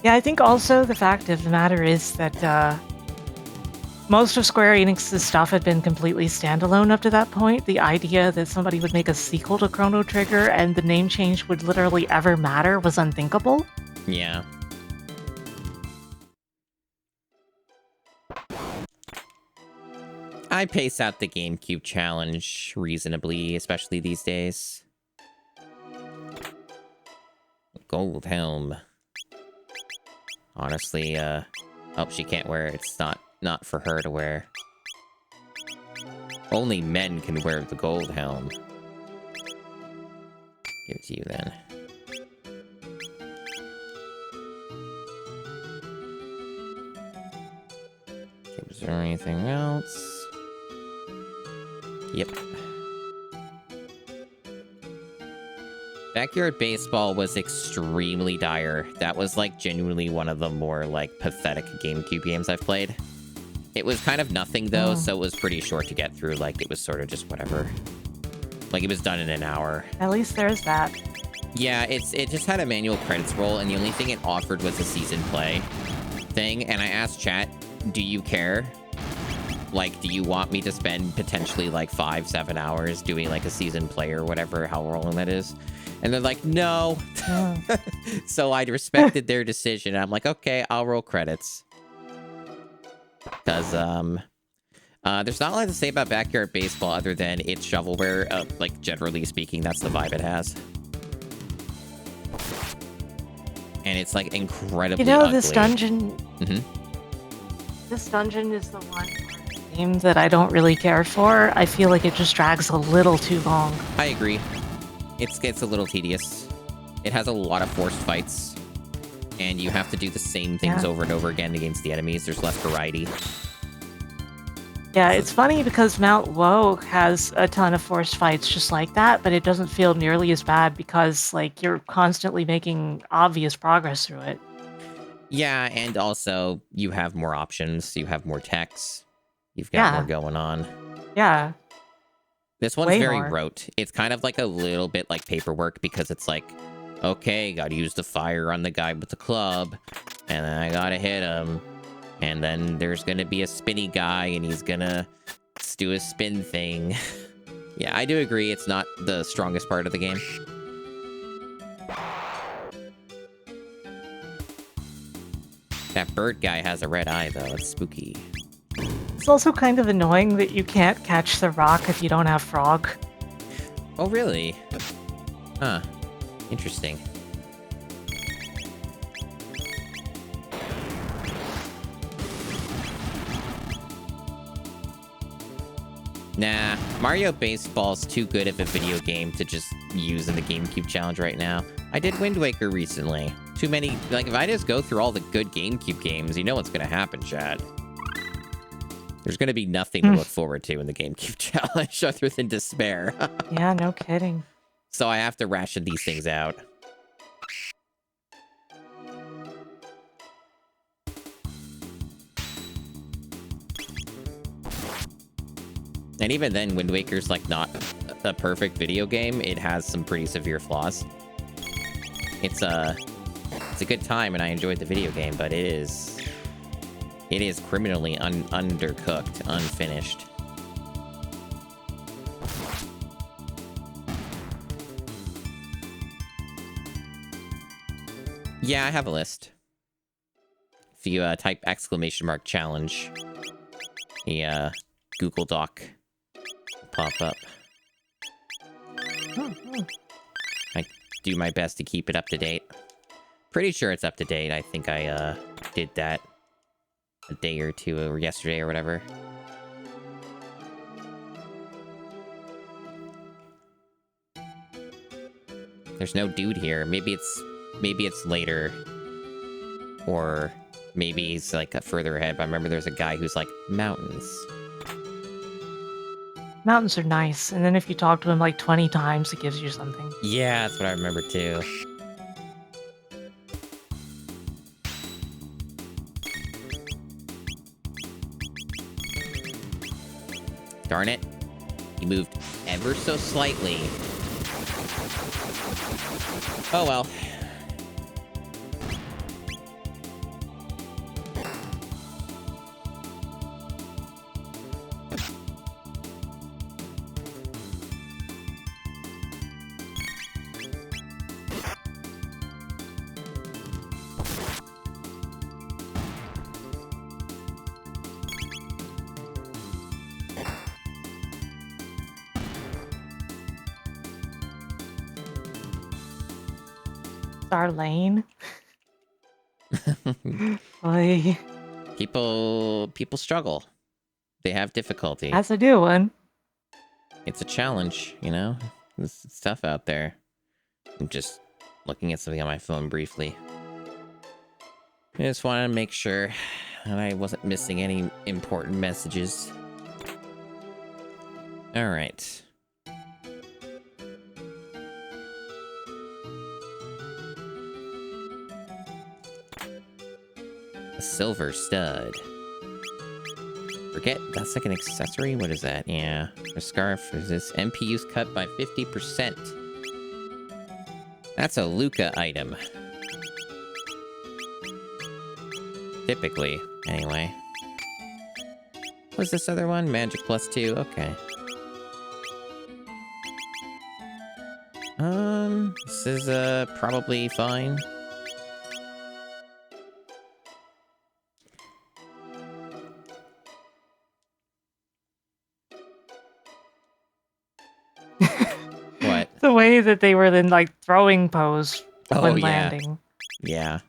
Yeah, I think also the fact of the matter is that most of Square Enix's stuff had been completely standalone up to that point. The idea that somebody would make a sequel to Chrono Trigger and the name change would literally ever matter was unthinkable. Yeah. I pace out the GameCube challenge reasonably, especially these days. Gold helm. Honestly, oh, she can't wear it. It's not for her to wear. Only men can wear the gold helm. Give it to you then. Okay, was there anything else? Yep. Backyard Baseball was extremely dire. That was, like, genuinely one of the more, like, pathetic GameCube games I've played. It was kind of nothing, though, so it was pretty short to get through. Like, it was sort of just whatever. Like, it was done in an hour. At least there's that. Yeah, it just had a manual credits roll, and the only thing it offered was a season play thing. And I asked chat, do you care? Like, do you want me to spend potentially, like, 5-7 hours doing, like, a season play or whatever, how long that is? And they're like, no. So I respected their decision. I'm like, okay, I'll roll credits. Because, there's not a lot to say about Backyard Baseball other than it's shovelware. Like, generally speaking, that's the vibe it has. And it's, like, incredibly ugly. This dungeon... This dungeon is the one game that I don't really care for. I feel like it just drags a little too long. I agree. It's a little tedious. It has a lot of forced fights. And you have to do the same things over and over again against the enemies. There's less variety. Yeah, it's funny because Mount Woe has a ton of forced fights just like that, but it doesn't feel nearly as bad because, like, you're constantly making obvious progress through it. Yeah, and also, you have more options. You have more techs. You've got more going on. Yeah. This one's Way very more. rote. It's kind of like a little bit like paperwork because it's like, okay, gotta use the fire on the guy with the club, and then I gotta hit him, and then there's gonna be a spinny guy, and he's gonna do a spin thing. Yeah, I do agree it's not the strongest part of the game. That bird guy has a red eye, though. It's spooky. It's also kind of annoying that you can't catch the rock if you don't have frog. Oh, really? Huh. Interesting. Nah, Mario Baseball's too good of a video game to just use in the GameCube challenge right now. I did Wind Waker recently. Too many, like, if I just go through all the good GameCube games, you know what's gonna happen, Chad. There's gonna be nothing to look forward to in the GameCube challenge other than despair. Yeah, no kidding. So I have to ration these things out. And even then, Wind Waker's like not a perfect video game. It has some pretty severe flaws. It's a good time, and I enjoyed the video game, but it is criminally undercooked, unfinished. Yeah, I have a list. If you type !challenge, the Google Doc will pop up. I do my best to keep it up to date. Pretty sure it's up to date. I think I did that a day or two or yesterday or whatever. There's no dude here. Maybe it's later, or maybe he's like further ahead. But I remember there's a guy who's like mountains. Mountains are nice, and then if you talk to him like 20 times, it gives you something. Yeah, that's what I remember too. Darn it. He moved ever so slightly. Oh well. Darlene. Oy. People struggle. They have difficulty. As I do one. It's a challenge, you know? There's stuff out there. I'm just looking at something on my phone briefly. I just wanted to make sure that I wasn't missing any important messages. Alright. A silver stud. Forget, that's like an accessory? What is that? Yeah. A scarf. Is this MPU's cut by 50%? That's a Luca item. Typically, anyway. What's this other one? Magic +2. Okay. This is probably fine. What? The way that they were in like throwing pose when yeah. landing. Yeah.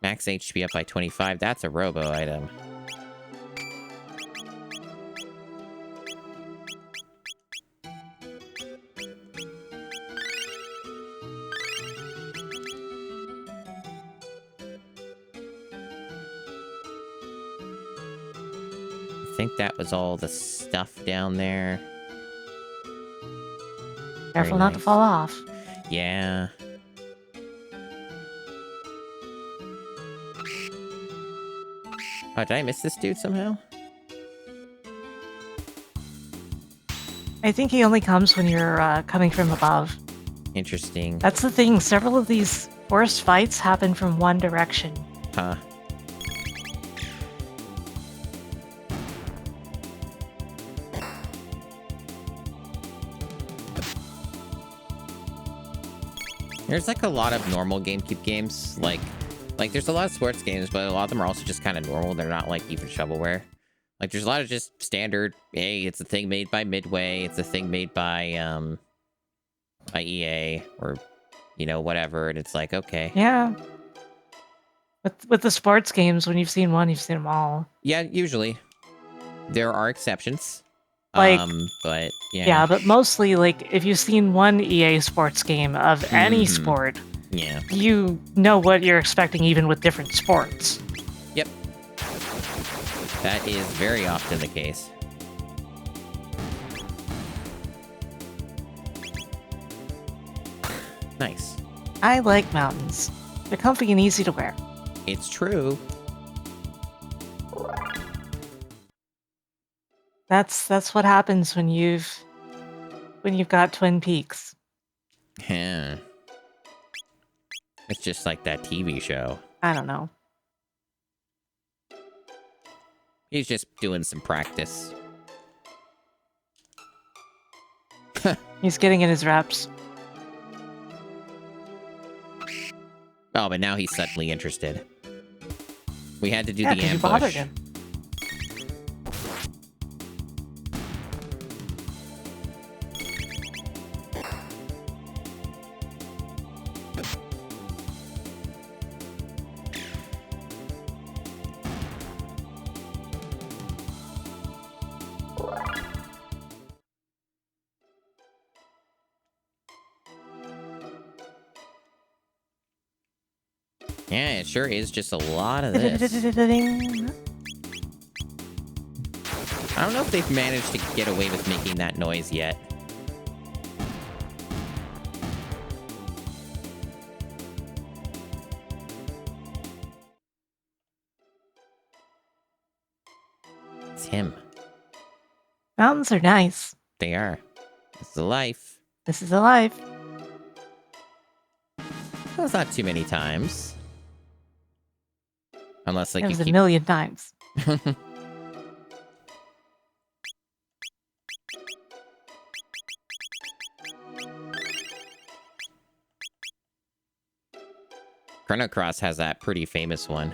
Max HP up by 25. That's a robo item. I think that was all the stuff down there. Careful Very not to nice. fall off. Yeah. Oh, did I miss this dude somehow? I think he only comes when you're coming from above. Interesting. That's the thing. Several of these forced fights happen from one direction. Huh. There's like a lot of normal GameCube games, like there's a lot of sports games, but a lot of them are also just kind of normal. They're not like even shovelware. Like there's a lot of just standard, hey, it's a thing made by Midway, it's a thing made by EA, or you know, whatever, and it's like, okay. Yeah. With the sports games, when you've seen one, you've seen them all. Yeah, usually. There are exceptions. Like, but yeah. Yeah, but mostly, like, if you've seen one EA Sports game of any Mhm. sport, Yeah. you know what you're expecting even with different sports. Yep. That is very often the case. Nice. I like mountains. They're comfy and easy to wear. It's true. That's what happens when you've got Twin Peaks. Yeah. It's just like that TV show. I don't know. He's just doing some practice. He's getting in his reps. Oh, but now he's suddenly interested. We had to do Yeah, the 'cause you ambush. bothered him. Yeah, it sure is just a lot of this. I don't know if they've managed to get away with making that noise yet. It's him. Mountains are nice. They are. This is a life. This is a life. That's not too many times. Unless, like, It you was a keep... million times. Chrono Cross has that pretty famous one.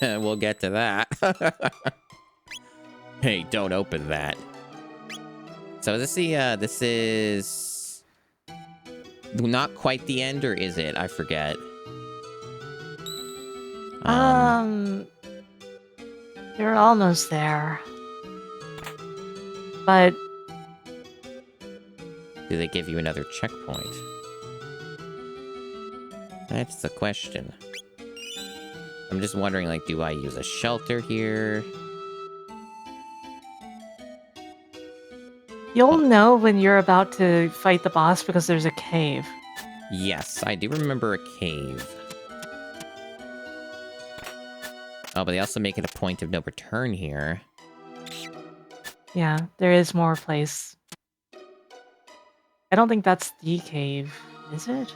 We'll get to that. Hey, don't open that. So is this the, this is... not quite the end, or is it? I forget. You're almost there. But Do they give you another checkpoint? That's the question. I'm just wondering, like, do I use a shelter here? you'll know when you're about to fight the boss because there's a cave. Yes, I do remember a cave. Oh, but they also make it a point of no return here. Yeah, there is more place. I don't think that's the cave, is it?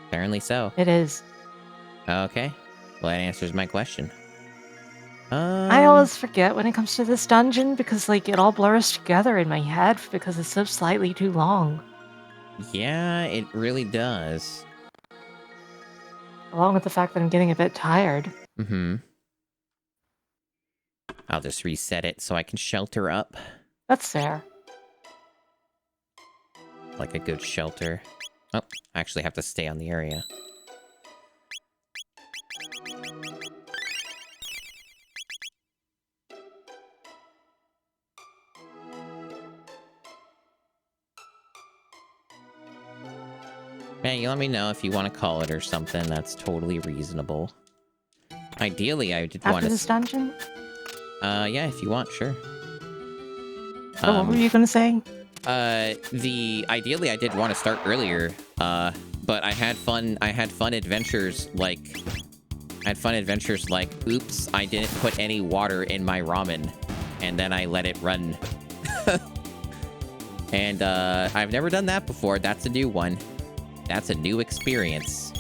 Apparently so. It is. Okay. Well, that answers my question. I always forget when it comes to this dungeon because, like, it all blurs together in my head because it's so slightly too long. Yeah, it really does. Along with the fact that I'm getting a bit tired. Mm-hmm. I'll just reset it so I can shelter up. That's fair. Like a good shelter. Oh, I actually have to stay on the area. Hey, you let me know if you want to call it or something. That's totally reasonable. Ideally, I did want After to... this dungeon? Yeah, if you want, sure. Oh, what were you gonna say? Ideally, I did want to start earlier, but I had fun adventures like... oops, I didn't put any water in my ramen, and then I let it run. And, I've never done that before. That's a new one. That's a new experience.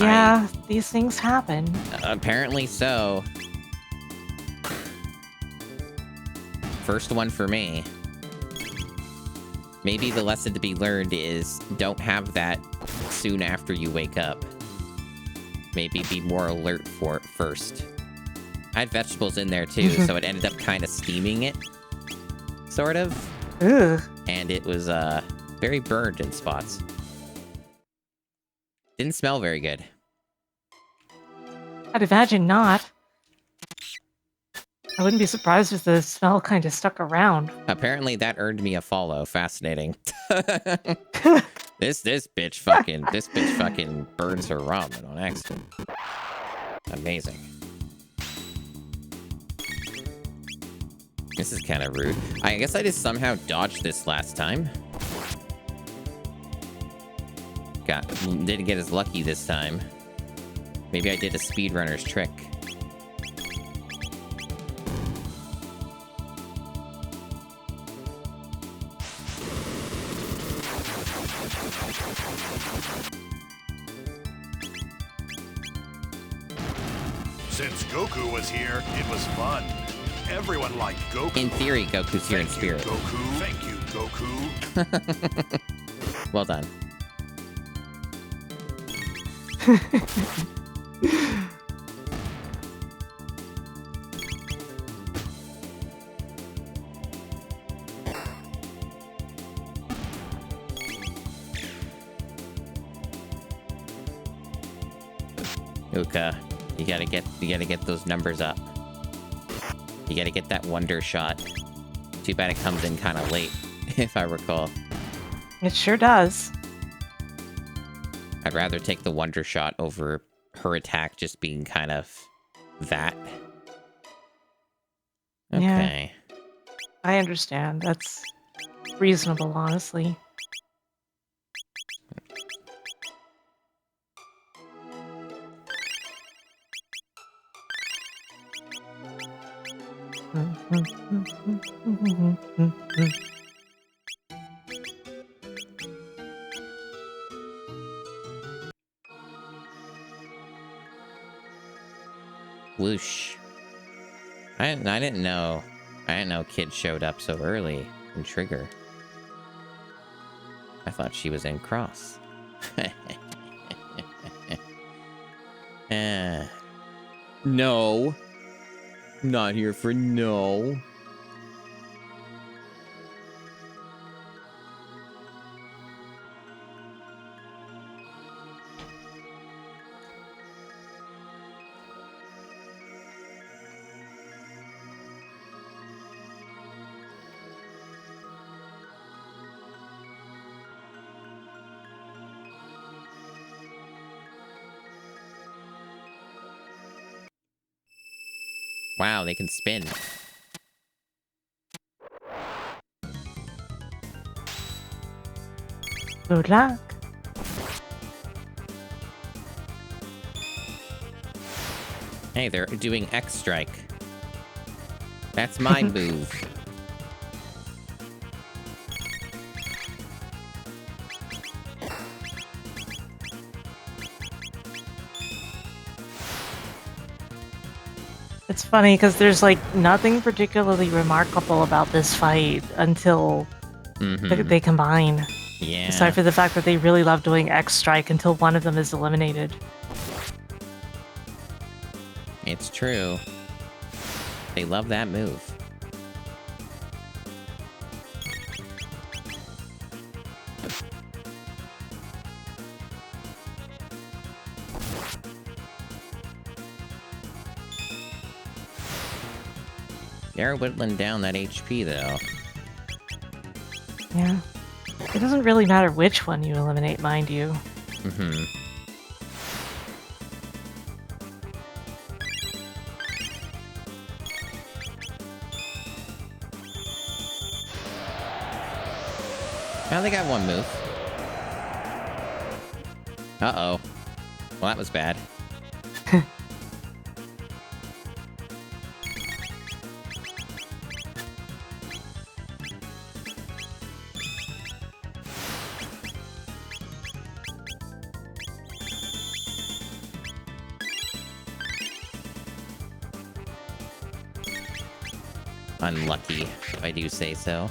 Yeah, these things happen. Apparently so. First one for me. Maybe the lesson to be learned is don't have that soon after you wake up. Maybe be more alert for it first. I had vegetables in there too, so it ended up kind of steaming it. Sort of. Ugh. And it was very burned in spots. Didn't smell very good. I'd imagine not. I wouldn't be surprised if the smell kind of stuck around. Apparently that earned me a follow. Fascinating. This bitch fucking burns her ramen on accident. Amazing. This is kind of rude. I guess I just somehow dodged this last time. Didn't get as lucky this time. Maybe I did a speedrunner's trick. Since Goku was here, it was fun. Everyone liked Goku. In theory, Goku's here in spirit. Goku. Thank you, Goku. Well done. Uka, you gotta get those numbers up. You gotta get that wonder shot. Too bad it comes in kind of late, if I recall. It sure does. I'd rather take the wonder shot over her attack just being kind of that. Okay. Yeah, I understand. That's reasonable, honestly. Whoosh. I didn't know Kid showed up so early in Trigger. I thought she was in Cross. No. Not here for no. Wow, they can spin. Good luck. Hey, they're doing X Strike. That's my move. It's funny because there's like nothing particularly remarkable about this fight until they combine. Yeah. Aside from the fact that they really love doing X Strike until one of them is eliminated. It's true. They love that move. They're whittling down that HP, though. Yeah. It doesn't really matter which one you eliminate, mind you. Mm-hmm. Now they got one move. Uh-oh. Well, that was bad. Unlucky, if I do say so.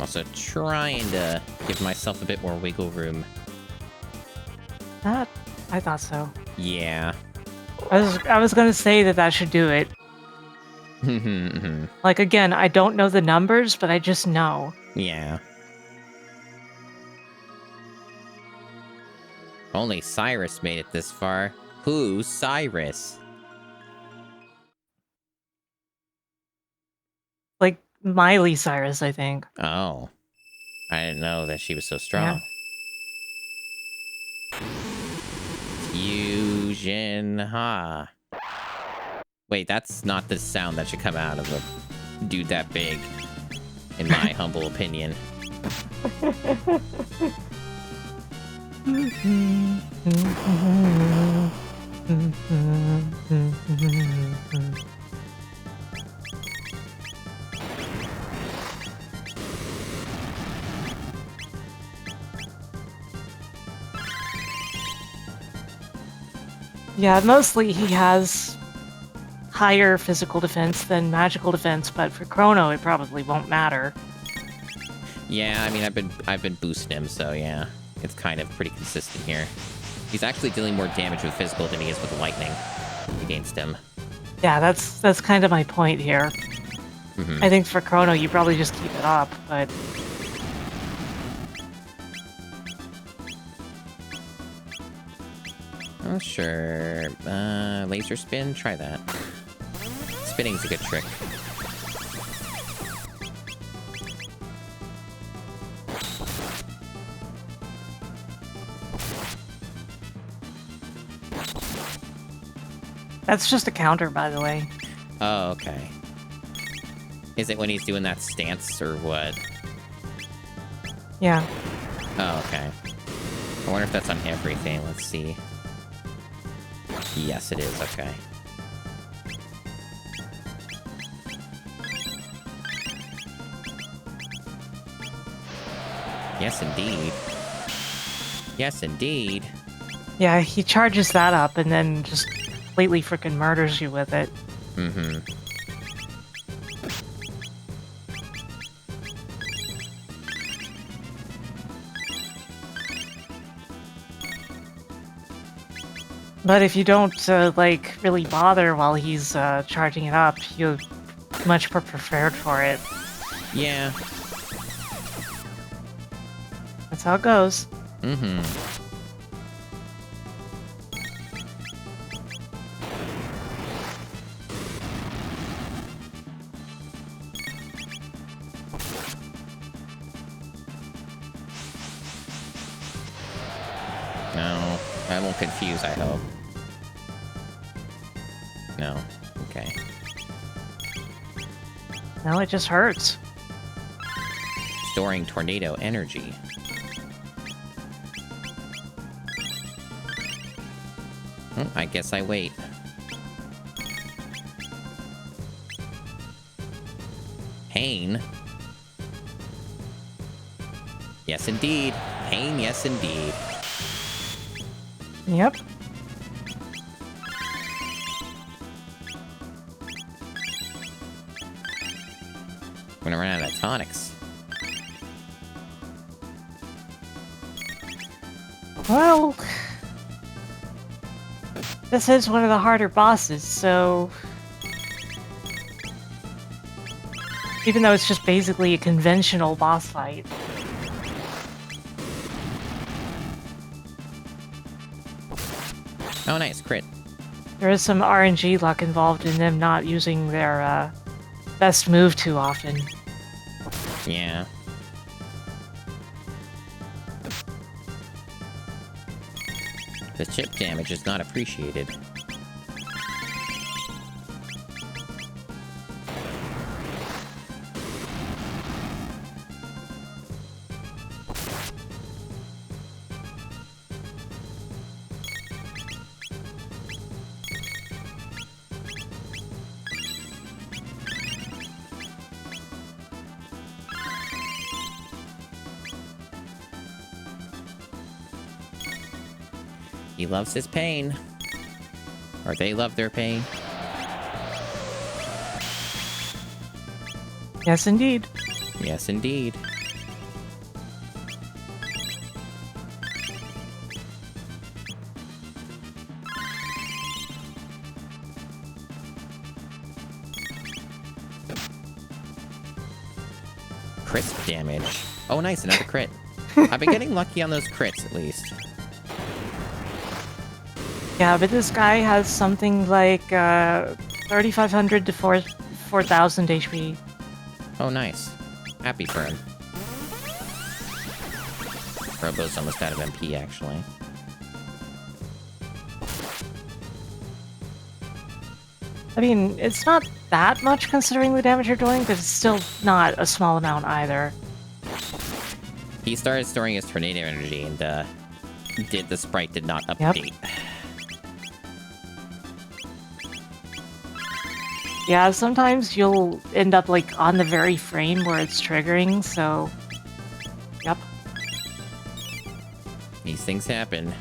Also trying to give myself a bit more wiggle room. That, I thought so. Yeah. I was gonna say that should do it. Like, again, I don't know the numbers, but I just know. Yeah. Only Cyrus made it this far. Who's Cyrus? Like, Miley Cyrus, I think. Oh. I didn't know that she was so strong. Fusion, ha. Wait, that's not the sound that should come out of a dude that big, in my humble opinion. Yeah, mostly he has higher physical defense than magical defense, but for Chrono it probably won't matter. Yeah, I mean, I've been boosting him, so yeah. It's kind of pretty consistent here. He's actually dealing more damage with physical than he is with lightning against him. Yeah, that's kind of my point here. I think for Chrono you probably just keep it up, but... Oh, sure. Laser spin? Try that. Spinning's a good trick. That's just a counter, by the way. Oh, okay. Is it when he's doing that stance, or what? Yeah. Oh, okay. I wonder if that's on everything. Let's see. Yes, it is. Okay. Yes, indeed. Yes, indeed. Yeah, he charges that up and then just completely freaking murders you with it. Mm-hmm. But if you don't, like, really bother while he's charging it up, you're much more prepared for it. Yeah. That's how it goes. Mm-hmm. No, I won't confuse, I hope. No. Okay. No, it just hurts. Storing tornado energy. I guess I wait. Pain? Yes, indeed. Pain, yes, indeed. Yep. I'm gonna run out of tonics. Well... This is one of the harder bosses, so... Even though it's just basically a conventional boss fight. Oh, nice, crit. There is some RNG luck involved in them not using their, best move too often. Yeah. The chip damage is not appreciated. He loves his pain. Or they love their pain. Yes, indeed. Yes, indeed. crisp damage. Oh, nice, another crit. I've been getting lucky on those crits, at least. Yeah, but this guy has something like 3,500 to 4,000 HP. Oh, nice. Happy for him. Robo's almost out of MP, actually. I mean, it's not that much considering the damage you're doing, but it's still not a small amount either. He started storing his tornado energy, and the sprite did not update. Yeah, sometimes you'll end up like on the very frame where it's triggering, so yep. These things happen.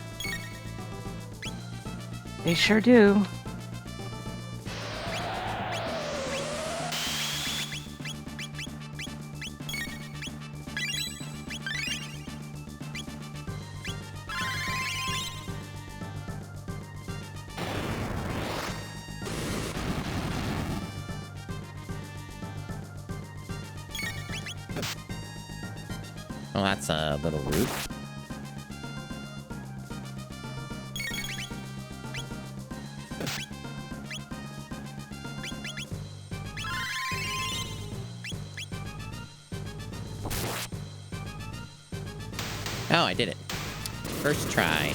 They sure do. Well, that's a little rude. Oh, I did it. First try.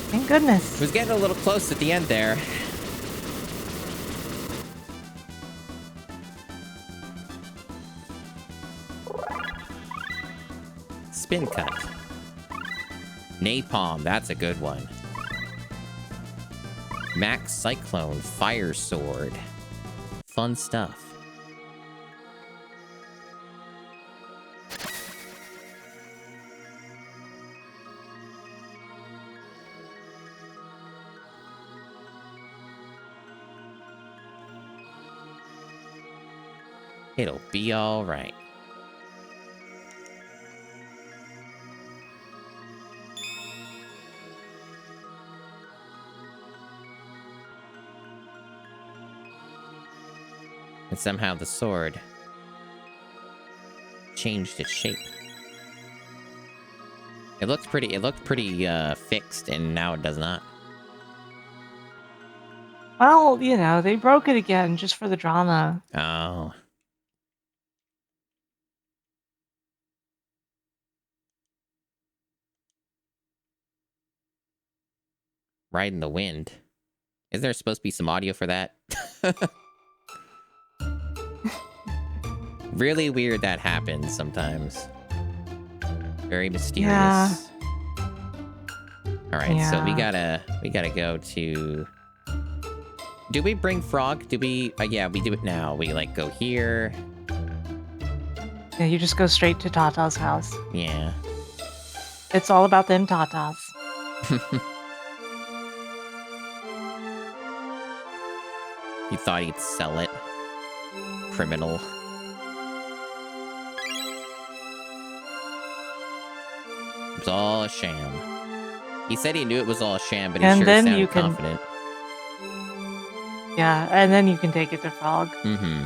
Thank goodness. Was getting a little close at the end there. Spin cut. Napalm, that's a good one. Max Cyclone, Fire Sword. Fun stuff. It'll be all right. And somehow the sword changed its shape. It looked pretty fixed, and now it does not. Well, you know, they broke it again just for the drama. Oh. Ride in the Wind. Is there supposed to be some audio for that? Really weird that happens sometimes. Very mysterious. Yeah. Alright, so we Yeah. gotta go to... Do we bring Frog? Do we... yeah, we do it now. We, like, go here. Yeah, you just go straight to Tata's house. Yeah. It's all about them Tatas. He thought he'd sell it. Criminal. It was all a sham. He said he knew it was all a sham, but he And sure then sounded you can- confident. Yeah, and then you can take it to Frog. Mm-hmm.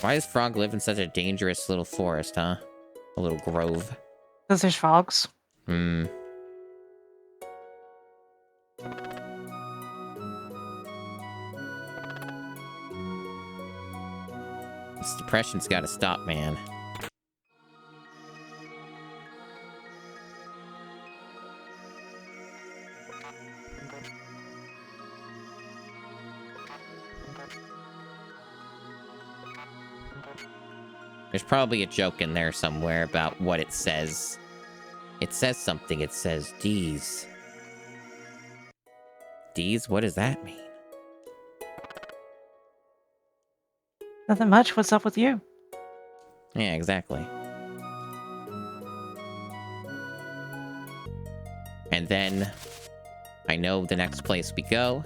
Why does Frog live in such a dangerous little forest, huh? A little grove. Because there's frogs. Hmm. This depression's gotta stop, man. There's probably a joke in there somewhere about what it says. It says something. It says D's. D's? What does that mean? Nothing much. What's up with you? Yeah, exactly. And then I know the next place we go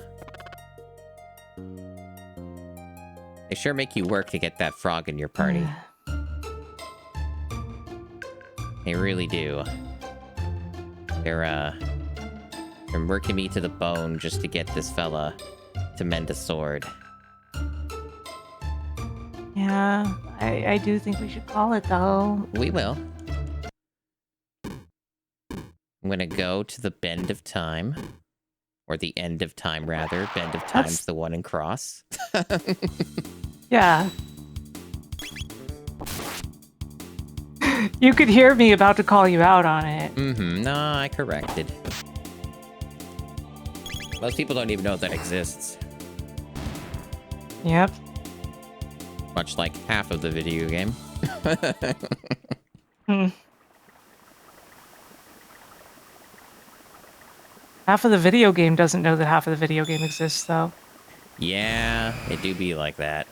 They sure make you work to get that frog in your party. They really do. They're working me to the bone just to get this fella to mend a sword. Yeah, I do think we should call it, though. We will. I'm gonna go to the bend of time. Or the end of time, rather. Bend of time's the one in cross. Yeah. You could hear me about to call you out on it. Mm-hmm. No, I corrected. Most people don't even know that exists. Yep. Much like half of the video game. Half of the video game doesn't know that half of the video game exists, though. Yeah, it do be like that.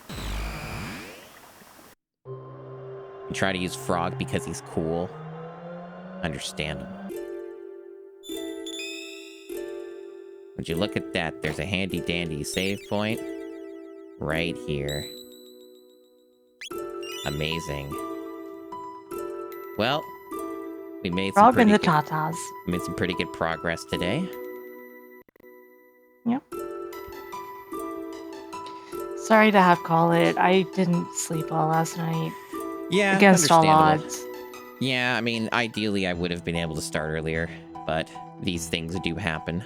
You try to use Frog because he's cool. Understandable. Would you look at that? There's a handy dandy save point right here. Amazing. Well, we made some Frog and the pretty good, Tatas. made some pretty good progress today. Yep. Sorry to have call it. I didn't sleep well last night. Yeah, Against all understandable. odds. Yeah, I mean, ideally I would have been able to start earlier, but these things do happen.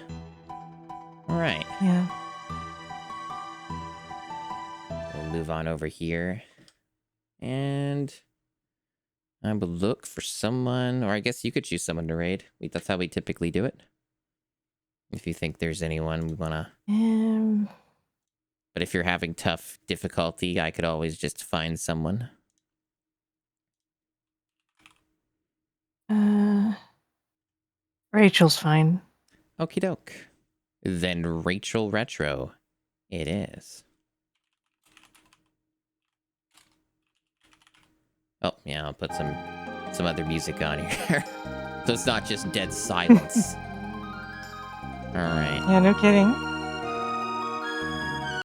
All right. Yeah. We'll move on over here. And I will look for someone, or I guess you could choose someone to raid. That's how we typically do it. If you think there's anyone we want to... But if you're having tough difficulty, I could always just find someone. Rachel's fine. Okie doke. Then Rachel Retro it is. Oh, yeah, I'll put some other music on here. So it's not just dead silence. Alright. Yeah, no kidding.